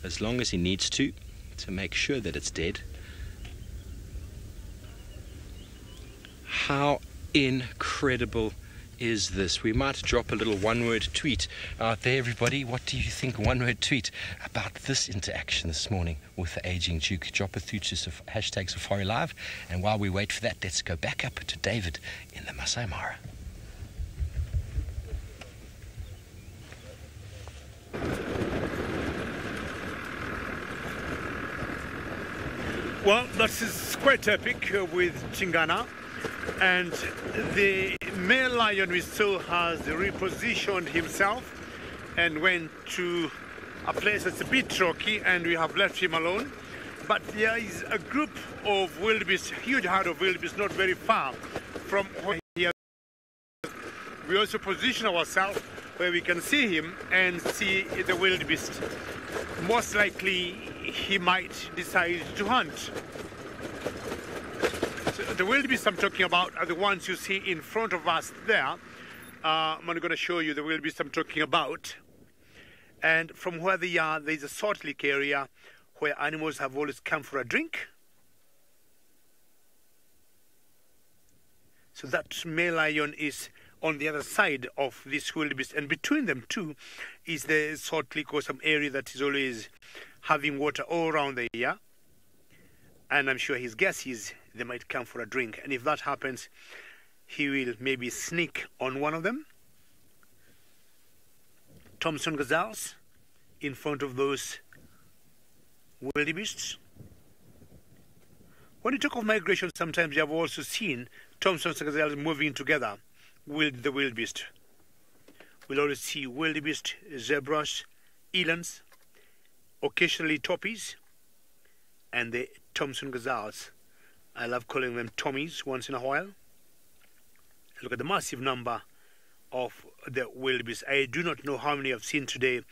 as long as he needs to make sure that it's dead. How incredible is this? We might drop a little one-word tweet out there, everybody. What do you think, one-word tweet about this interaction this morning with the aging Duke? Drop it through to hashtag SafariLive. And while we wait for that, let's go back up to David in the Masai Mara. Well, that is quite epic with Tingana, and the male lion we saw has repositioned himself and went to a place that's a bit rocky, and we have left him alone. But there is a group of wildebeest, huge herd of wildebeest, not very far from where he is. We also position ourselves where we can see him and see the wildebeest. Most likely he might decide to hunt. So the wildebeest I'm talking about are the ones you see in front of us there. I'm going to show you the wildebeest I'm talking about. And from where they are, there's a salt lick area where animals have always come for a drink. So that male lion is on the other side of this wildebeest, and between them too is the salt lick, or some area that is always having water all around the year. And I'm sure his guess is they might come for a drink, and if that happens, he will maybe sneak on one of them. Thompson gazelles in front of those wildebeests. When you talk of migration, sometimes you have also seen Thompson gazelles moving together with the wildebeest. We'll always see wildebeest, zebras, elands, occasionally toppies, and the Thompson gazelles. I love calling them Tommies once in a while. Look at the massive number of the wildebeest. I do not know how many I've seen today,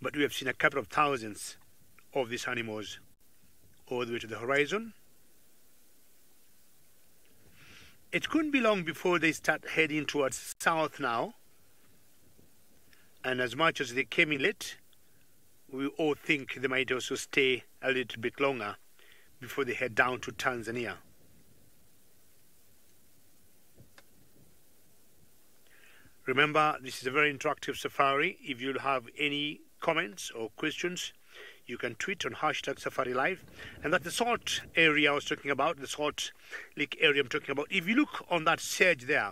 but we have seen a couple of thousands of these animals all the way to the horizon. It couldn't be long before they start heading towards south now. And as much as they came in late, we all think they might also stay a little bit longer before they head down to Tanzania. Remember, this is a very interactive safari. If you'll have any comments or questions, you can tweet on #SafariLive. And that's the salt area I was talking about, the salt lake area I'm talking about. If you look on that sedge there,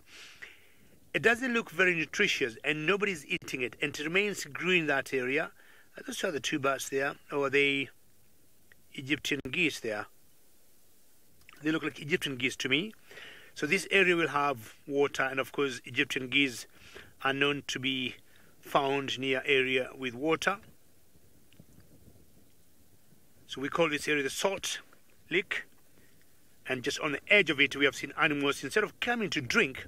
it doesn't look very nutritious and nobody's eating it, and it remains green in that area. Those are the two birds there, or the Egyptian geese there. They look like Egyptian geese to me. So this area will have water, and of course Egyptian geese are known to be found near area with water. So we call this area the salt lake, and just on the edge of it we have seen animals, instead of coming to drink,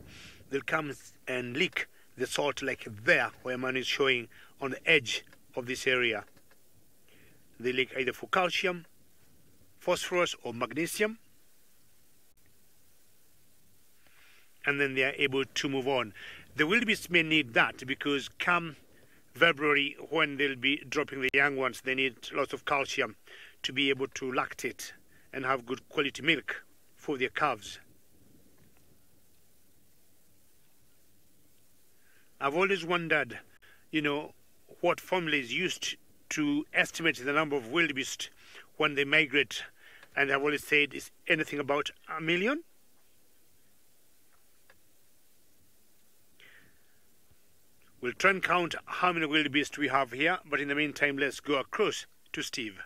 they'll come and lick the salt lake there, where man is showing on the edge of this area. They lick either for calcium, phosphorus or magnesium, and then they are able to move on. The wildebeest may need that because come February, when they'll be dropping the young ones, they need lots of calcium to be able to lactate and have good quality milk for their calves. I've always wondered, you know, what formula is used to estimate the number of wildebeest when they migrate, and I've always said it's anything about 1 million. We'll try and count how many wildebeest we have here, but in the meantime, let's go across to Steve.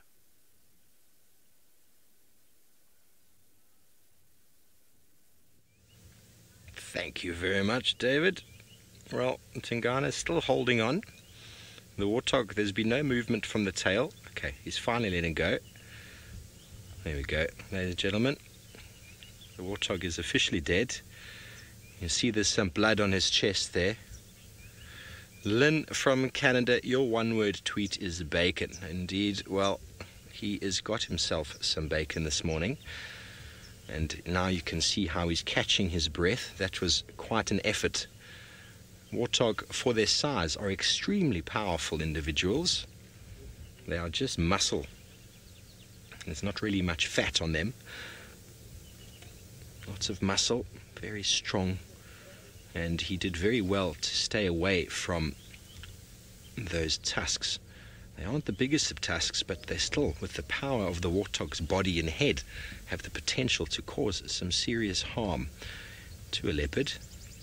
Thank you very much, David. Well, Tingana is still holding on. The warthog, there's been no movement from the tail. Okay, he's finally letting go. There we go, ladies and gentlemen. The warthog is officially dead. You see there's some blood on his chest there. Lynn from Canada, your one-word tweet is bacon. Indeed, well, he has got himself some bacon this morning. And now you can see how he's catching his breath. That was quite an effort. Warthog, for their size, are extremely powerful individuals. They are just muscle. There's not really much fat on them. Lots of muscle, very strong. And he did very well to stay away from those tusks. They aren't the biggest of tusks, but they still, with the power of the warthog's body and head, have the potential to cause some serious harm to a leopard.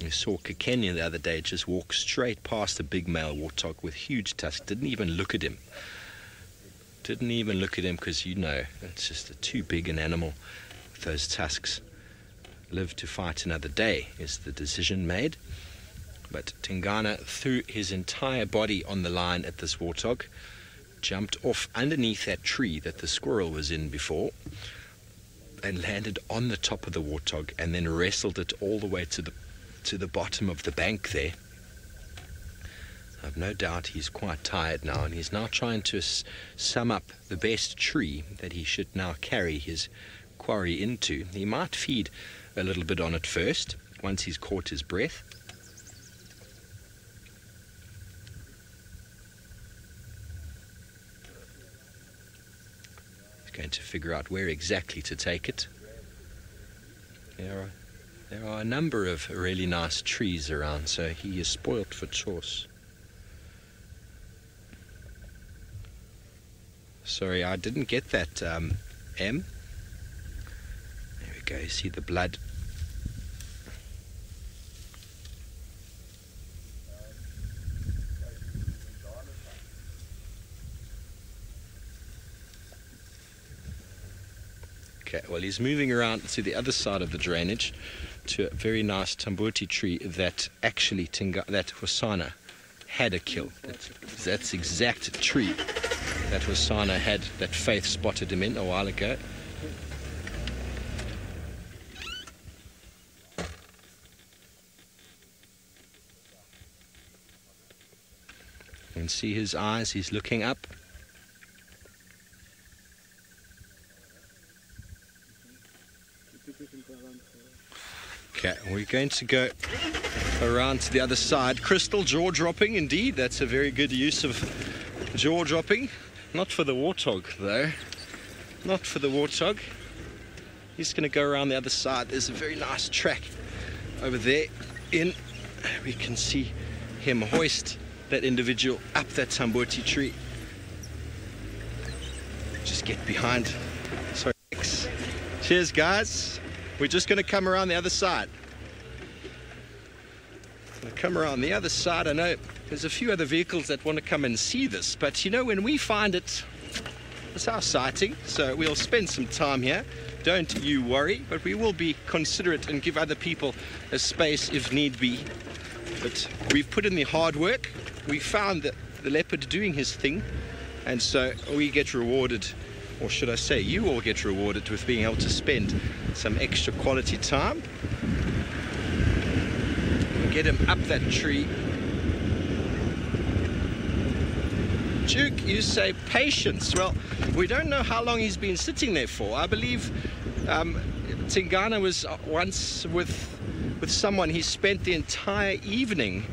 You saw Kenya the other day just walk straight past a big male warthog with huge tusks. Didn't even look at him. Didn't even look at him because, you know, it's just too big an animal with those tusks. Live to fight another day is the decision made. But Tingana threw his entire body on the line at this warthog, jumped off underneath that tree that the squirrel was in before, and landed on the top of the warthog, and then wrestled it all the way to the bottom of the bank there. I've no doubt he's quite tired now, and he's now trying to sum up the best tree that he should now carry his quarry into. He might feed a little bit on it first, once he's caught his breath. He's going to figure out where exactly to take it. There are a number of really nice trees around, so he is spoilt for choice. Sorry, I didn't get that, M. There we go, you see the blood. Okay, well, he's moving around to the other side of the drainage to a very nice tambuti tree that actually that Hosana had a kill. That's the exact tree that Hosana had, that Faith spotted him in a while ago. You can see his eyes, he's looking up. Okay, we're going to go around to the other side. Crystal, jaw dropping, indeed. That's a very good use of jaw dropping. Not for the warthog, though. Not for the warthog. He's going to go around the other side. There's a very nice track over there. We can see him hoist that individual up that tambuti tree. just get behind. Sorry. Cheers, guys. We're just going to come around the other side. Come around the other side. I know there's a few other vehicles that want to come and see this, but you know, when we find it, it's our sighting, so we'll spend some time here. Don't you worry, but we will be considerate and give other people a space if need be. But we've put in the hard work. We found the leopard doing his thing, and so we get rewarded, or should I say you all get rewarded with being able to spend some extra quality time. Get him up that tree. Duke, you say patience. Well, we don't know how long he's been sitting there for. I believe Tingana was once with someone. He spent the entire evening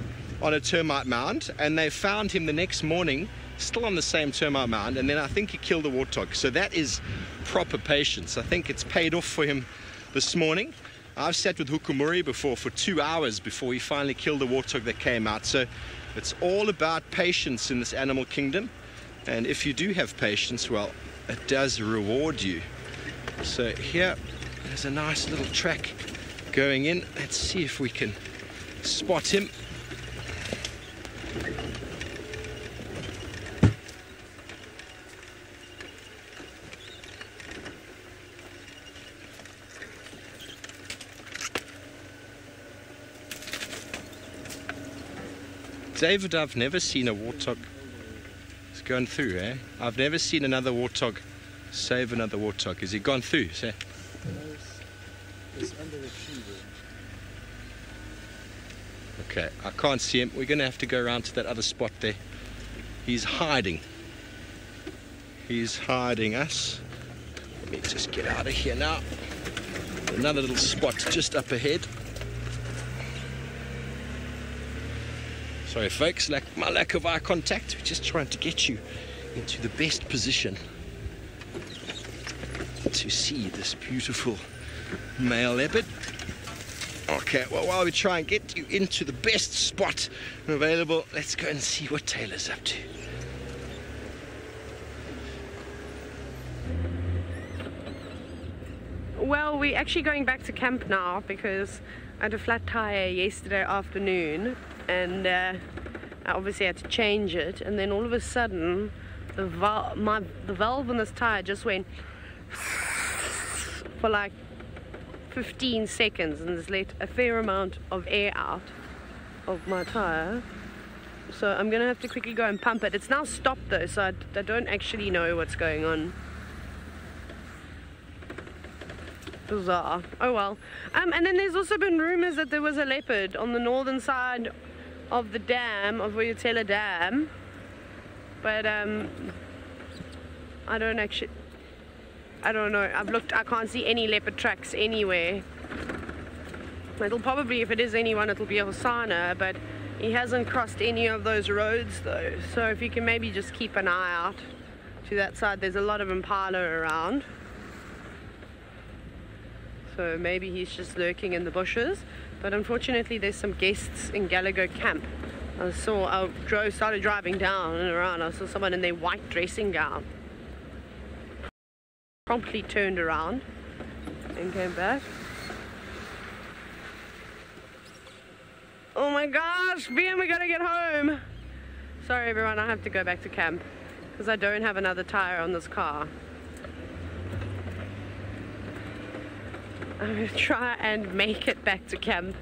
on a termite mound, and they found him the next morning still on the same termite mound, and then I think he killed a warthog. So that is proper patience. I think it's paid off for him this morning. I've sat with Hukumuri before for 2 hours before he finally killed a warthog that came out. So it's all about patience in this animal kingdom. And if you do have patience, well, it does reward you. So here, there's a nice little track going in. Let's see if we can spot him. David, I've never seen a warthog. It's gone through, eh? I've never seen another warthog save another warthog. Has he gone through, sir? It's under the tree there. Okay, I can't see him. We're going to have to go around to that other spot there. He's hiding. He's hiding us. Let me just get out of here now. Another little spot just up ahead. Sorry folks, my lack of eye contact. We're just trying to get you into the best position to see this beautiful male leopard. Okay, well, while we try and get you into the best spot available, let's go and see what Taylor's up to. Well, we're actually going back to camp now because I had a flat tire yesterday afternoon, and I obviously had to change it, and then all of a sudden the valve on this tire just went for like 15 seconds and has let a fair amount of air out of my tire. So I'm gonna have to quickly go and pump it. It's now stopped though, so I don't actually know what's going on. Bizarre. Oh well. And then there's also been rumors that there was a leopard on the northern side of the dam, of Vuyatela Dam, but I don't know. I've looked, I can't see any leopard tracks anywhere. It'll probably, if it is anyone, it'll be a Hosanna, but he hasn't crossed any of those roads though. So if you can maybe just keep an eye out to that side, there's a lot of impala around. So maybe he's just lurking in the bushes. But unfortunately there's some guests in Gallagher camp. Started driving down and around. I saw someone in their white dressing gown. Promptly turned around and came back. Oh my gosh, Ben, we gotta get home. Sorry everyone, I have to go back to camp because I don't have another tire on this car. I'm gonna try and make it back to camp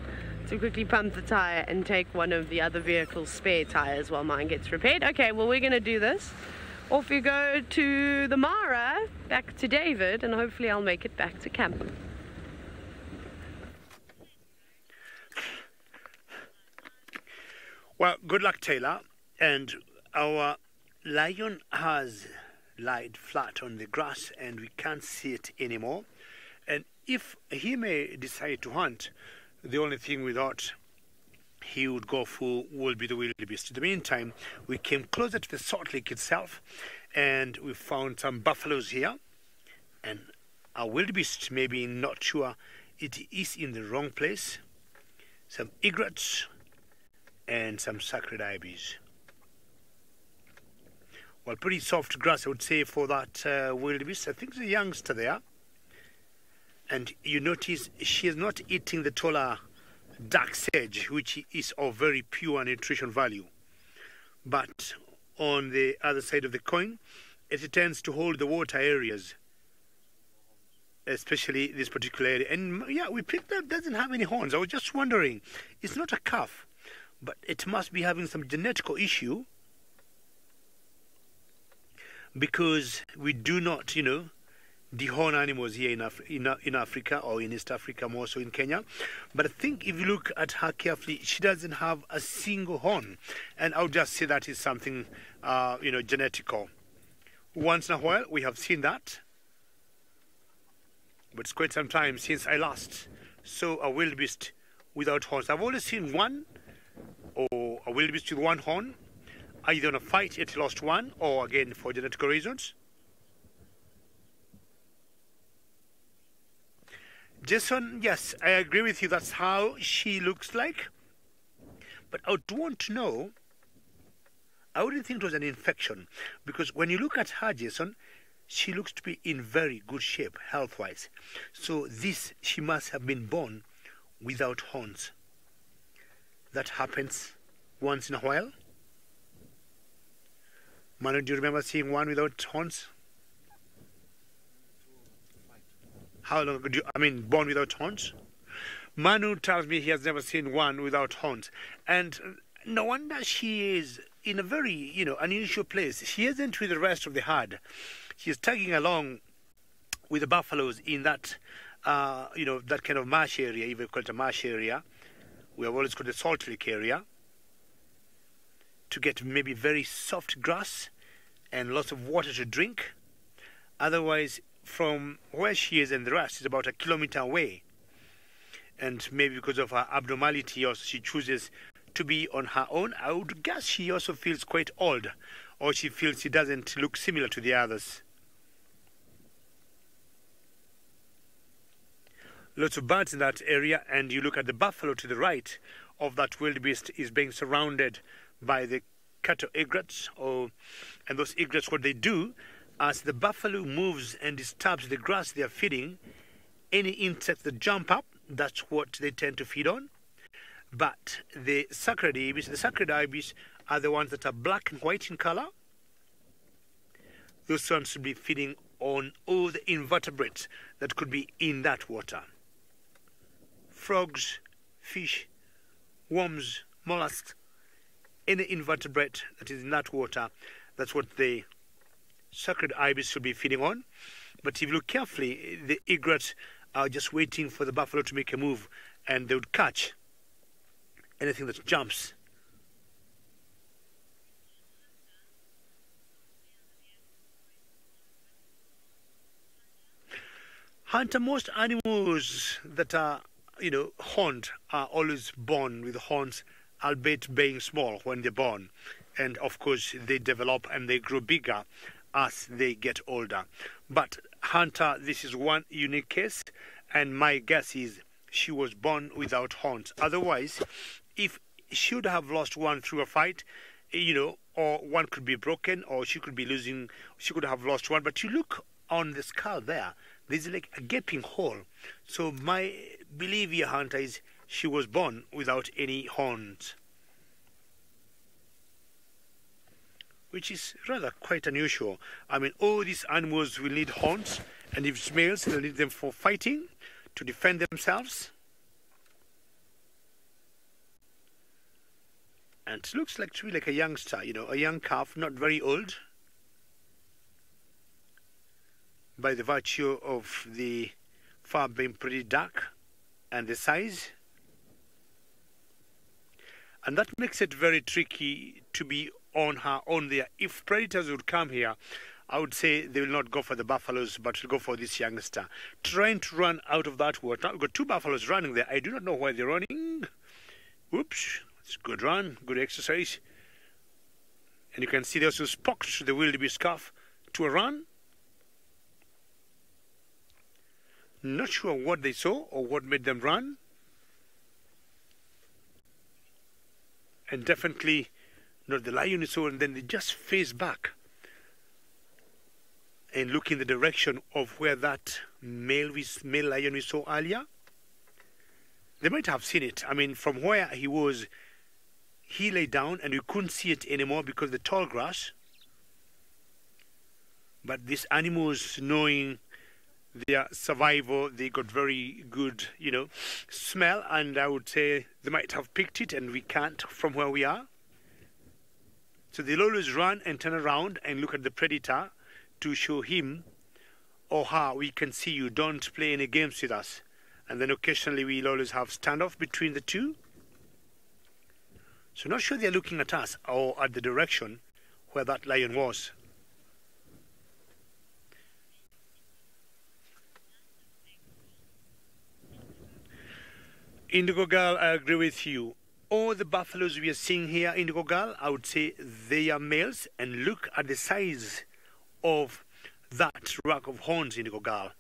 to quickly pump the tire and take one of the other vehicle's spare tires while mine gets repaired. Okay, well we're gonna do this. Off you go to the Mara, back to David, and hopefully I'll make it back to camp. Well, good luck, Taylor. And our lion has lied flat on the grass and we can't see it anymore. And if he may decide to hunt, the only thing we thought he would go for will be the wildebeest. In the meantime, we came closer to the Salt Lake itself and we found some buffaloes here. And our wildebeest, maybe not sure it is in the wrong place. Some egrets and some sacred ibis. well, pretty soft grass, I would say, for that wildebeest. I think there's a youngster there. And you notice she is not eating the taller dark sage, which is of very pure nutrition value. But on the other side of the coin, it tends to hold the water areas, especially this particular area. And yeah, we picked that doesn't have any horns. I was just wondering, it's not a calf, but it must be having some genetical issue, because we do not, dehorn animals here in Africa, or in East Africa, more so in Kenya. But I think if you look at her carefully, she doesn't have a single horn. And I would just say that is something, genetical. Once in a while, we have seen that. But it's quite some time since I last saw a wildebeest without horns. I've always seen one, or a wildebeest with one horn, either in a fight it lost one, or again for genetical reasons. Jason, yes, I agree with you. That's how she looks like. But I would want to know, I wouldn't think it was an infection, because when you look at her, Jason, she looks to be in very good shape, health-wise. So she must have been born without horns. That happens once in a while. Manu, do you remember seeing one without horns? How long could born without horns? Manu tells me he has never seen one without horns. And no wonder she is in a very, unusual place. She isn't with the rest of the herd. She is tagging along with the buffaloes in that, that kind of marsh area, even we call it a marsh area. We have always called it a salt lake area, to get maybe very soft grass and lots of water to drink. Otherwise, from where she is and the rest is about 1 kilometer away. And maybe because of her abnormality, also she chooses to be on her own. I would guess she also feels quite old, or she feels she doesn't look similar to the others. Lots of birds in that area, and you look at the buffalo to the right of that wildebeest is being surrounded by the cattle egrets, and those egrets, what they do, as the buffalo moves and disturbs the grass they are feeding, any insects that jump up, that's what they tend to feed on. But the sacred ibis are the ones that are black and white in color. Those ones should be feeding on all the invertebrates that could be in that water. Frogs, fish, worms, mollusks, any invertebrate that is in that water, that's what the sacred ibis should be feeding on. But if you look carefully, the egrets are just waiting for the buffalo to make a move, and they would catch anything that jumps. Hunter, most animals that are, horned are always born with horns, albeit being small when they're born. And of course, they develop and they grow bigger as they get older. But Hunter, this is one unique case, and my guess is she was born without horns. Otherwise, if she would have lost one through a fight, or one could be broken, or she could have lost one. But you look on the skull there, there's like a gaping hole. So my belief here, Hunter, is she was born without any horns, which is rather quite unusual. All these animals will need horns, and if it's males, they'll need them for fighting, to defend themselves. And it looks like to be like a youngster, a young calf, not very old, by the virtue of the fur being pretty dark and the size. And that makes it very tricky to be on her own there. If predators would come here, I would say they will not go for the buffaloes, but will go for this youngster. Trying to run out of that water. We've got two buffaloes running there. I do not know why they're running. Oops. It's a good run, good exercise. And you can see they also sparked the wildebeest calf to a run. Not sure what they saw or what made them run. And definitely not the lion you saw, and then they just faced back. and look in the direction of where that male lion we saw earlier, they might have seen it. I mean, from where he was, he lay down and we couldn't see it anymore because of the tall grass. But these animals, knowing their survival, they got very good, smell, and I would say they might have picked it and we can't from where we are. So they'll always run and turn around and look at the predator to show him or her, we can see you, don't play any games with us. And then occasionally we'll always have standoff between the two. So not sure they're looking at us or at the direction where that lion was. Indigo Girl, I agree with you. All the buffaloes we are seeing here, Indigo Girl, I would say they are males, and look at the size of that rack of horns, Indigo Girl.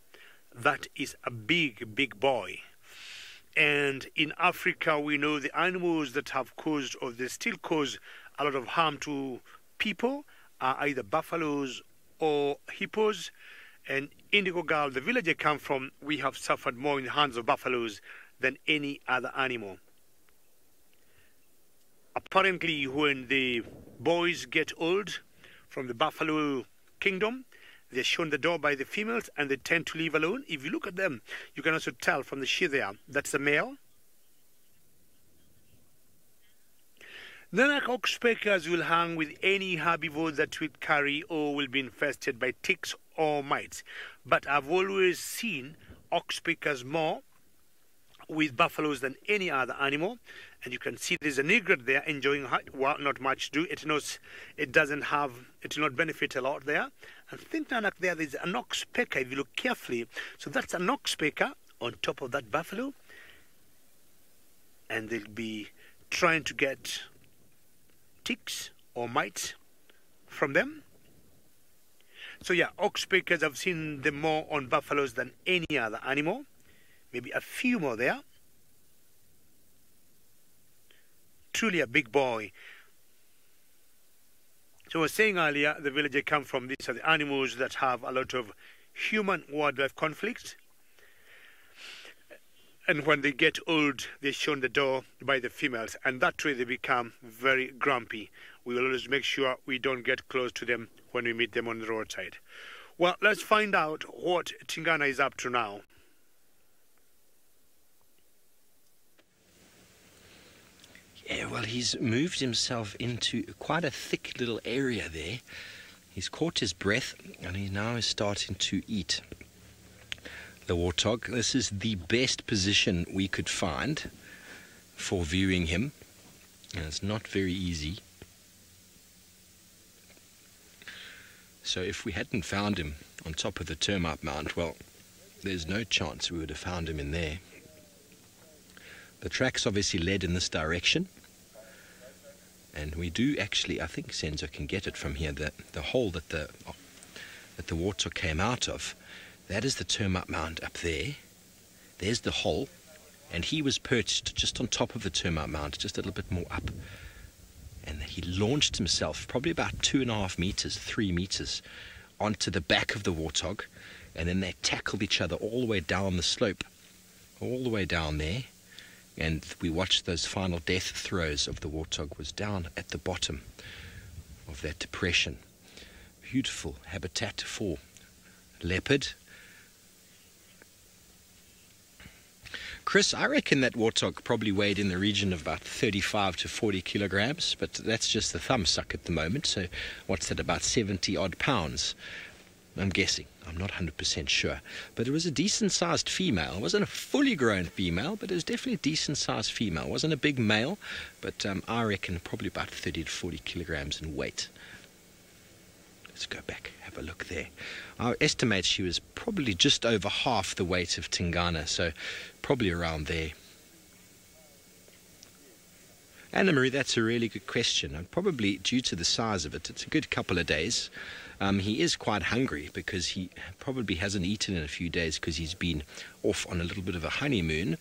That is a big, big boy. And in Africa, we know the animals that have caused or they still cause a lot of harm to people are either buffaloes or hippos. And Indigo Girl, the village I come from, we have suffered more in the hands of buffaloes than any other animal. Apparently, when the boys get old from the buffalo kingdom, they're shown the door by the females and they tend to leave alone. If you look at them, you can also tell from the shear there, that's the male. Then oxpeckers will hang with any herbivore that will carry or will be infested by ticks or mites. But I've always seen oxpeckers more with buffaloes than any other animal. And you can see there's an egret there enjoying not much to do. It knows it doesn't have, it will not benefit a lot there. And think there, there's an oxpecker if you look carefully. So that's an oxpecker on top of that buffalo. And they'll be trying to get ticks or mites from them. So yeah, oxpeckers, I've seen them more on buffaloes than any other animal. Maybe a few more there. Truly a big boy. So I was saying earlier, the village I come from, these are the animals that have a lot of human-wildlife conflicts. And when they get old, they're shown the door by the females. And that way they become very grumpy. We will always make sure we don't get close to them when we meet them on the roadside. Well, let's find out what Tingana is up to now. Yeah, well, he's moved himself into quite a thick little area there. He's caught his breath and he now is starting to eat the warthog. This is the best position we could find for viewing him. And it's not very easy. So if we hadn't found him on top of the termite mound, well, there's no chance we would have found him in there. The tracks obviously led in this direction. And we do actually, I think Senzo can get it from here, the hole that the warthog came out of, that is the termite mound up there. There's the hole, and he was perched just on top of the termite mound, just a little bit more up. And he launched himself probably about 2.5 meters, 3 meters, onto the back of the warthog, and then they tackled each other all the way down the slope, all the way down there. And we watched those final death throes of the warthog was down at the bottom of that depression. Beautiful habitat for leopard. Chris, I reckon that warthog probably weighed in the region of about 35 to 40 kilograms, but that's just the thumbsuck at the moment. So what's that, about 70 odd pounds? I'm guessing. I'm not 100% sure. But it was a decent-sized female. It wasn't a fully grown female, but it was definitely a decent-sized female. It wasn't a big male, but I reckon probably about 30 to 40 kilograms in weight. Let's go back, have a look there. I estimate she was probably just over half the weight of Tingana, so probably around there. Anna Marie, that's a really good question. And probably due to the size of it, it's a good couple of days. He is quite hungry because he probably hasn't eaten in a few days because he's been off on a little bit of a honeymoon.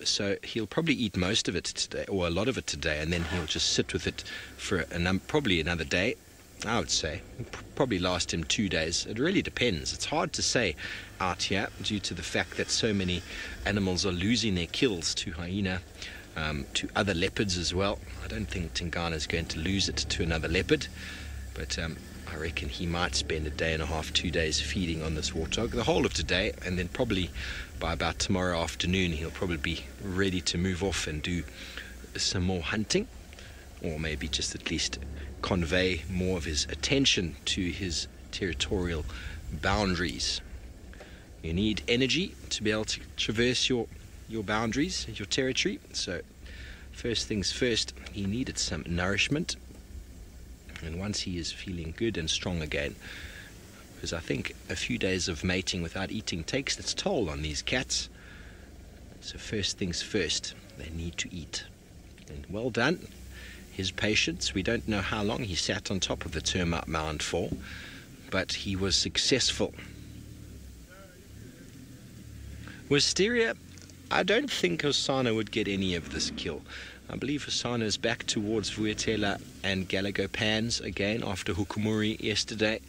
So he'll probably eat most of it today, or a lot of it today, and then he'll just sit with it for probably another day. I would say. Probably last him 2 days. It really depends. It's hard to say out here due to the fact that so many animals are losing their kills to hyena, to other leopards as well. I don't think Tingana is going to lose it to another leopard, but I reckon he might spend a day and a half, 2 days feeding on this warthog, the whole of today, and then probably by about tomorrow afternoon he'll probably be ready to move off and do some more hunting, or maybe just at least convey more of his attention to his territorial boundaries. You need energy to be able to traverse your boundaries, your territory. So first things first, he needed some nourishment. And once he is feeling good and strong again, because I think a few days of mating without eating takes its toll on these cats. So first things first, they need to eat. And well done. His patience, we don't know how long he sat on top of the termite mound for, but he was successful. Wisteria, I don't think Hosana would get any of this kill. I believe Hosana is back towards Vuatela and Galagopans again after Hukumuri yesterday.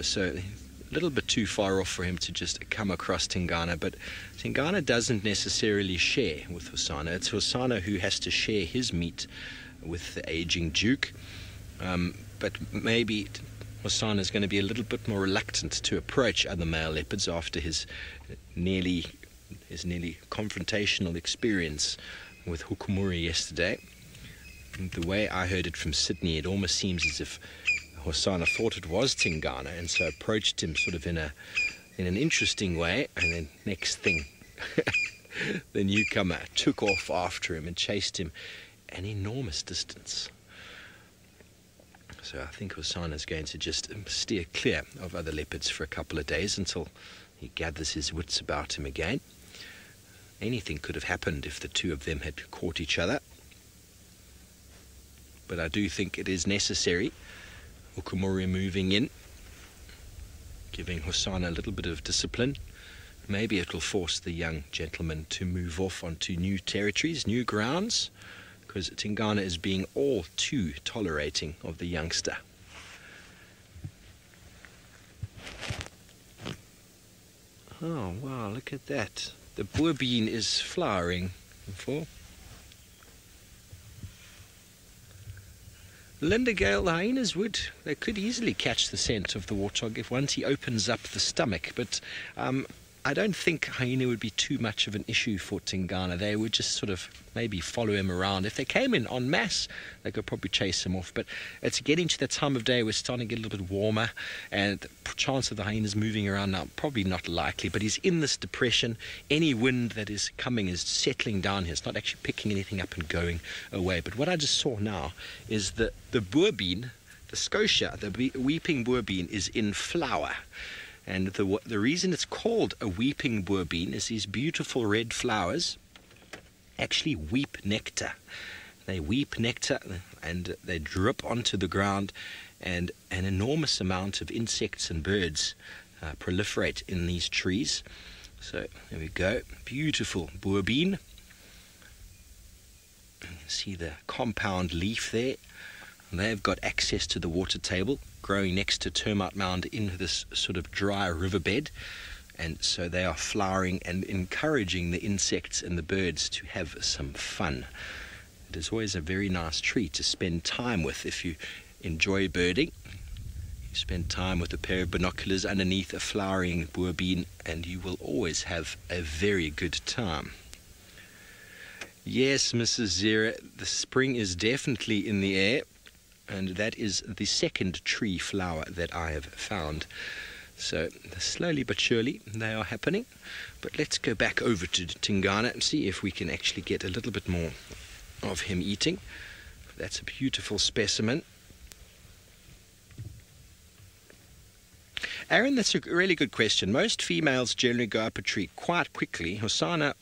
So a little bit too far off for him to just come across Tingana, but Tingana doesn't necessarily share with Hosana. It's Hosana who has to share his meat with the aging Duke, but maybe Hosana is going to be a little bit more reluctant to approach other male leopards after his nearly confrontational experience with Hukumuri yesterday. And the way I heard it from Sydney, it almost seems as if Hosana thought it was Tingana and so approached him sort of in an interesting way, and then next thing the newcomer took off after him and chased him an enormous distance. So I think Hosana is going to just steer clear of other leopards for a couple of days until he gathers his wits about him again. Anything could have happened if the two of them had caught each other, but I do think it is necessary. Hukumuri moving in, giving Hosana a little bit of discipline. Maybe it will force the young gentleman to move off onto new territories, new grounds, because Tingana is being all too tolerating of the youngster. Oh wow, look at that. The boerbean is flowering. Linda Gale, the hyenas they could easily catch the scent of the warthog if once he opens up the stomach, but I don't think hyena would be too much of an issue for Tingana. They would just sort of maybe follow him around. If they came in en masse, they could probably chase him off. But it's getting to the time of day where it's starting to get a little bit warmer, and the chance of the hyenas moving around now, probably not likely. But he's in this depression. Any wind that is coming is settling down here. It's not actually picking anything up and going away. But what I just saw now is the boerbean, the scotia, the weeping boerbean, is in flower. And the reason it's called a weeping boerbean is these beautiful red flowers actually weep nectar. They weep nectar and they drip onto the ground, and an enormous amount of insects and birds proliferate in these trees. So there we go, beautiful boerbean. You can see the compound leaf there. They've got access to the water table, growing next to termite mound in this sort of dry riverbed, and so they are flowering and encouraging the insects and the birds to have some fun. It is always a very nice tree to spend time with if you enjoy birding. You spend time with a pair of binoculars underneath a flowering boerbean and you will always have a very good time. Yes, Mrs. Zera, the spring is definitely in the air. And that is the second tree flower that I have found. So slowly but surely they are happening. But let's go back over to Tingana and see if we can actually get a little bit more of him eating. That's a beautiful specimen. Aaron, that's a really good question. Most females generally go up a tree quite quickly. Hosana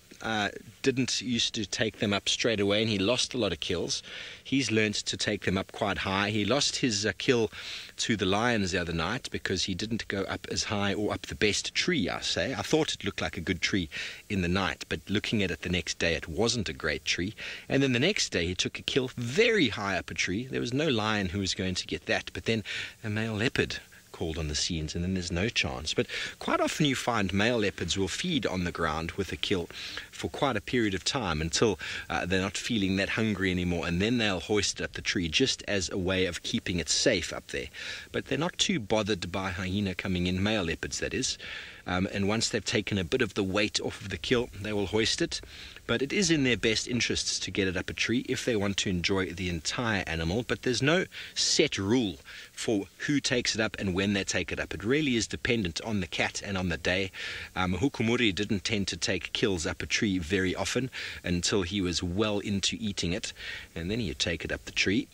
didn't used to take them up straight away, and he lost a lot of kills. He's learned to take them up quite high. He lost his kill to the lions the other night because he didn't go up as high or up the best tree, I say. I thought it looked like a good tree in the night, but looking at it the next day, it wasn't a great tree. And then the next day, he took a kill very high up a tree. There was no lion who was going to get that, but then a male leopard called on the scenes, and then there's no chance. But quite often you find male leopards will feed on the ground with a kill for quite a period of time until they're not feeling that hungry anymore, and then they'll hoist it up the tree just as a way of keeping it safe up there. But they're not too bothered by hyena coming in, male leopards that is. And once they've taken a bit of the weight off of the kill, they will hoist it. But it is in their best interests to get it up a tree if they want to enjoy the entire animal. But there's no set rule for who takes it up and when they take it up. It really is dependent on the cat and on the day. Hukumuri didn't tend to take kills up a tree very often until he was well into eating it, and then he'd take it up the tree.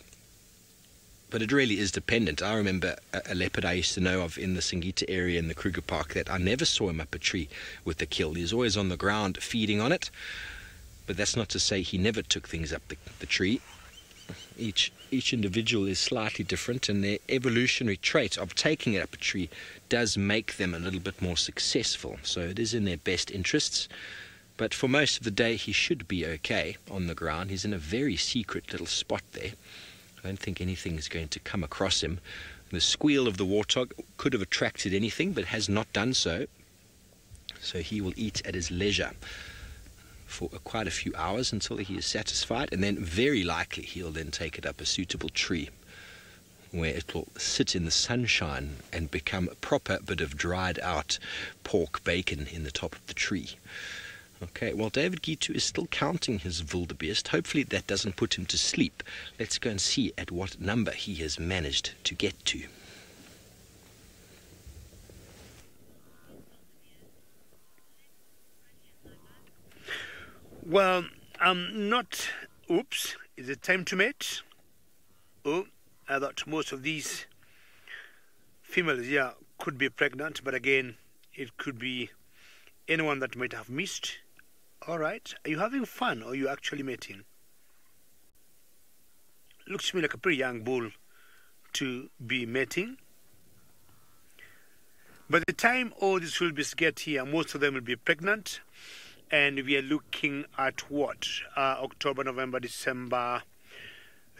But it really is dependent. I remember a leopard I used to know of in the Singita area in the Kruger Park that I never saw him up a tree with the kill. He was always on the ground feeding on it. But that's not to say he never took things up the tree. Each individual is slightly different, and their evolutionary trait of taking it up a tree does make them a little bit more successful. So it is in their best interests. But for most of the day, he should be okay on the ground. He's in a very secret little spot there. I don't think anything is going to come across him. The squeal of the warthog could have attracted anything, but has not done so. So he will eat at his leisure for quite a few hours until he is satisfied, and then very likely he'll then take it up a suitable tree where it will sit in the sunshine and become a proper bit of dried out pork bacon in the top of the tree. Okay, well, David Gitu is still counting his wildebeest. Hopefully that doesn't put him to sleep. Let's go and see at what number he has managed to get to. Well, I'm not... Oops, is it time to mate? Oh, I thought most of these females, yeah, could be pregnant, but again, it could be anyone that might have missed. All right, are you having fun, or are you actually mating? Looks to me like a pretty young bull to be mating. By the time all these wildebeests get here, most of them will be pregnant. And we are looking at what? October, November, December,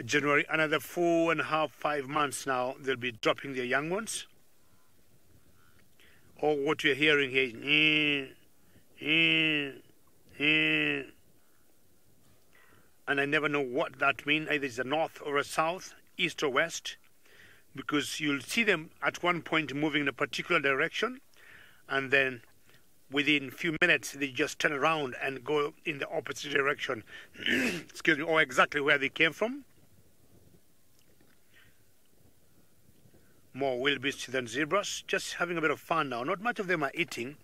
January, another 4.5, 5 months now, they'll be dropping their young ones. Or what we're hearing here is, and I never know what that means. Either it's a north or a south, east or west, because you'll see them at one point moving in a particular direction, and then within a few minutes, they just turn around and go in the opposite direction. Excuse me, or exactly where they came from. More wildebeest than zebras. Just having a bit of fun now. Not much of them are eating.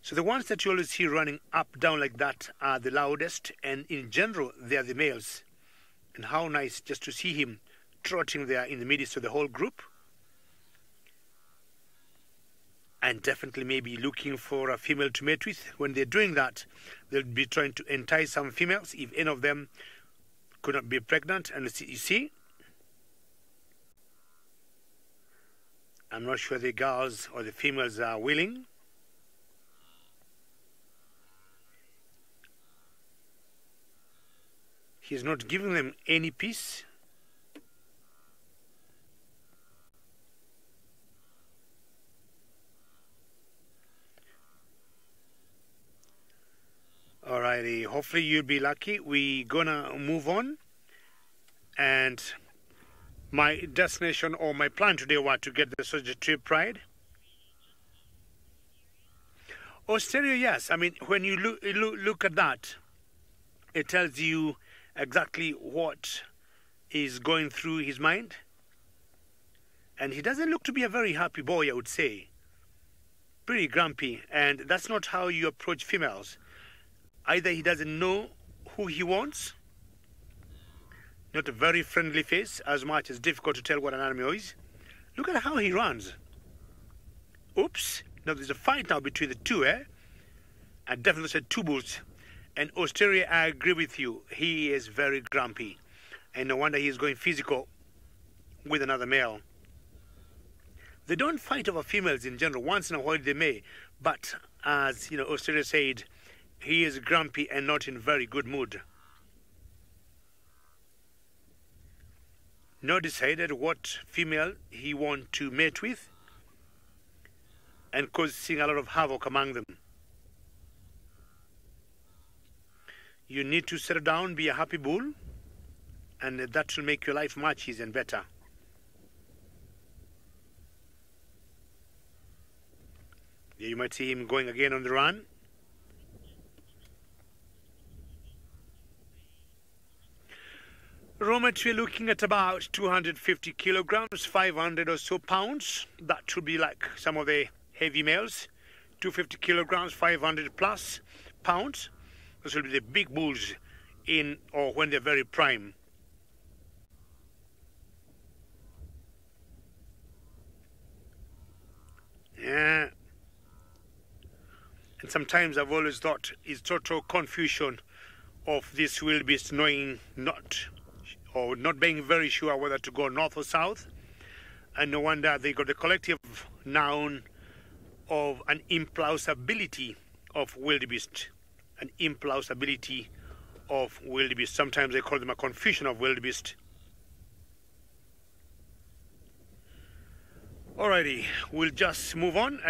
So the ones that you always see running up, down like that are the loudest. And in general, they are the males. And how nice just to see him trotting there in the midst of the whole group. And definitely maybe looking for a female to mate with. When they're doing that, they'll be trying to entice some females if any of them could not be pregnant. And you see, I'm not sure the girls or the females are willing. He's not giving them any peace. Alrighty, hopefully you'll be lucky. We're gonna move on, and my destination or my plan today was to get the Soja Tree Pride. Australia, yes. I mean, when you look at that, it tells you exactly what is going through his mind, and he doesn't look to be a very happy boy, I would say. Pretty grumpy, and that's not how you approach females. Either he doesn't know who he wants, not a very friendly face, as much as difficult to tell what an animal is. Look at how he runs. Oops, Now there's a fight now between the two, eh? I definitely said two bulls. And Australia, I agree with you. He is very grumpy. And no wonder he's going physical with another male. They don't fight over females in general. Once in a while they may. But as you know, Australia said, he is grumpy and not in very good mood. Now decided what female he want to mate with and causing a lot of havoc among them. You need to settle down, be a happy bull, and that will make your life much easier and better. Yeah, you might see him going again on the run. Raw material looking at about 250 kilograms, 500 or so pounds. That should be like some of the heavy males. 250 kilograms, 500 plus pounds. Those will be the big bulls in or when they're very prime. Yeah. And sometimes I've always thought it's total confusion of this wildebeest knowing not being very sure whether to go north or south. And no wonder they got the collective noun of an implausibility of wildebeest. An implausibility of wildebeest. Sometimes they call them a confusion of wildebeest. Alrighty, we'll just move on.